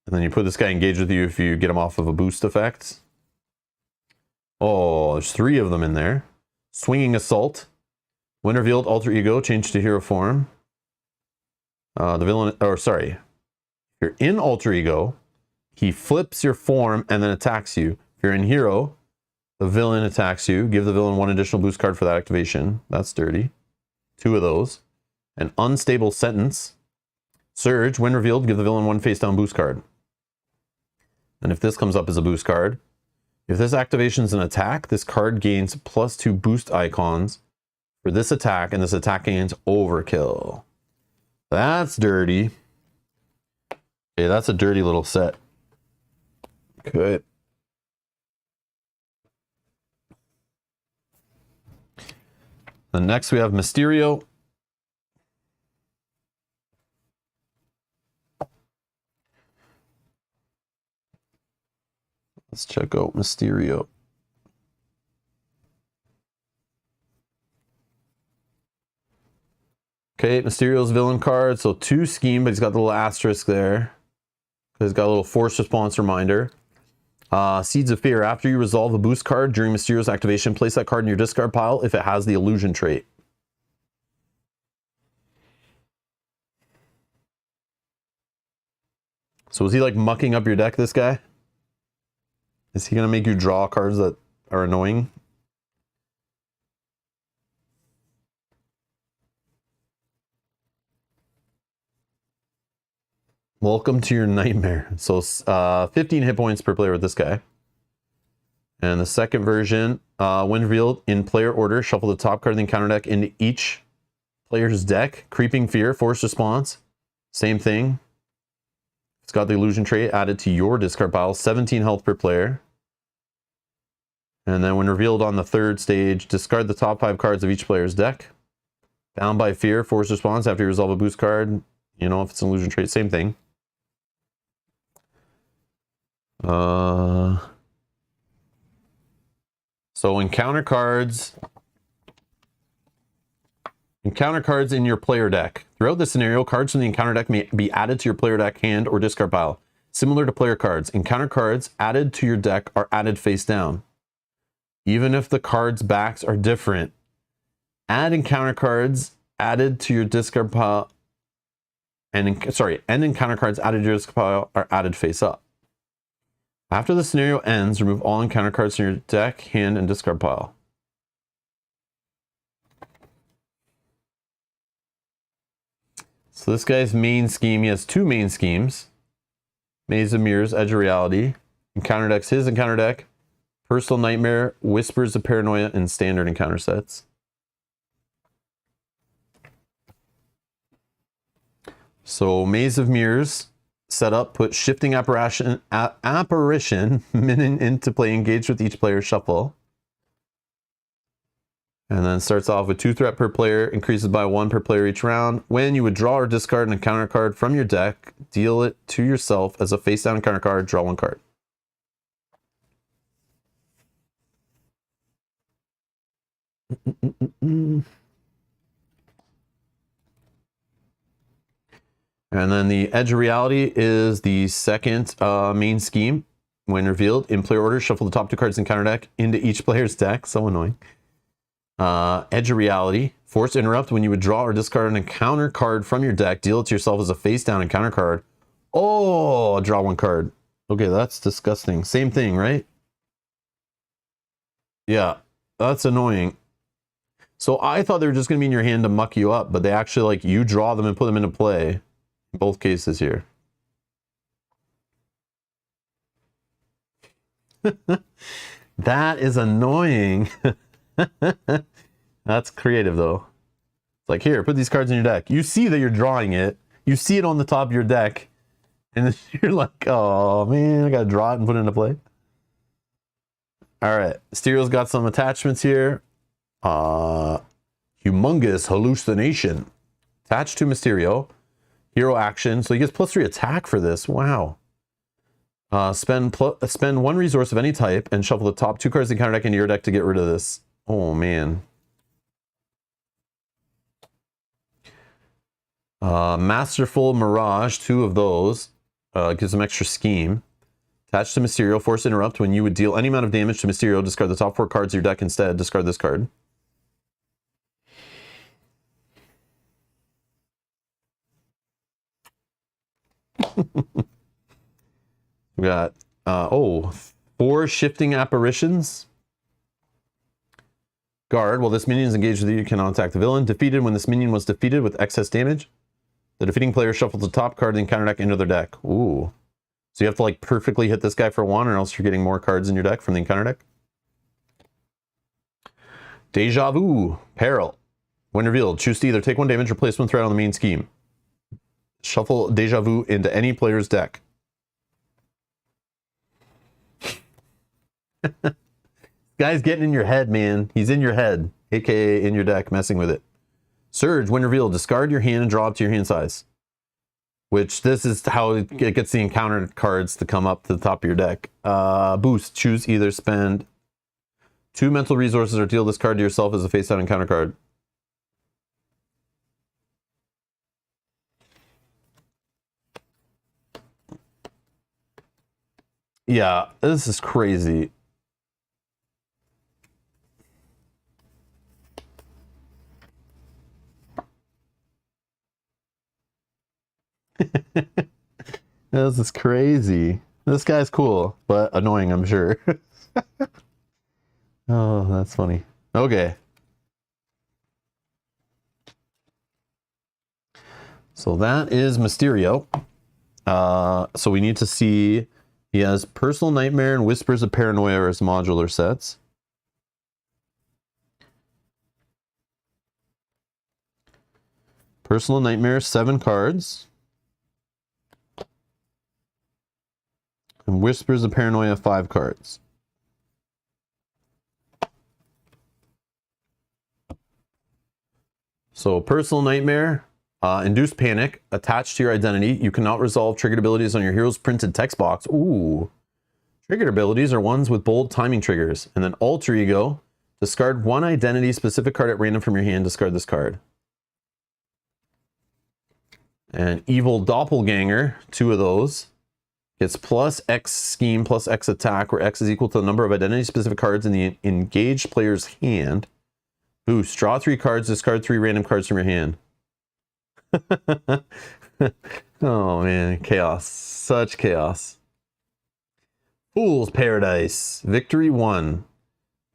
And then you put this guy engaged with you if you get him off of a boost effect. Oh, there's 3 of them in there. Swinging Assault. When revealed, alter ego, change to hero form. The villain, or sorry. If you're in alter ego, he flips your form and then attacks you. If you're in hero, the villain attacks you. Give the villain 1 additional boost card for that activation. That's dirty. 2 of those. An unstable sentence. Surge, when revealed, give the villain 1 face down boost card. And if this comes up as a boost card, if this activation is an attack, this card gains +2 boost icons for this attack, and this attack gains overkill. That's dirty. Okay, that's a dirty little set. Good. And next we have Mysterio. Let's check out Mysterio. Okay, Mysterio's villain card. So 2 scheme, but he's got the little asterisk there. He's got a little force response reminder. Seeds of Fear. After you resolve a boost card during Mysterio's activation, place that card in your discard pile if it has the illusion trait. So is he like mucking up your deck, this guy? Is he going to make you draw cards that are annoying? Welcome to your nightmare. So 15 hit points per player with this guy. And the second version, when revealed in player order, shuffle the top card of the encounter deck into each player's deck. Creeping Fear, force response. Same thing. It's got the illusion trait added to your discard pile. 17 health per player. And then when revealed on the third stage, discard the top 5 cards of each player's deck. Bound by Fear, force response after you resolve a boost card. You know, if it's an illusion trait, same thing. So encounter cards in your player deck. Throughout the scenario, cards from the encounter deck may be added to your player deck hand or discard pile. Similar to player cards, encounter cards added to your deck are added face down. Even if the cards' backs are different. Add encounter cards added to your discard pile and encounter cards added to your discard pile are added face up. After the scenario ends, remove all encounter cards from your deck, hand, and discard pile. So this guy's main scheme, he has 2 main schemes. Maze of Mirrors, Edge of Reality. Encounter deck's his encounter deck. Personal Nightmare, Whispers of Paranoia, and standard encounter sets. So Maze of Mirrors. Setup, put Shifting Apparition minion into play, engaged with each player's shuffle. And then starts off with 2 threat per player, increases by 1 per player each round. When you would draw or discard an encounter card from your deck, deal it to yourself as a face down encounter card, draw 1 card. And then the Edge of Reality is the second main scheme. When revealed, in player order, shuffle the top 2 cards in counter deck into each player's deck. So annoying. Edge of Reality. Force Interrupt. When you would draw or discard an encounter card from your deck, deal it to yourself as a face down encounter card. Oh, draw 1 card. Okay, that's disgusting. Same thing, right? Yeah, that's annoying. So I thought they were just going to be in your hand to muck you up, but they actually, like, you draw them and put them into play. In both cases here. That is annoying. That's creative, though. It's like, here, put these cards in your deck. You see that you're drawing it. You see it on the top of your deck. And then you're like, oh, man, I got to draw it and put it into play. All right. Mysterio's got some attachments here. Humongous Hallucination. Attached to Mysterio. Hero action. So he gets +3 attack for this. Wow. Spend 1 resource of any type and shuffle the top 2 cards in counter deck into your deck to get rid of this. Oh, man. Masterful Mirage. 2 of those. Gives him extra scheme. Attached to Mysterio. Force Interrupt. When you would deal any amount of damage to Mysterio, discard the top 4 cards of your deck instead. Discard this card. We got 4 Shifting Apparitions. Guard. While this minion is engaged with you, you cannot attack the villain. Defeated. When this minion was defeated with excess damage, the defeating player shuffles the top card of the encounter deck into their deck. Ooh. So you have to like perfectly hit this guy for 1, or else you're getting more cards in your deck from the encounter deck. Deja Vu. Peril. When revealed, choose to either take 1 damage or place 1 threat on the main scheme. Shuffle Deja Vu into any player's deck. Guy's getting in your head, man. He's in your head. aka in your deck, messing with it. Surge, when revealed, discard your hand and draw up to your hand size. Which this is how it gets the encounter cards to come up to the top of your deck. Boost, choose either spend 2 mental resources or deal this card to yourself as a face-down encounter card. Yeah, this is crazy. This is crazy. This guy's cool, but annoying, I'm sure. Oh, that's funny. Okay. So that is Mysterio. So we need to see, he has Personal Nightmare and Whispers of Paranoia as modular sets. Personal Nightmare, 7 cards. And Whispers of Paranoia, 5 cards. So Personal Nightmare, Induced Panic, attached to your identity. You cannot resolve triggered abilities on your hero's printed text box. Ooh. Triggered abilities are ones with bold timing triggers. And then Alter Ego, discard 1 identity specific card at random from your hand, discard this card. And Evil Doppelganger, 2 of those. Gets plus X scheme, plus X attack, where X is equal to the number of identity-specific cards in the engaged player's hand. Boost, draw 3 cards, discard 3 random cards from your hand. Oh man, chaos. Such chaos. Fool's Paradise. Victory 1.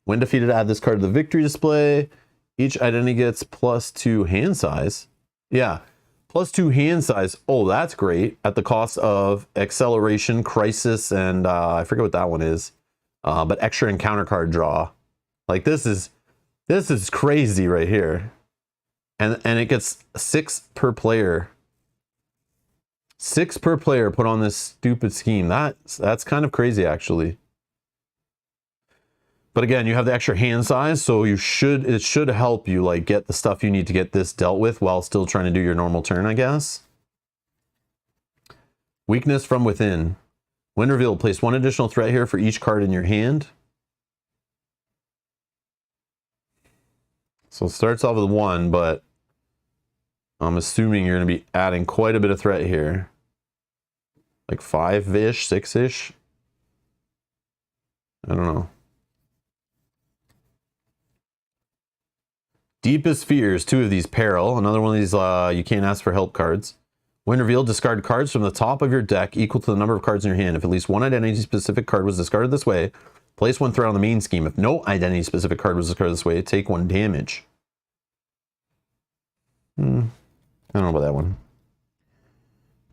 When defeated, add this card to the victory display. Each identity gets plus 2 hand size. Yeah. Plus 2 hand size. Oh, that's great. At the cost of acceleration, crisis, and I forget what that one is. But extra encounter card draw. Like this is crazy right here. And it gets 6 per player. 6 per player put on this stupid scheme. That's kind of crazy actually. But again, you have the extra hand size, so it should help you like get the stuff you need to get this dealt with while still trying to do your normal turn, I guess. Weakness from within. When revealed, place 1 additional threat here for each card in your hand. So it starts off with 1, but I'm assuming you're going to be adding quite a bit of threat here. Like 5-ish, 6-ish. I don't know. Deepest Fears, 2 of these. Peril, another one of these you can't ask for help cards. When revealed, discard cards from the top of your deck equal to the number of cards in your hand. If at least 1 identity-specific card was discarded this way, place 1 threat on the main scheme. If no identity-specific card was discarded this way, take 1 damage. I don't know about that one.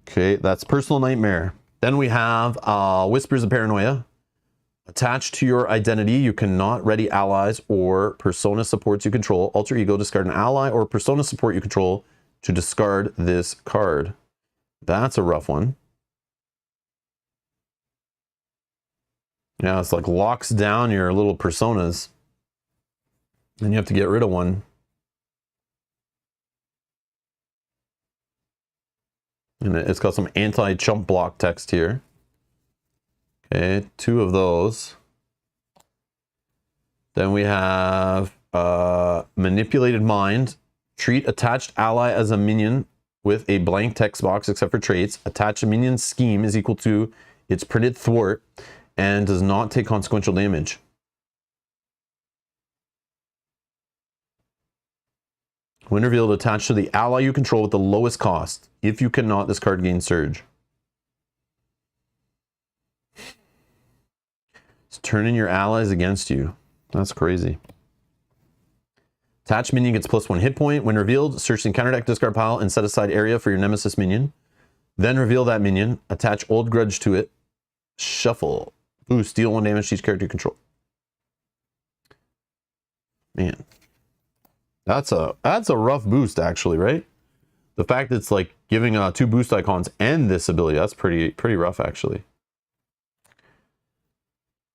Okay, that's Personal Nightmare. Then we have Whispers of Paranoia. Attached to your identity, you cannot ready allies or persona supports you control. Alter Ego, discard an ally or persona support you control to discard this card. That's a rough one. Yeah, it's like locks down your little personas. Then you have to get rid of one. And it's got some anti-chump block text here. Okay, 2 of those. Then we have Manipulated Mind. Treat attached ally as a minion with a blank text box except for traits. Attach a minion scheme is equal to its printed thwart and does not take consequential damage. When revealed, attach to the ally you control with the lowest cost. If you cannot, this card gains Surge. It's turning your allies against you. That's crazy. Attached minion gets +1 hit point. When revealed, search the encounter deck discard pile and set aside area for your nemesis minion. Then reveal that minion. Attach Old Grudge to it. Shuffle. Boost. Deal 1 damage to each character you control. Man. That's a rough boost actually, right? The fact that it's like giving 2 boost icons and this ability, that's pretty rough actually.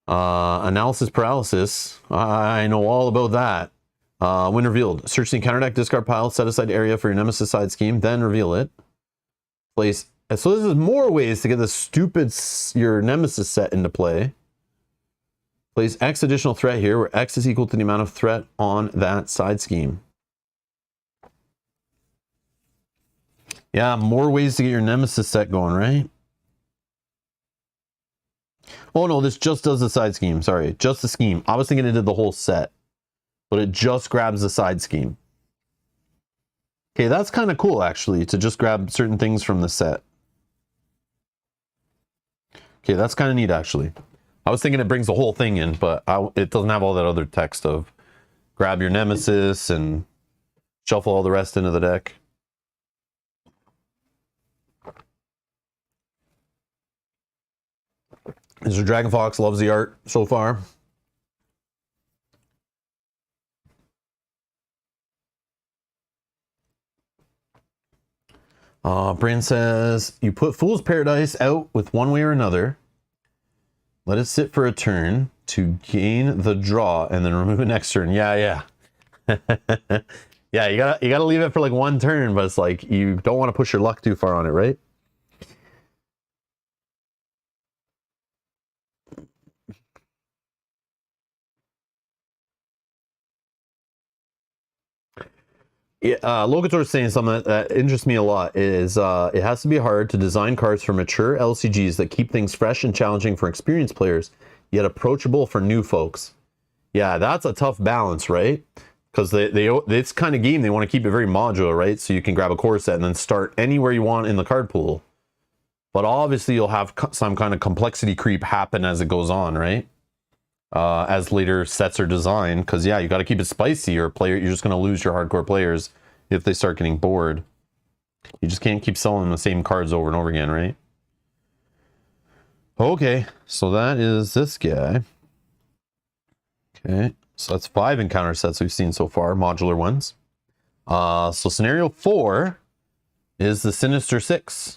Analysis Paralysis. I know all about that. When revealed, search the encounter deck, discard pile, set aside area for your nemesis side scheme, then reveal it. Place. So this is more ways to get this stupid your nemesis set into play. Place X additional threat here, where X is equal to the amount of threat on that side scheme. Yeah, more ways to get your nemesis set going, right? Oh no, this just does the side scheme. Sorry, just the scheme. I was thinking it did the whole set, but it just grabs the side scheme. Okay, that's kind of cool actually, to just grab certain things from the set. Okay, that's kind of neat actually. I was thinking it brings the whole thing in, but it doesn't have all that other text of grab your nemesis and shuffle all the rest into the deck. Mr. Dragon Fox loves the art so far. Brand says, you put Fool's Paradise out with one way or another. Let it sit for a turn to gain the draw and then remove it next turn. Yeah. Yeah, you gotta leave it for like one turn, but it's like you don't want to push your luck too far on it, right? Yeah, Locator is saying something that interests me a lot is it has to be hard to design cards for mature LCGs that keep things fresh and challenging for experienced players, yet approachable for new folks. Yeah, that's a tough balance, right? Because it's kind of game, they want to keep it very modular, right? So you can grab a core set and then start anywhere you want in the card pool. But obviously you'll have some kind of complexity creep happen as it goes on, right? As later sets are designed, because yeah, you got to keep it spicy, or you're just going to lose your hardcore players if they start getting bored. You just can't keep selling the same cards over and over again, right? Okay, so that is this guy. Okay, so that's 5 encounter sets we've seen so far, modular ones. So scenario 4 is the Sinister Six.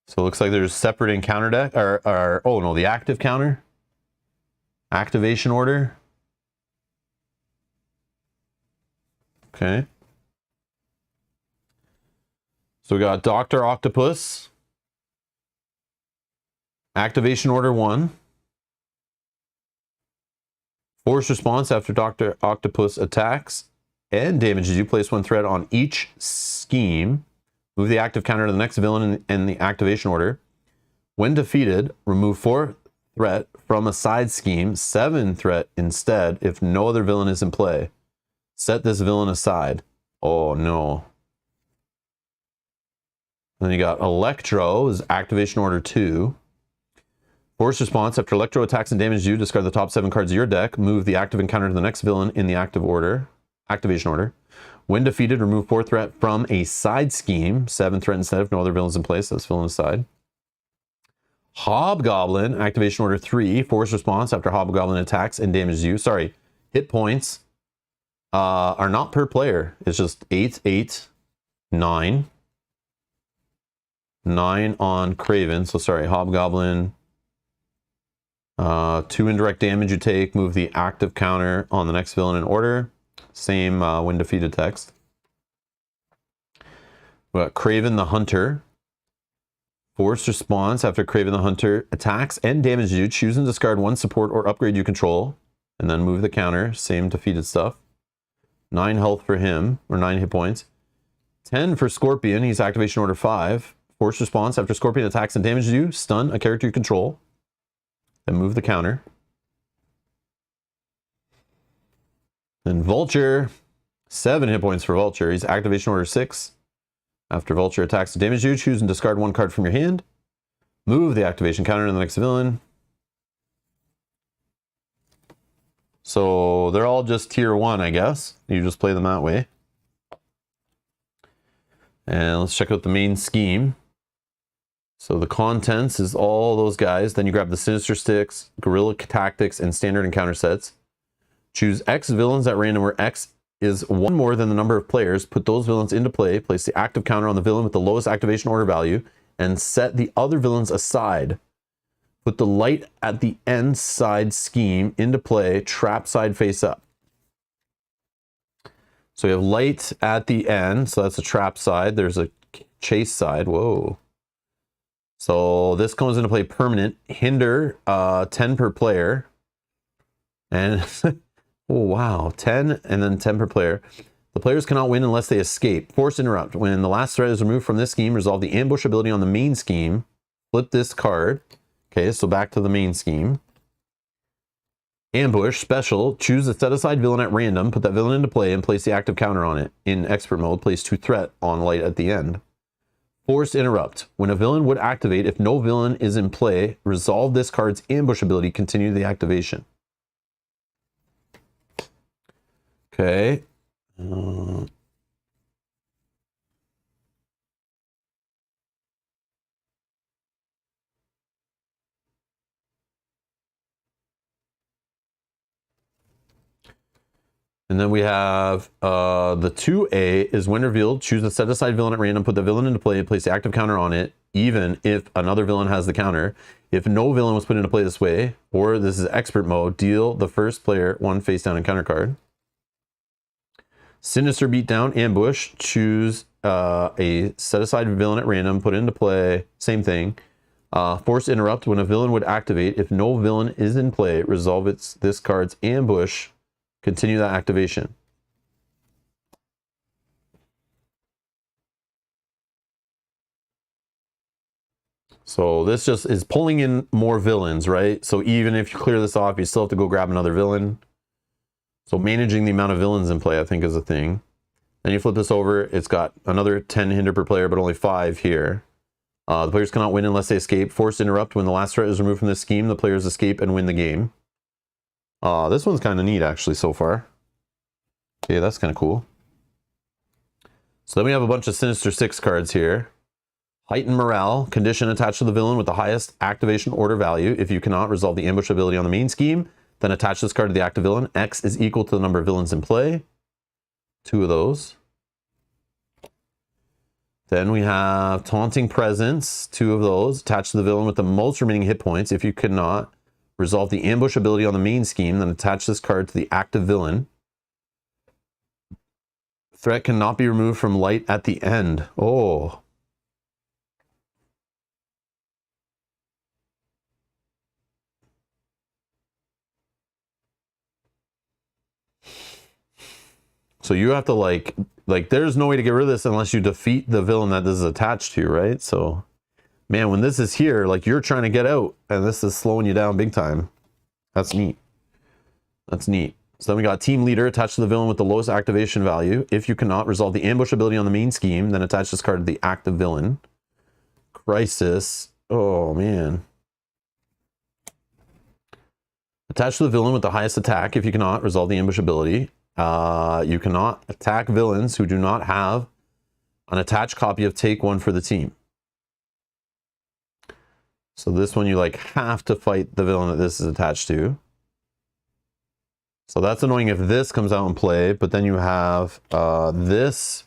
So it looks like there's separate encounter deck, or oh no, the active counter. Activation order. Okay. So we got Dr. Octopus. Activation order 1. Force response after Dr. Octopus attacks and damages you. Place 1 threat on each scheme. Move the active counter to the next villain in the activation order. When defeated, remove 4 threat from a side scheme, 7 threat instead if no other villain is in play. Set this villain aside. Oh no. Then you got Electro is activation order 2. Force response after Electro attacks and damages you, discard the top 7 cards of your deck. Move the active encounter to the next villain in the activation order. When defeated, remove 4 threat from a side scheme. 7 threat instead if no other villains in place. That's villain aside. Hobgoblin, activation order 3. Force response after Hobgoblin attacks and damages you. Sorry, hit points are not per player. It's just 8, 8, 9. 9 on Craven. So sorry, Hobgoblin. 2 indirect damage you take. Move the active counter on the next villain in order. Same when defeated text. We got Craven the Hunter. Force response after Craven the Hunter attacks and damages you. Choose and discard 1 support or upgrade you control. And then move the counter. Same defeated stuff. 9 health for him, or 9 hit points. 10 for Scorpion. He's activation order 5. Force response after Scorpion attacks and damages you. Stun a character you control. Then move the counter. Then Vulture, 7 hit points for Vulture. He's activation order 6. After Vulture attacks and damages you, choose and discard 1 card from your hand. Move the activation counter to the next villain. So they're all just tier 1, I guess. You just play them that way. And let's check out the main scheme. So the contents is all those guys. Then you grab the Sinister Six, Guerrilla Tactics, and Standard Encounter sets. Choose X villains at random where X is 1 more than the number of players. Put those villains into play. Place the active counter on the villain with the lowest activation order value. And set the other villains aside. Put the light at the end side scheme into play, trap side face up. So we have light at the end, so that's a trap side. There's a chase side. Whoa. So this comes into play permanent. Hinder, 10 per player. And, oh wow, 10 and then 10 per player. The players cannot win unless they escape. Force interrupt. When the last threat is removed from this scheme, resolve the ambush ability on the main scheme. Flip this card. Okay, so back to the main scheme. Ambush, special, choose a set-aside villain at random, put that villain into play, and place the active counter on it. In expert mode, place 2 threat on light at the end. Force interrupt. When a villain would activate, if no villain is in play, resolve this card's ambush ability, continue the activation. Okay. And then we have the 2A is when revealed, choose a set-aside villain at random, put the villain into play, place the active counter on it, even if another villain has the counter. If no villain was put into play this way, or this is expert mode, deal the first player 1 face down encounter card. Sinister beatdown, ambush, choose a set-aside villain at random, put it into play, same thing. Force interrupt, when a villain would activate, if no villain is in play, resolve this card's ambush, continue that activation. So this just is pulling in more villains, right? So even if you clear this off, you still have to go grab another villain. So managing the amount of villains in play, I think, is a thing. Then you flip this over, it's got another 10 hinder per player, but only 5 here. The players cannot win unless they escape. Force interrupt, when the last threat is removed from this scheme, the players escape and win the game. This one's kind of neat, actually, so far. Okay, that's kind of cool. So then we have a bunch of Sinister Six cards here. Heighten morale, condition attached to the villain with the highest activation order value. If you cannot resolve the ambush ability on the main scheme, then attach this card to the active villain. X is equal to the number of villains in play. 2 of those. Then we have Taunting Presence, 2 of those. Attached to the villain with the most remaining hit points. If you cannot resolve the ambush ability on the main scheme, then attach this card to the active villain. Threat cannot be removed from light at the end. Oh. So you have to like there's no way to get rid of this unless you defeat the villain that this is attached to, right? So, man, when this is here, like you're trying to get out and this is slowing you down big time. That's neat. That's neat. So then we got Team Leader attached to the villain with the lowest activation value. If you cannot resolve the ambush ability on the main scheme, then attach this card to the active villain. Crisis. Oh, man. Attach to the villain with the highest attack. If you cannot resolve the ambush ability. You cannot attack villains who do not have an attached copy of Take One for the team. So this one you like have to fight the villain that this is attached to. So that's annoying if this comes out in play, but then you have this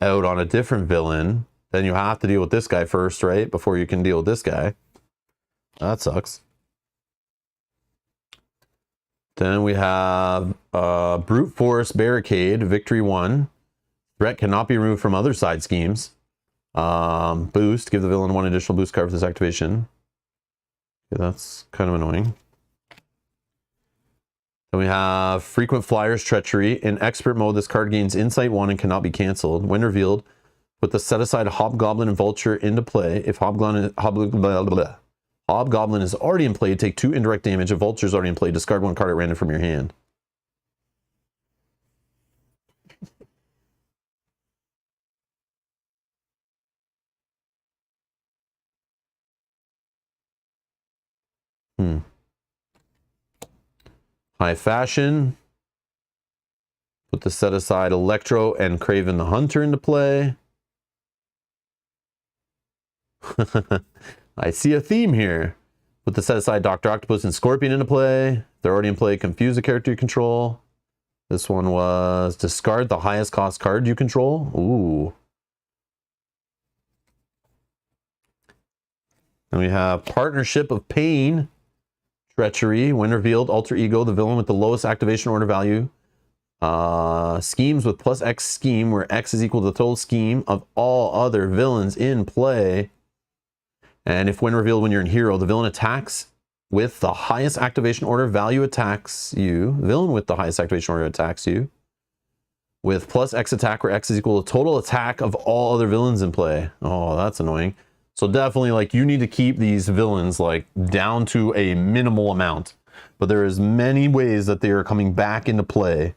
out on a different villain. Then you have to deal with this guy first, right? Before you can deal with this guy. That sucks. Then we have Brute Force Barricade, Victory 1. Threat cannot be removed from other side schemes. Boost, give the villain 1 additional boost card for this activation. Okay, that's kind of annoying. Then we have Frequent Flyers Treachery. In expert mode, this card gains Insight 1 and cannot be cancelled. When revealed, put the set-aside Hobgoblin and Vulture into play. If Hobgoblin is already in play, take 2 indirect damage. If Vulture is already in play, discard 1 card at random from your hand. High Fashion. Put the set-aside Electro and Kraven the Hunter into play. I see a theme here. Put the set-aside Dr. Octopus and Scorpion into play. They're already in play. Confuse the character you control. This one was discard the highest cost card you control. Ooh. Then we have Partnership of Pain, Treachery, when revealed, alter ego, the villain with the lowest activation order value. Schemes with plus X scheme, where X is equal to the total scheme of all other villains in play. And if when revealed when you're in hero, the villain attacks with the highest activation order value attacks you. The villain with the highest activation order attacks you with plus X attack, where X is equal to total attack of all other villains in play. Oh, that's annoying. So definitely, like, you need to keep these villains like down to a minimal amount, but there is many ways that they are coming back into play.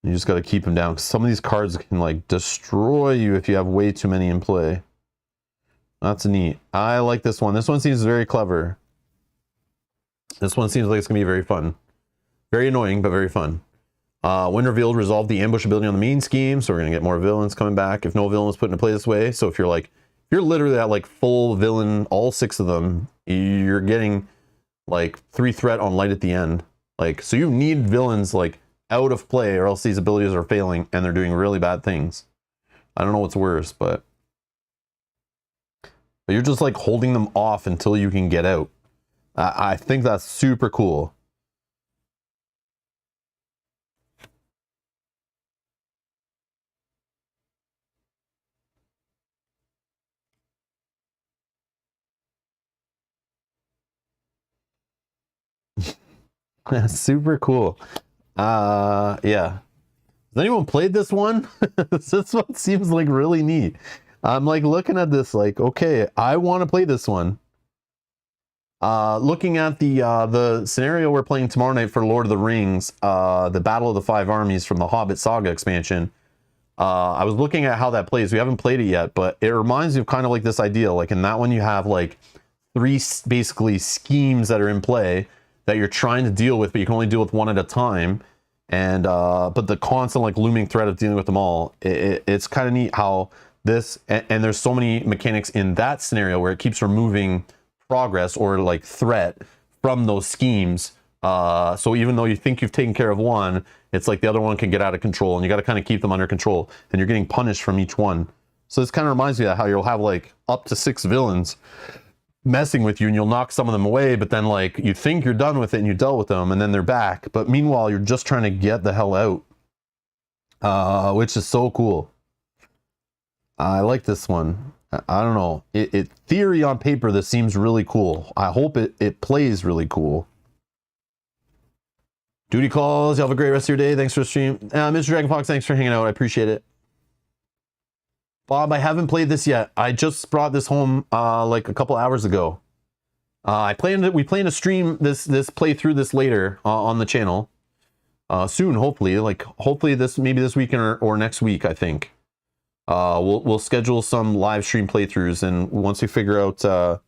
You just got to keep them down, because some of these cards can like destroy you if you have way too many in play. That's neat. I like this one. This one seems very clever. This one seems like it's gonna be very fun. Very annoying, but very fun. When revealed, resolve the ambush ability on the main scheme, so we're gonna get more villains coming back if no villain was put into play this way. So if you're like, if you're literally at like full villain, all 6 of them, you're getting like 3 threat on light at the end. Like, so you need villains like out of play, or else these abilities are failing and they're doing really bad things. I don't know what's worse, but you're just like holding them off until you can get out. I think that's super cool. Super cool. Yeah. Has anyone played this one? This one seems like really neat. I'm like looking at this like, okay, I want to play this one. Looking at the scenario we're playing tomorrow night for Lord of the Rings, the Battle of the Five Armies from the Hobbit Saga expansion. I was looking at how that plays. We haven't played it yet, but it reminds me of kind of like this idea. Like in that one, you have like 3 basically schemes that are in play that you're trying to deal with, but you can only deal with one at a time. And but the constant like looming threat of dealing with them all, it's kind of neat how this, and there's so many mechanics in that scenario where it keeps removing progress or like threat from those schemes. So even though you think you've taken care of one, it's like the other one can get out of control, and you got to kind of keep them under control, and you're getting punished from each one. So this kind of reminds me of how you'll have like up to 6 villains messing with you, and you'll knock some of them away, but then like you think you're done with it and you dealt with them, and then they're back, but meanwhile you're just trying to get the hell out, which is so cool. I like this one. I don't know, it theory on paper, this seems really cool. I hope it plays really cool. Duty calls. You have a great rest of your day. Thanks for the stream. Mr. Dragon Fox, thanks for hanging out. I appreciate it. Bob, I haven't played this yet. I just brought this home like a couple hours ago. We plan to stream this playthrough this later on the channel soon, hopefully. Like hopefully maybe this weekend or next week. I think we'll schedule some live stream playthroughs, and once we figure out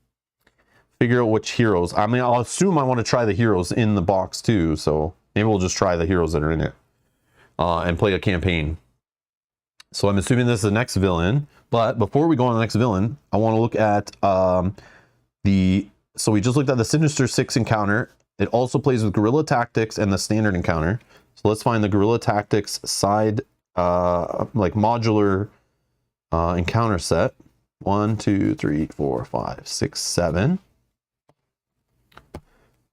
which heroes. I mean, I'll assume I want to try the heroes in the box too. So maybe we'll just try the heroes that are in it and play a campaign. So I'm assuming this is the next villain, but before we go on to the next villain, I want to look at so we just looked at the Sinister Six encounter. It also plays with Guerrilla Tactics and the standard encounter. So let's find the Guerrilla Tactics side, like modular encounter set. 1, 2, 3, 4, 5, 6, 7.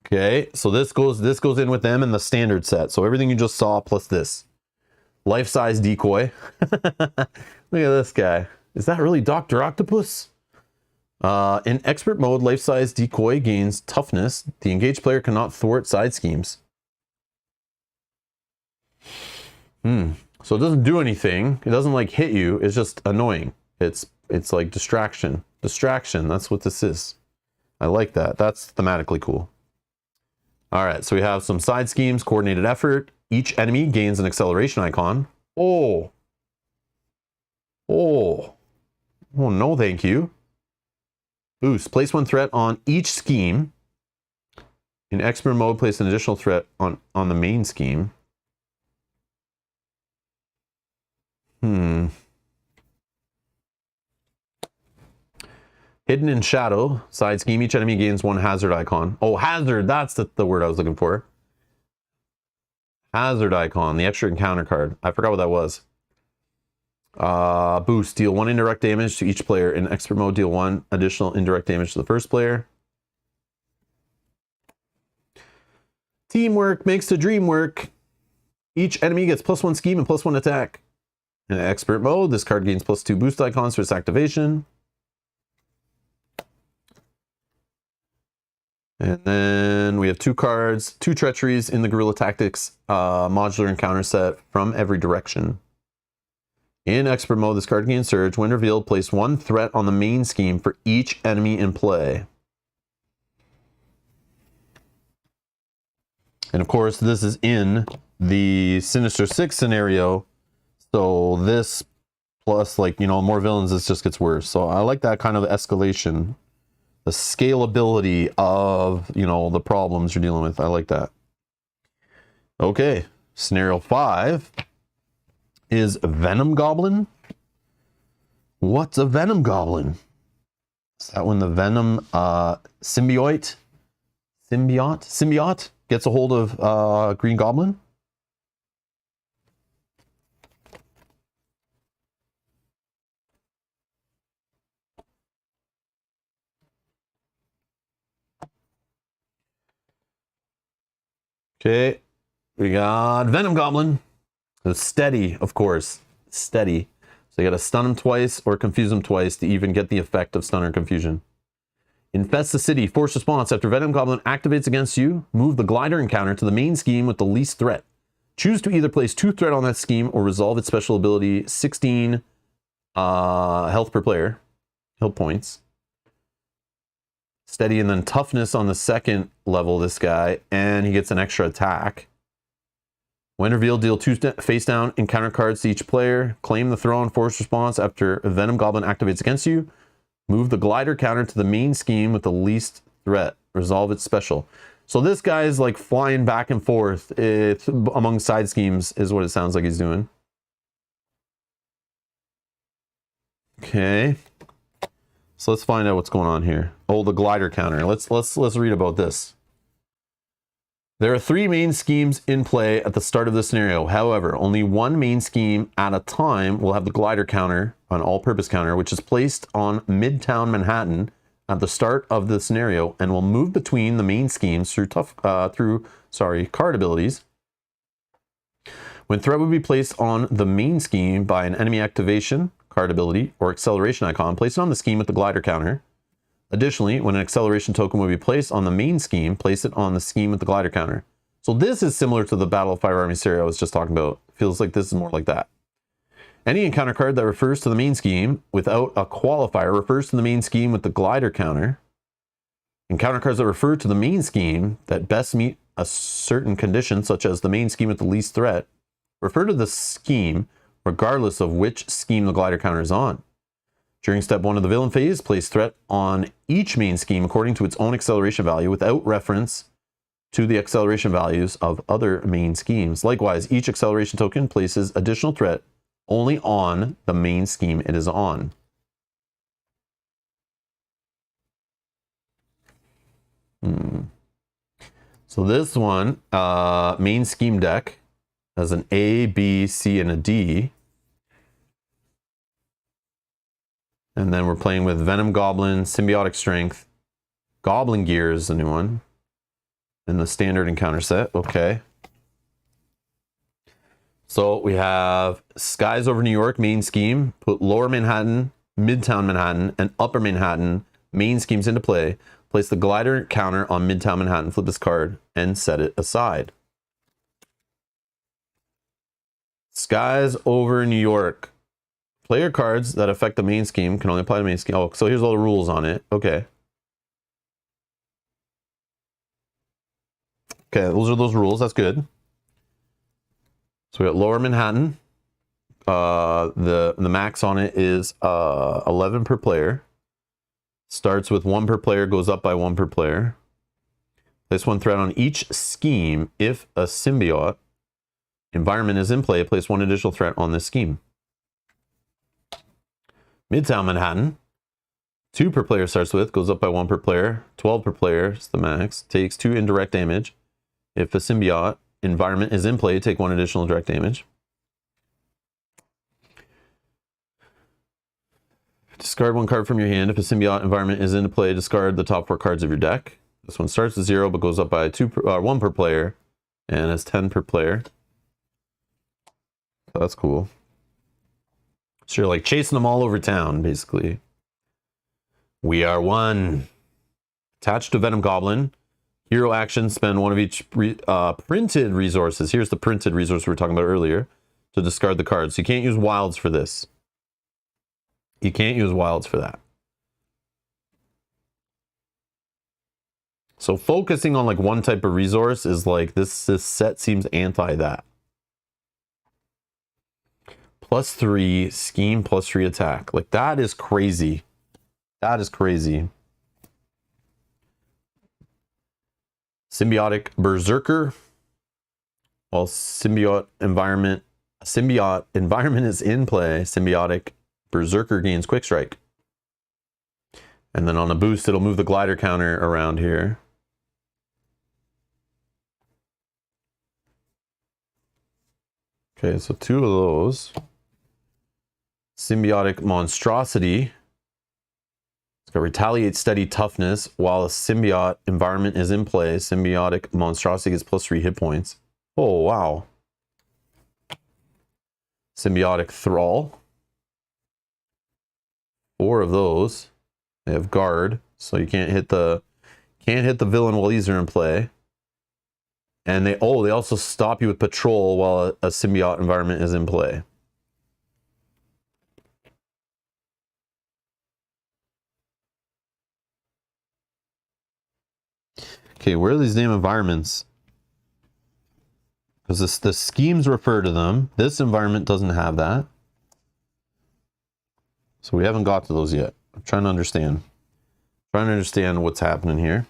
Okay, so this goes in with them in the standard set. So everything you just saw plus this. Life-size decoy. Look at this guy. Is that really Dr. Octopus? In expert mode, life-size decoy gains toughness. The engaged player cannot thwart side schemes. So it doesn't do anything. It doesn't like hit you. It's just annoying. It's like distraction. Distraction, that's what this is. I like that. That's thematically cool. All right, so we have some side schemes, coordinated effort. Each enemy gains an acceleration icon. Oh no, thank you. Boost. Place 1 threat on each scheme. In expert mode, place an additional threat on the main scheme. Hidden in shadow. Side scheme. Each enemy gains 1 hazard icon. Oh, hazard. That's the word I was looking for. Hazard icon. The extra encounter card. I forgot what that was. Boost, deal 1 indirect damage to each player. In expert mode, deal 1 additional indirect damage to the first player. Teamwork makes the dream work. Each enemy gets +1 scheme and +1 attack. In expert mode, this card gains +2 boost icons for its activation. And then we have 2 cards, 2 treacheries in the Guerrilla Tactics modular encounter set from every direction. In expert mode, this card gains surge. When revealed, place 1 threat on the main scheme for each enemy in play. And of course, this is in the Sinister Six scenario. So this plus, like, you know, more villains, this just gets worse. So I like that kind of escalation. The scalability of, you know, the problems you're dealing with. I like that. Okay, scenario 5 is Venom Goblin. What's a Venom Goblin? Is that when the Venom symbiote gets a hold of Green Goblin? Okay, we got Venom Goblin. It's steady, of course. Steady. So you gotta stun him twice or confuse him twice to even get the effect of stun or confusion. Infest the city. Force response. After Venom Goblin activates against you, move the glider encounter to the main scheme with the least threat. Choose to either place 2 threat on that scheme or resolve its special ability 16 health per player. Health points. Steady and then toughness on the second level, this guy, and he gets an extra attack. When revealed, deal 2 face down encounter cards to each player. Claim the throw and force response after Venom Goblin activates against you. Move the glider counter to the main scheme with the least threat. Resolve its special. So this guy is like flying back and forth among side schemes is what it sounds like he's doing. Okay. So let's find out what's going on here. Oh, the glider counter. Let's read about this. There are 3 main schemes in play at the start of the scenario. However, only 1 main scheme at a time will have the glider counter, an all-purpose counter, which is placed on Midtown Manhattan at the start of the scenario and will move between the main schemes through card abilities. When threat would be placed on the main scheme by an enemy activation, card ability, or acceleration icon, place it on the scheme with the glider counter. Additionally, when an acceleration token will be placed on the main scheme, place it on the scheme with the glider counter. So this is similar to the Battle of Fire Army scenario I was just talking about. Feels like this is more like that. Any encounter card that refers to the main scheme without a qualifier refers to the main scheme with the glider counter. Encounter cards that refer to the main scheme that best meet a certain condition, such as the main scheme with the least threat, refer to the scheme regardless of which scheme the glider counter is on. During step 1 of the villain phase, place threat on each main scheme according to its own acceleration value without reference to the acceleration values of other main schemes. Likewise, each acceleration token places additional threat only on the main scheme it is on. So this one, main scheme deck, has an A, B, C, and a D. And then we're playing with Venom Goblin, Symbiotic Strength, Goblin Gear is the new one, and the standard encounter set. Okay. So we have Skies Over New York, main scheme. Put Lower Manhattan, Midtown Manhattan, and Upper Manhattan main schemes into play. Place the glider counter on Midtown Manhattan, flip this card, and set it aside. Skies Over New York. Player cards that affect the main scheme can only apply to main scheme. Oh, so here's all the rules on it. Okay. Okay, those are those rules. That's good. So we got Lower Manhattan. The max on it is 11 per player. Starts with 1 per player, goes up by 1 per player. Place 1 threat on each scheme. If a symbiote environment is in play, place 1 additional threat on this scheme. Midtown Manhattan, 2 per player starts with, goes up by 1 per player, 12 per player is the max, takes 2 indirect damage. If a symbiote environment is in play, take 1 additional direct damage. Discard one card from your hand. If a symbiote environment is into play, discard the top 4 cards of your deck. This one starts at 0 but goes up by 1 per player and has 10 per player. So that's cool. So you're like chasing them all over town, basically. We are one. Attached to Venom Goblin. Hero action, spend 1 of each printed resources. Here's the printed resource we were talking about earlier to discard the cards. So you can't use wilds for this. You can't use wilds for that. So focusing on like one type of resource is like this set seems anti that. +3 scheme, +3 attack. Like that is crazy. That is crazy. Symbiotic Berserker. While symbiote environment is in play, Symbiotic Berserker gains Quick Strike. And then on a boost, it'll move the glider counter around here. Okay, so 2 of those. Symbiotic Monstrosity. It's got Retaliate Steady Toughness. While a symbiote environment is in play, Symbiotic Monstrosity gets +3 hit points. Oh, wow. Symbiotic Thrall. 4 of those. They have guard, so you can't hit the villain while these are in play. And they also stop you with patrol while a symbiote environment is in play. Okay, where are these damn environments? Because the schemes refer to them. This environment doesn't have that. So we haven't got to those yet. I'm trying to understand. Trying to understand what's happening here.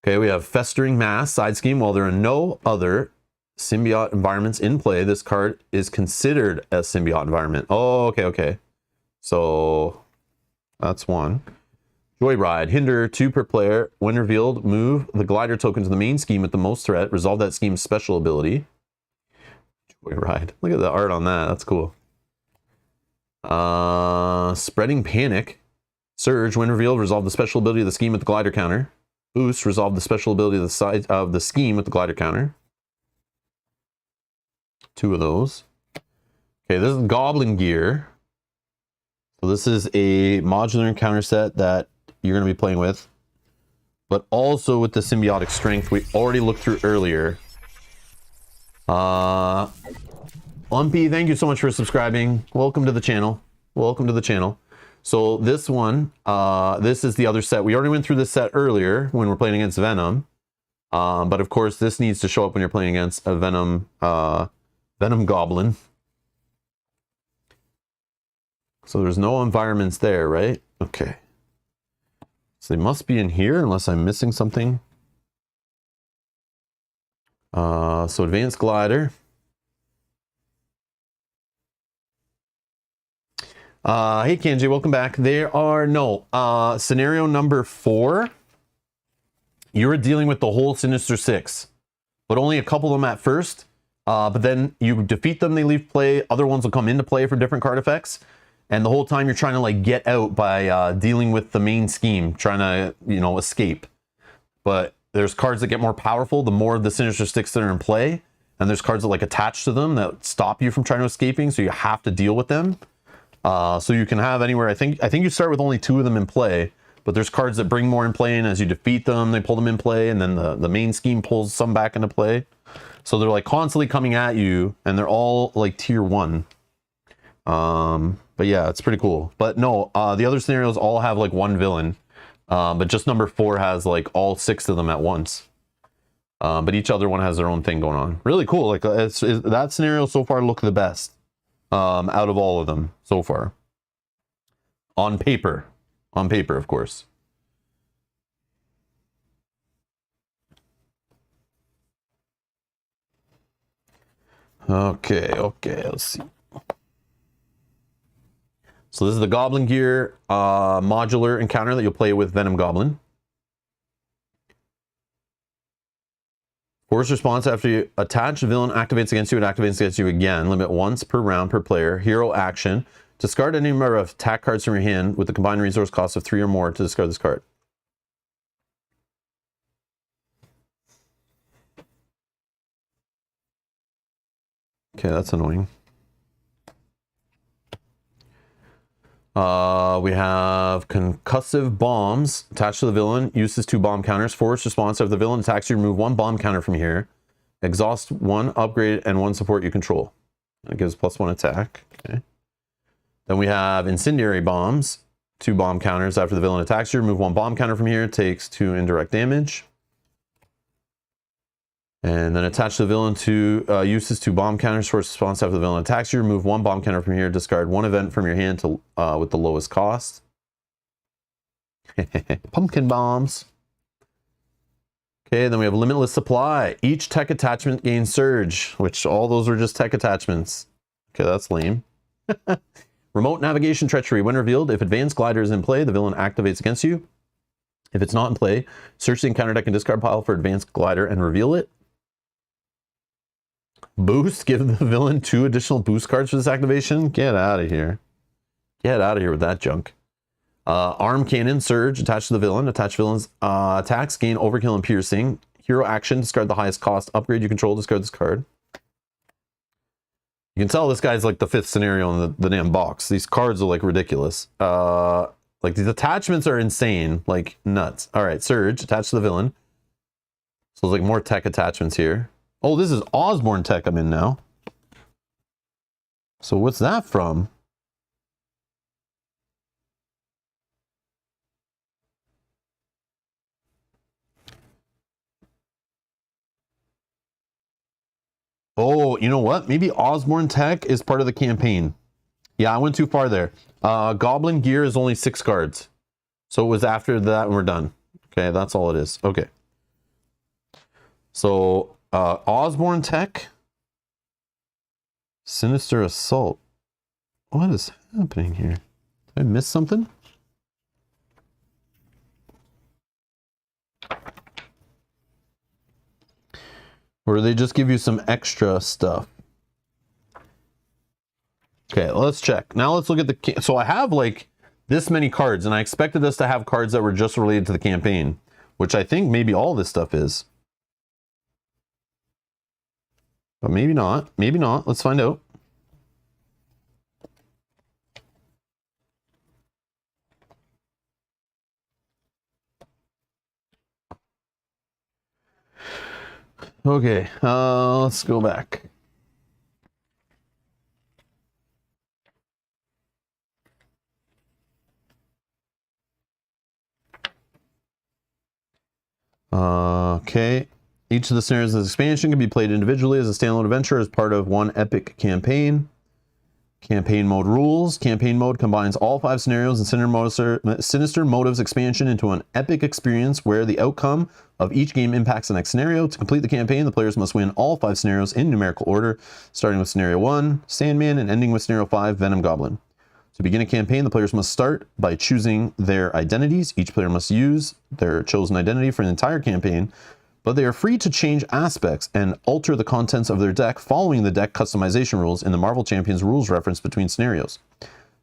Okay, we have Festering Mass, side scheme. While there are no other symbiote environments in play, this card is considered a symbiote environment. Oh, okay. So that's 1. Joyride, hinder 2 per player. When revealed, move the glider token to the main scheme with the most threat. Resolve that scheme's special ability. Joyride. Look at the art on that. That's cool. Spreading Panic. Surge, when revealed, resolve the special ability of the scheme with the glider counter. Boost, resolve the special ability of the side of the scheme with the glider counter. 2 of those. Okay, this is Goblin Gear. So this is a modular encounter set that you're going to be playing with, but also with the symbiotic strength we already looked through earlier. Lumpy, thank you so much for subscribing. Welcome to the channel. Welcome to the channel. So this one, this is the other set. We already went through this set earlier when we're playing against Venom. But of course, this needs to show up when you're playing against a Venom Goblin. So there's no environments there, right? Okay. So they must be in here unless I'm missing something. So Advanced Glider. Hey Kanji, welcome back. There are no scenario number 4. You're dealing with the whole Sinister Six, but only a couple of them at first. But then you defeat them, they leave play. Other ones will come into play for different card effects. And the whole time you're trying to like get out by dealing with the main scheme, trying to, you know, escape. But there's cards that get more powerful the more the Sinister Six that are in play. And there's cards that like attach to them that stop you from trying to escaping. So you have to deal with them. So you can have anywhere, I think you start with only 2 of them in play, but there's cards that bring more in play, and as you defeat them, they pull them in play, and then the main scheme pulls some back into play. So they're like constantly coming at you, and they're all like tier 1. But yeah, it's pretty cool. But no, the other scenarios all have like 1 villain, but just number 4 has like all 6 of them at once. But each other one has their own thing going on. Really cool. Like that scenario so far looked the best out of all of them so far. On paper, of course. Okay, let's see. So this is the Goblin Gear modular encounter that you'll play with Venom Goblin. Force response after you attach, the villain activates against you, it activates against you again. Limit once per round per player. Hero action. Discard any number of attack cards from your hand with the combined resource cost of 3 or more to discard this card. Okay, that's annoying. We have concussive bombs attached to the villain. Uses 2 bomb counters. Force response. If the villain attacks you, remove 1 bomb counter from here. Exhaust 1 upgrade and 1 support you control. That gives +1 attack. Okay. Then we have incendiary bombs. 2 bomb counters. After the villain attacks you, remove 1 bomb counter from here. Takes 2 indirect damage. And then attach the villain to uses 2 bomb counters. Force response. After the villain attacks you, remove 1 bomb counter from here. Discard 1 event from your hand to with the lowest cost. Pumpkin bombs. Okay, then we have limitless supply. Each tech attachment gains surge, which all those are just tech attachments. Okay, that's lame. Remote navigation treachery. When revealed, if advanced glider is in play, the villain activates against you. If it's not in play, search the encounter deck and discard pile for advanced glider and reveal it. Boost. Give the villain 2 additional boost cards for this activation. Get out of here. Get out of here with that junk. Arm cannon. Surge. Attached to the villain. Attach villain's attacks. Gain overkill and piercing. Hero action. Discard the highest cost. Upgrade you control. Discard this card. You can tell this guy's like the 5th scenario in the damn box. These cards are like ridiculous. Like these attachments are insane. Like nuts. Alright. Surge. Attached to the villain. So there's like more tech attachments here. Oh, this is Osborne tech I'm in now. So what's that from? Oh, you know what? Maybe Osborne tech is part of the campaign. Yeah, I went too far there. Goblin gear is only 6 cards. So it was after that and we're done. Okay, that's all it is. Okay. So Osborne tech, Sinister Assault. What is happening here? Did I miss something? Or do they just give you some extra stuff? Okay, let's check. Now let's look at the... So I have like this many cards, and I expected us to have cards that were just related to the campaign, which I think maybe all this stuff is. But maybe not. Maybe not. Let's find out. Okay, let's go back. Okay. Each of the scenarios of this expansion can be played individually as a standalone adventure as part of one epic campaign. Campaign mode rules. Campaign mode combines all 5 scenarios and Sinister Motives Expansion into an epic experience where the outcome of each game impacts the next scenario. To complete the campaign, the players must win all 5 scenarios in numerical order, starting with Scenario 1, Sandman, and ending with Scenario 5, Venom Goblin. To begin a campaign, the players must start by choosing their identities. Each player must use their chosen identity for the entire campaign, but they are free to change aspects and alter the contents of their deck following the deck customization rules in the Marvel Champions rules reference between scenarios.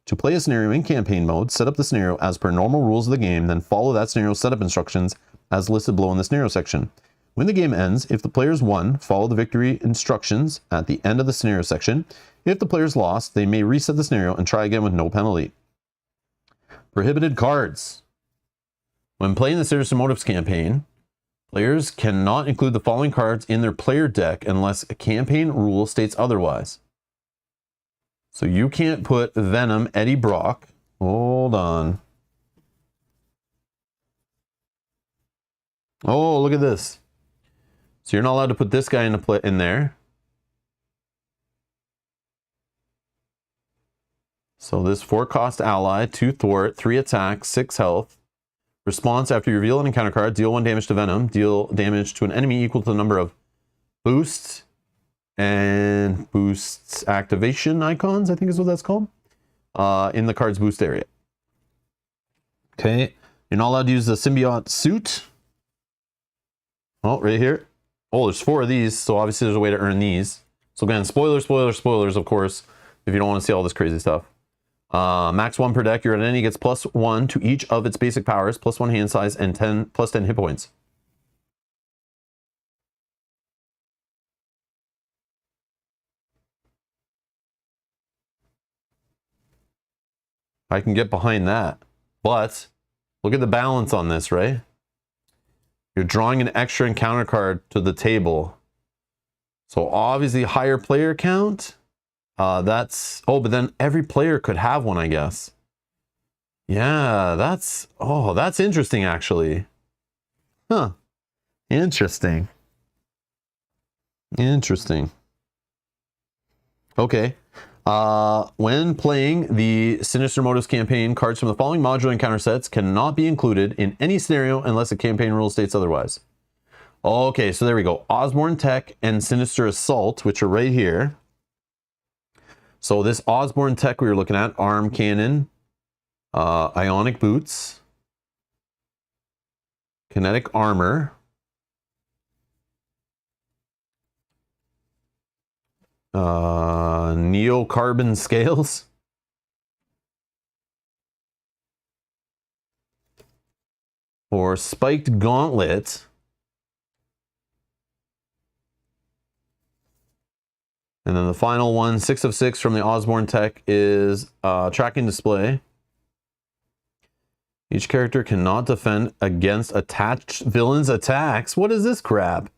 To play a scenario in campaign mode, set up the scenario as per normal rules of the game, then follow that scenario's setup instructions as listed below in the scenario section. When the game ends, if the players won, follow the victory instructions at the end of the scenario section. If the players lost, they may reset the scenario and try again with no penalty. Prohibited cards. When playing the Sinister Motives campaign, players cannot include the following cards in their player deck unless a campaign rule states otherwise. So you can't put Venom, Eddie Brock. Hold on. Oh, look at this. So you're not allowed to put this guy in there. So this 4-cost ally, 2 thwart, 3 attack, 6 health. Response: after you reveal an encounter card, deal 1 damage to Venom. Deal damage to an enemy equal to the number of boosts and boosts activation icons, I think is what that's called, in the card's boost area. Okay. You're not allowed to use the symbiote suit. Oh, right here. Oh, there's 4 of these, so obviously there's a way to earn these. So again, spoilers, spoilers, spoilers, of course, if you don't want to see all this crazy stuff. Max 1 per deck. Your identity gets +1 to each of its basic powers, +1 hand size, and +10 hit points. I can get behind that. But look at the balance on this, right? You're drawing an extra encounter card to the table. So obviously higher player count. That's... Oh, but then every player could have one, I guess. Yeah, that's... Oh, that's interesting, actually. Huh. Interesting. Interesting. Okay. When playing the Sinister Motives campaign, cards from the following modular encounter sets cannot be included in any scenario unless the campaign rule states otherwise. Okay, so there we go. Osborne Tech and Sinister Assault, which are right here. So this Osborne Tech we were looking at, arm cannon, ionic boots, kinetic armor, neocarbon scales, or spiked gauntlet, and then the final one, 6 of 6 from the Osborne Tech, is tracking display. Each character cannot defend against attached villains' attacks. What is this crap?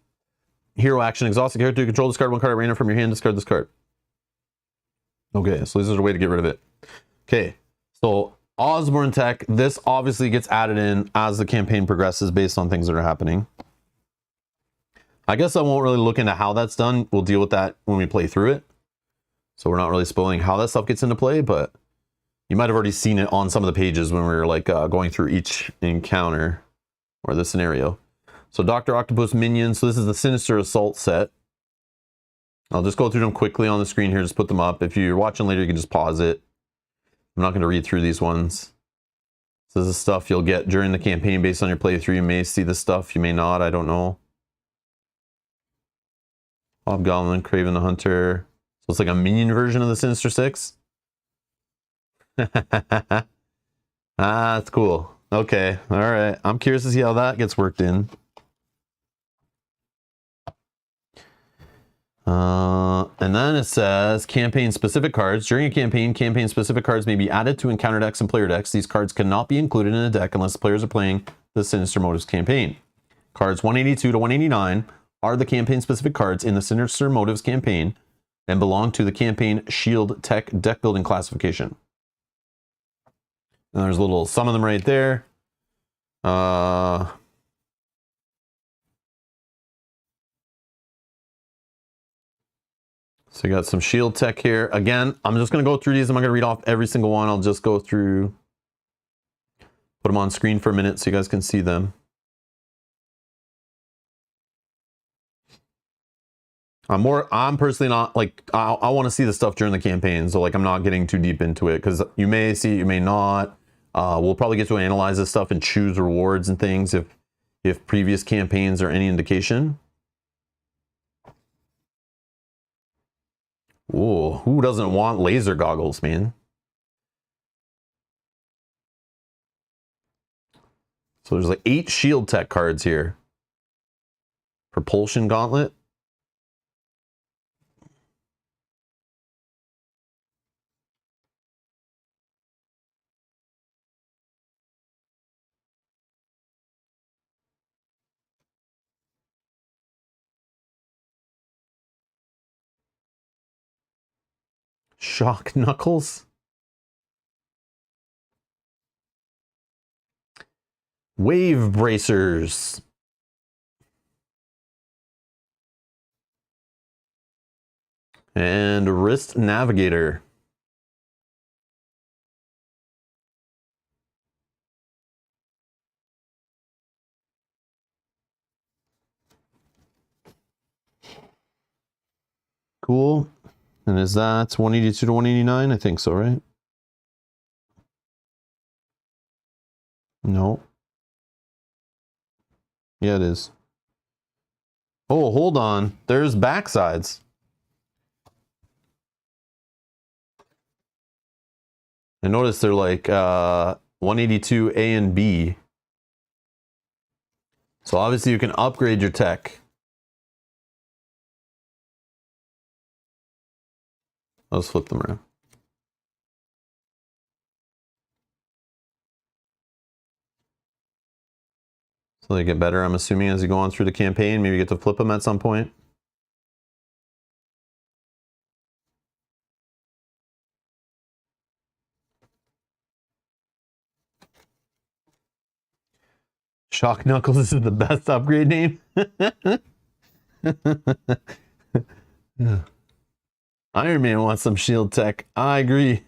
Hero action. Exhaust the character to control. Discard 1 card at random from your hand. Discard this card. Okay, so this is a way to get rid of it. Okay, so Osborne Tech. This obviously gets added in as the campaign progresses based on things that are happening. I guess I won't really look into how that's done. We'll deal with that when we play through it. So we're not really spoiling how that stuff gets into play, but you might have already seen it on some of the pages when we were like going through each encounter or the scenario. So Dr. Octopus minions. So this is the Sinister Assault set. I'll just go through them quickly on the screen here. Just put them up. If you're watching later, you can just pause it. I'm not going to read through these ones. So this is stuff you'll get during the campaign based on your playthrough. You may see this stuff. You may not. I don't know. Hobgoblin, Craven the Hunter. So it's like a minion version of the Sinister Six. Ah, that's cool. Okay. All right. I'm curious to see how that gets worked in. And then it says campaign specific cards. During a campaign, campaign specific cards may be added to encounter decks and player decks. These cards cannot be included in a deck unless the players are playing the Sinister Motives campaign. Cards 182 to 189 are the campaign specific cards in the Sinister Motives campaign and belong to the campaign Shield Tech deck building classification. And there's a little, some of them right there. So you got some Shield Tech here. Again, I'm just going to go through these. I'm not going to read off every single one. I'll just go through, put them on screen for a minute so you guys can see them. I'm personally not, like, I want to see the stuff during the campaign. So, like, I'm not getting too deep into it because you may see, you may not. We'll probably get to analyze this stuff and choose rewards and things if previous campaigns are any indication. Ooh, who doesn't want laser goggles, man? So there's like 8 Shield Tech cards here. Propulsion Gauntlet. Shock Knuckles. Wave Bracers. And Wrist Navigator. Cool. And is that 182 to 189? I think so, right? No. Yeah, it is. Oh, hold on. There's backsides. I noticed they're like 182 A and B. So obviously you can upgrade your tech. Let's flip them around. So they get better, I'm assuming, as you go on through the campaign. Maybe you get to flip them at some point. Shock Knuckles is the best upgrade name. Iron Man wants some shield tech. I agree.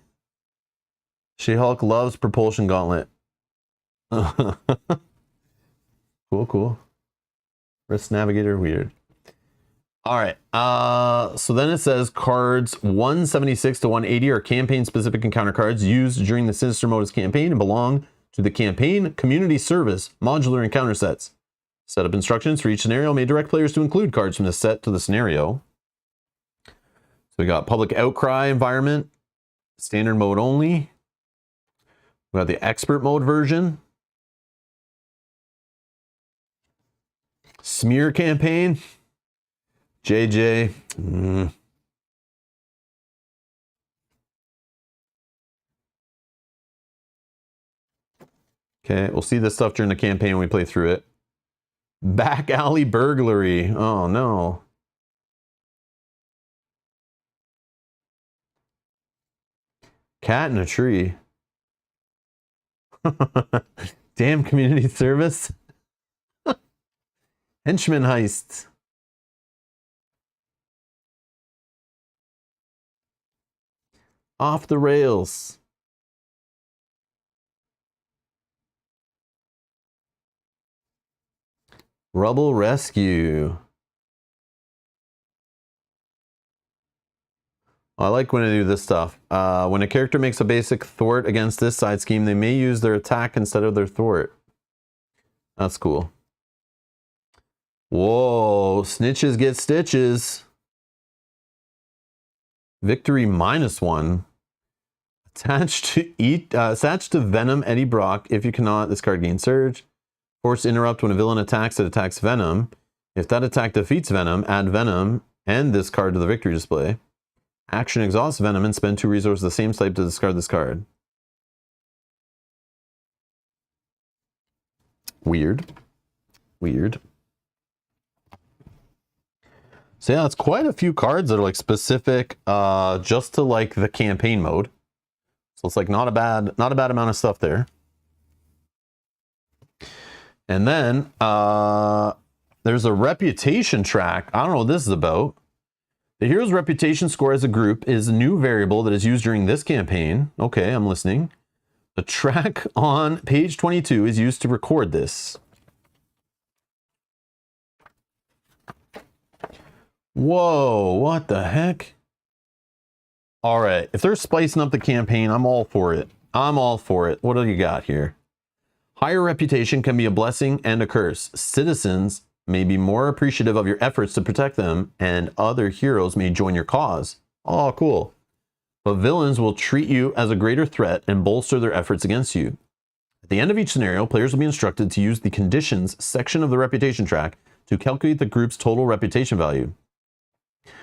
She-Hulk loves propulsion gauntlet. Cool, cool. Risk Navigator, weird. All right. So then it says cards 176 to 180 are campaign-specific encounter cards used during the Sinister Motives campaign and belong to the campaign community service modular encounter sets. Setup instructions for each scenario may direct players to include cards from the set to the scenario. So we got public outcry environment, standard mode only. We got the expert mode version. Smear campaign. JJ. Okay, we'll see this stuff during the campaign when we play through it. Back alley burglary. Oh no. Cat in a tree. Damn community service. Henchman heist. Off the rails. Rubble rescue. I like when I do this stuff. When a character makes a basic thwart against this side scheme, they may use their attack instead of their thwart. That's cool. Whoa, snitches get stitches. Victory -1. Attached to Venom Eddie Brock. If you cannot, this card gains surge. Force interrupt when a villain attacks that attacks Venom. If that attack defeats Venom, add Venom and this card to the victory display. Action exhausts Venom and spend 2 resources of the same type to discard this card. Weird. Weird. So yeah, it's quite a few cards that are like specific just to like the campaign mode. So it's like not a bad amount of stuff there. And then there's a reputation track. I don't know what this is about. The hero's reputation score as a group is a new variable that is used during this campaign. Okay, I'm listening. The track on page 22 is used to record this. Whoa, what the heck? All right, if they're spicing up the campaign, I'm all for it. I'm all for it. What do you got here? Higher reputation can be a blessing and a curse. Citizens may be more appreciative of your efforts to protect them, and other heroes may join your cause. Oh, cool. But villains will treat you as a greater threat and bolster their efforts against you. At the end of each scenario, players will be instructed to use the conditions section of the reputation track to calculate the group's total reputation value.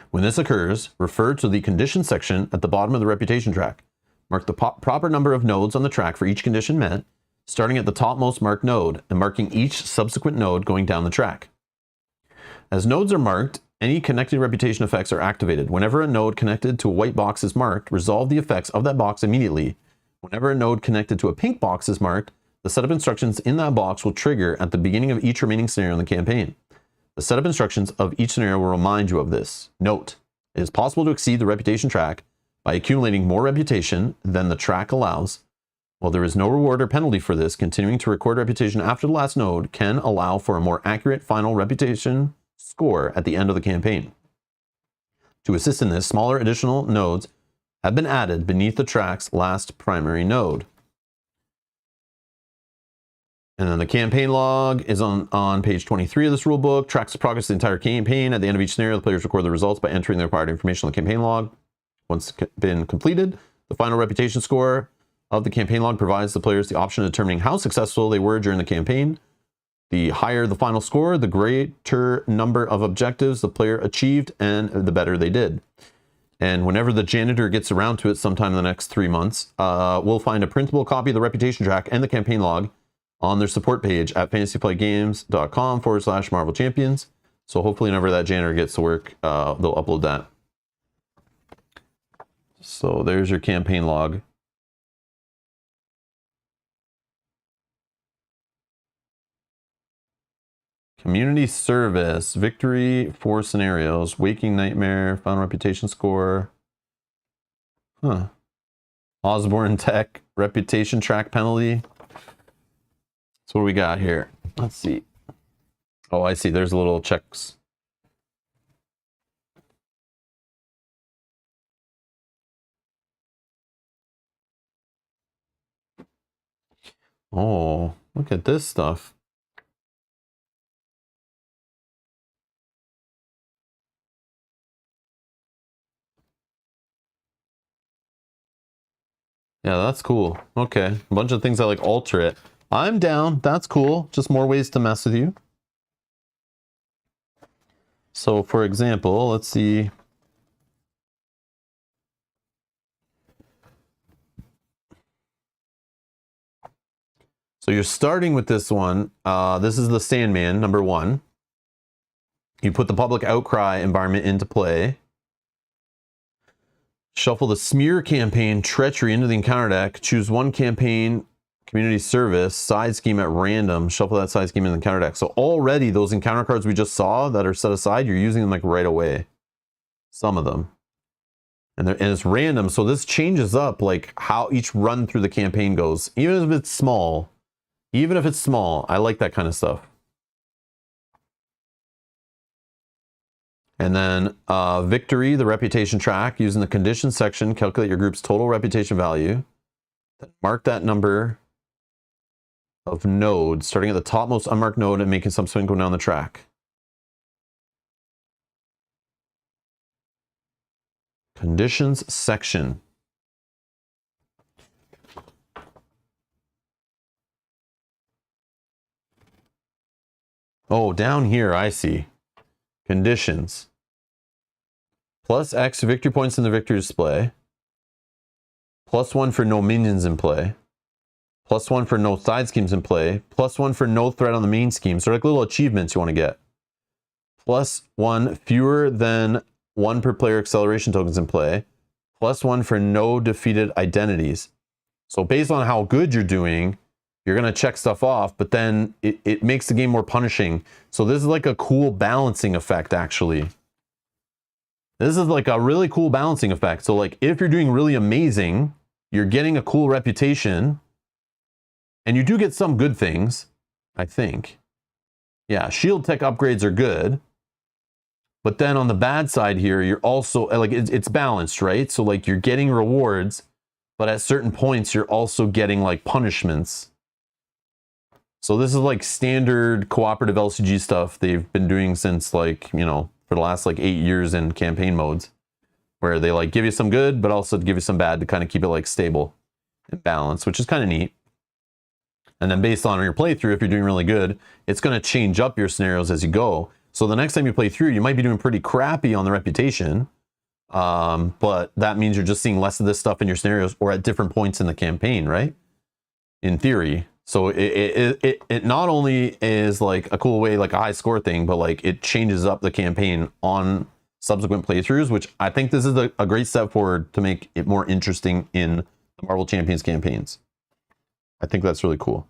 When this occurs, refer to the condition section at the bottom of the reputation track. Mark the proper number of nodes on the track for each condition met, starting at the topmost marked node and marking each subsequent node going down the track. As nodes are marked, any connected reputation effects are activated. Whenever a node connected to a white box is marked, resolve the effects of that box immediately. Whenever a node connected to a pink box is marked, the setup instructions in that box will trigger at the beginning of each remaining scenario in the campaign. The setup instructions of each scenario will remind you of this. Note, it is possible to exceed the reputation track by accumulating more reputation than the track allows. While there is no reward or penalty for this, continuing to record reputation after the last node can allow for a more accurate final reputation score at the end of the campaign. To assist in this, smaller additional nodes have been added beneath the track's last primary node. And then the campaign log is on page 23 of this rulebook. Tracks the progress of the entire campaign. At the end of each scenario, the players record the results by entering the required information on the campaign log. Once been completed, the final reputation score of the campaign log provides the players the option of determining how successful they were during the campaign. The higher the final score, the greater number of objectives the player achieved and the better they did. And whenever the janitor gets around to it sometime in the next 3 months, we'll find a printable copy of the reputation track and the campaign log on their support page at fantasyplaygames.com/Marvel Champions. So hopefully whenever that janitor gets to work, they'll upload that. So there's your campaign log. Community service, victory, 4 scenarios, waking nightmare, final reputation score. Huh. Osborne Tech, reputation track penalty. So what do we got here? Let's see. Oh, I see. There's little checks. Oh, look at this stuff. Yeah, that's cool. Okay, a bunch of things that like alter it. I'm down. That's cool. Just more ways to mess with you. So for example, let's see. So you're starting with this one. This is the Sandman, number 1. You put the public outcry environment into play. Shuffle the smear campaign treachery into the encounter deck. Choose one campaign community service side scheme at random. Shuffle that side scheme in the encounter deck. So already those encounter cards we just saw that are set aside, you're using them like right away. Some of them. And it's random. So this changes up like how each run through the campaign goes. Even if it's small. Even if it's small. I like that kind of stuff. And then victory, the reputation track, using the conditions section, calculate your group's total reputation value. Then mark that number of nodes, starting at the topmost unmarked node and making some swing go down the track. Conditions section. Oh, down here, I see. Conditions. Plus X victory points in the victory display. +1 for no minions in play. +1 for no side schemes in play. +1 for no threat on the main scheme. So like little achievements you want to get. +1 fewer than 1 per player acceleration tokens in play. +1 for no defeated identities. So based on how good you're doing, you're going to check stuff off, but then it makes the game more punishing. So this is like a cool balancing effect, actually. This is like a really cool balancing effect. So like if you're doing really amazing, you're getting a cool reputation, and you do get some good things, I think. Yeah, shield tech upgrades are good. But then on the bad side here, you're also, like, it's balanced, right? So like you're getting rewards, but at certain points, you're also getting like punishments. So this is like standard cooperative LCG stuff they've been doing since like, you know, for the last like 8 years in campaign modes, where they like give you some good, but also give you some bad to kind of keep it like stable and balanced, which is kind of neat. And then based on your playthrough, if you're doing really good, it's going to change up your scenarios as you go. So the next time you play through, you might be doing pretty crappy on the reputation, but that means you're just seeing less of this stuff in your scenarios or at different points in the campaign, right? In theory. So it not only is like a cool way, like a high score thing, but like it changes up the campaign on subsequent playthroughs, which I think this is a great step forward to make it more interesting in the Marvel Champions campaigns. I think that's really cool.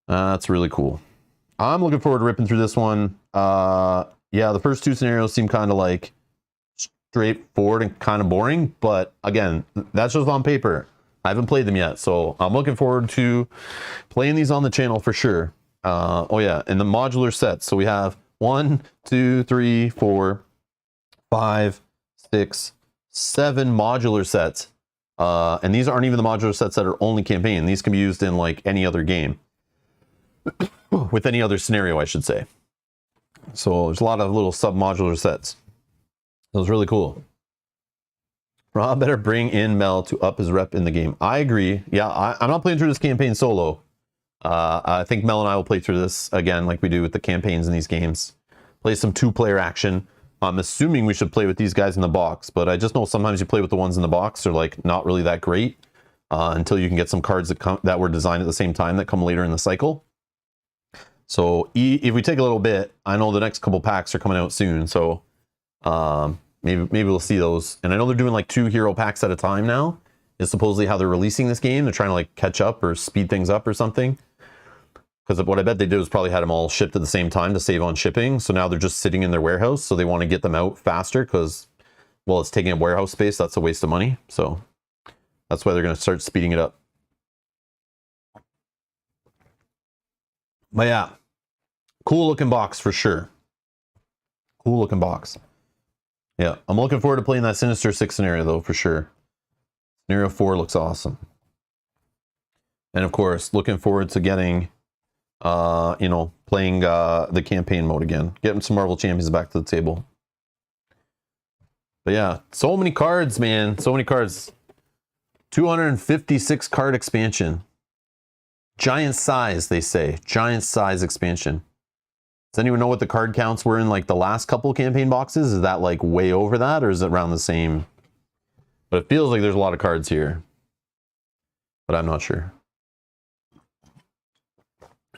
That's really cool. I'm looking forward to ripping through this one. Yeah, the first 2 scenarios seem kind of like straightforward and kind of boring, but again, that's just on paper. I haven't played them yet, so I'm looking forward to playing these on the channel for sure. Oh yeah, and the modular sets. So we have 1, 2, 3, 4, 5, 6, 7 modular sets. And these aren't even the modular sets that are only campaign. These can be used in like any other game. With any other scenario, I should say. So there's a lot of little sub-modular sets. That was really cool. Rob better bring in Mel to up his rep in the game. I agree. Yeah, I'm not playing through this campaign solo. I think Mel and I will play through this again like we do with the campaigns in these games. Play some 2-player action. I'm assuming we should play with these guys in the box, but I just know sometimes you play with the ones in the box are like not really that great until you can get some cards that were designed at the same time that come later in the cycle. So if we take a little bit, I know the next couple packs are coming out soon, so maybe we'll see those. And I know they're doing like 2 hero packs at a time now. Is supposedly how they're releasing this game. They're trying to like catch up or speed things up or something. Because what I bet they did was probably had them all shipped at the same time to save on shipping. So now they're just sitting in their warehouse. So they want to get them out faster because, well, it's taking up warehouse space. That's a waste of money. So that's why they're going to start speeding it up. But yeah, cool looking box for sure. Cool looking box. Yeah, I'm looking forward to playing that Sinister Six scenario though, for sure. Scenario 4 looks awesome. And of course, looking forward to getting, you know, playing the campaign mode again. Getting some Marvel Champions back to the table. But yeah, so many cards, man. So many cards. 256 card expansion. Giant size, they say. Giant size expansion. Does anyone know what the card counts were in like the last couple campaign boxes? Is that like way over that, or is it around the same? But it feels like there's a lot of cards here. But I'm not sure.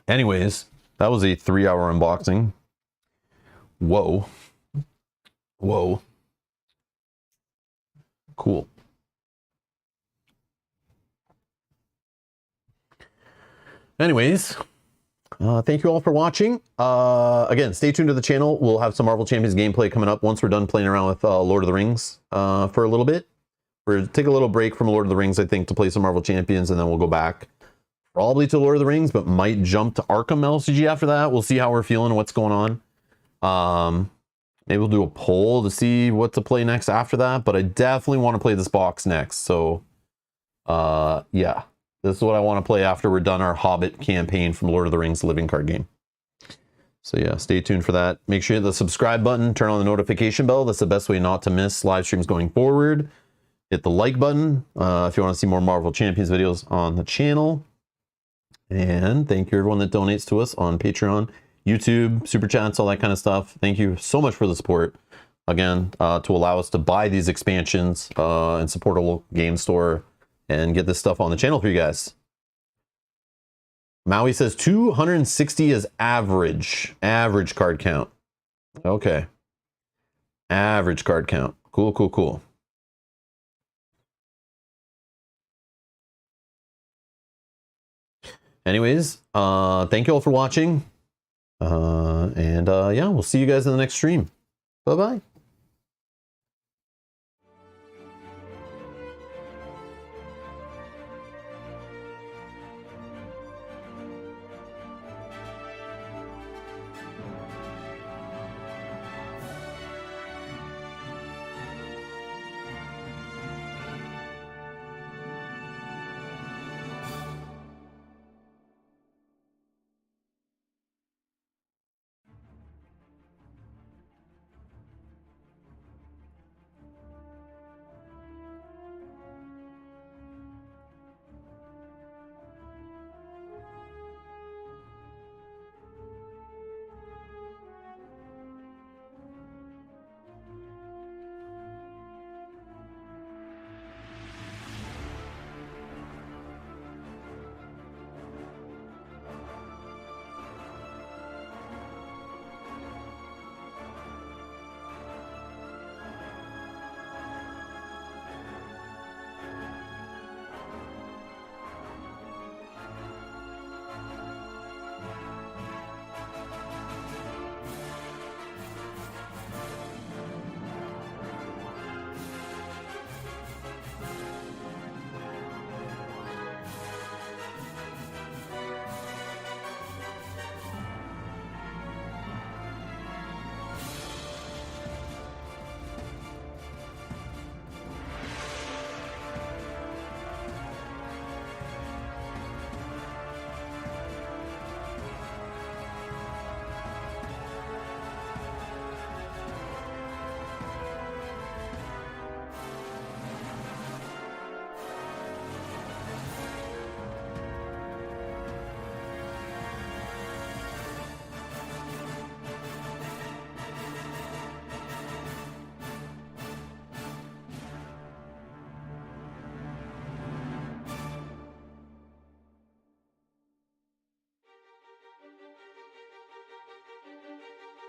Anyways, that was a 3-hour unboxing. Whoa. Whoa. Cool. Anyways, thank you all for watching. Again, stay tuned to the channel. We'll have some Marvel Champions gameplay coming up once we're done playing around with Lord of the Rings for a little bit. We're take a little break from Lord of the Rings, I think, to play some Marvel Champions, and then we'll go back probably to Lord of the Rings, but might jump to Arkham LCG after that. We'll see how we're feeling and what's going on. Maybe we'll do a poll to see what to play next after that, but I definitely want to play this box next. So, yeah, this is what I want to play after we're done our Hobbit campaign from Lord of the Rings living card game. So yeah, stay tuned for that. Make sure you hit the subscribe button, turn on the notification bell. That's the best way not to miss live streams going forward. Hit the like button if you want to see more Marvel Champions videos on the channel. And thank you everyone that donates to us on Patreon, YouTube, Super Chats, all that kind of stuff. Thank you so much for the support. Again, to allow us to buy these expansions and support a local game store and get this stuff on the channel for you guys. Maui says 260 is average card count. Okay. Average card count. Cool, cool, cool. Anyways, thank you all for watching. Yeah, we'll see you guys in the next stream. Bye-bye.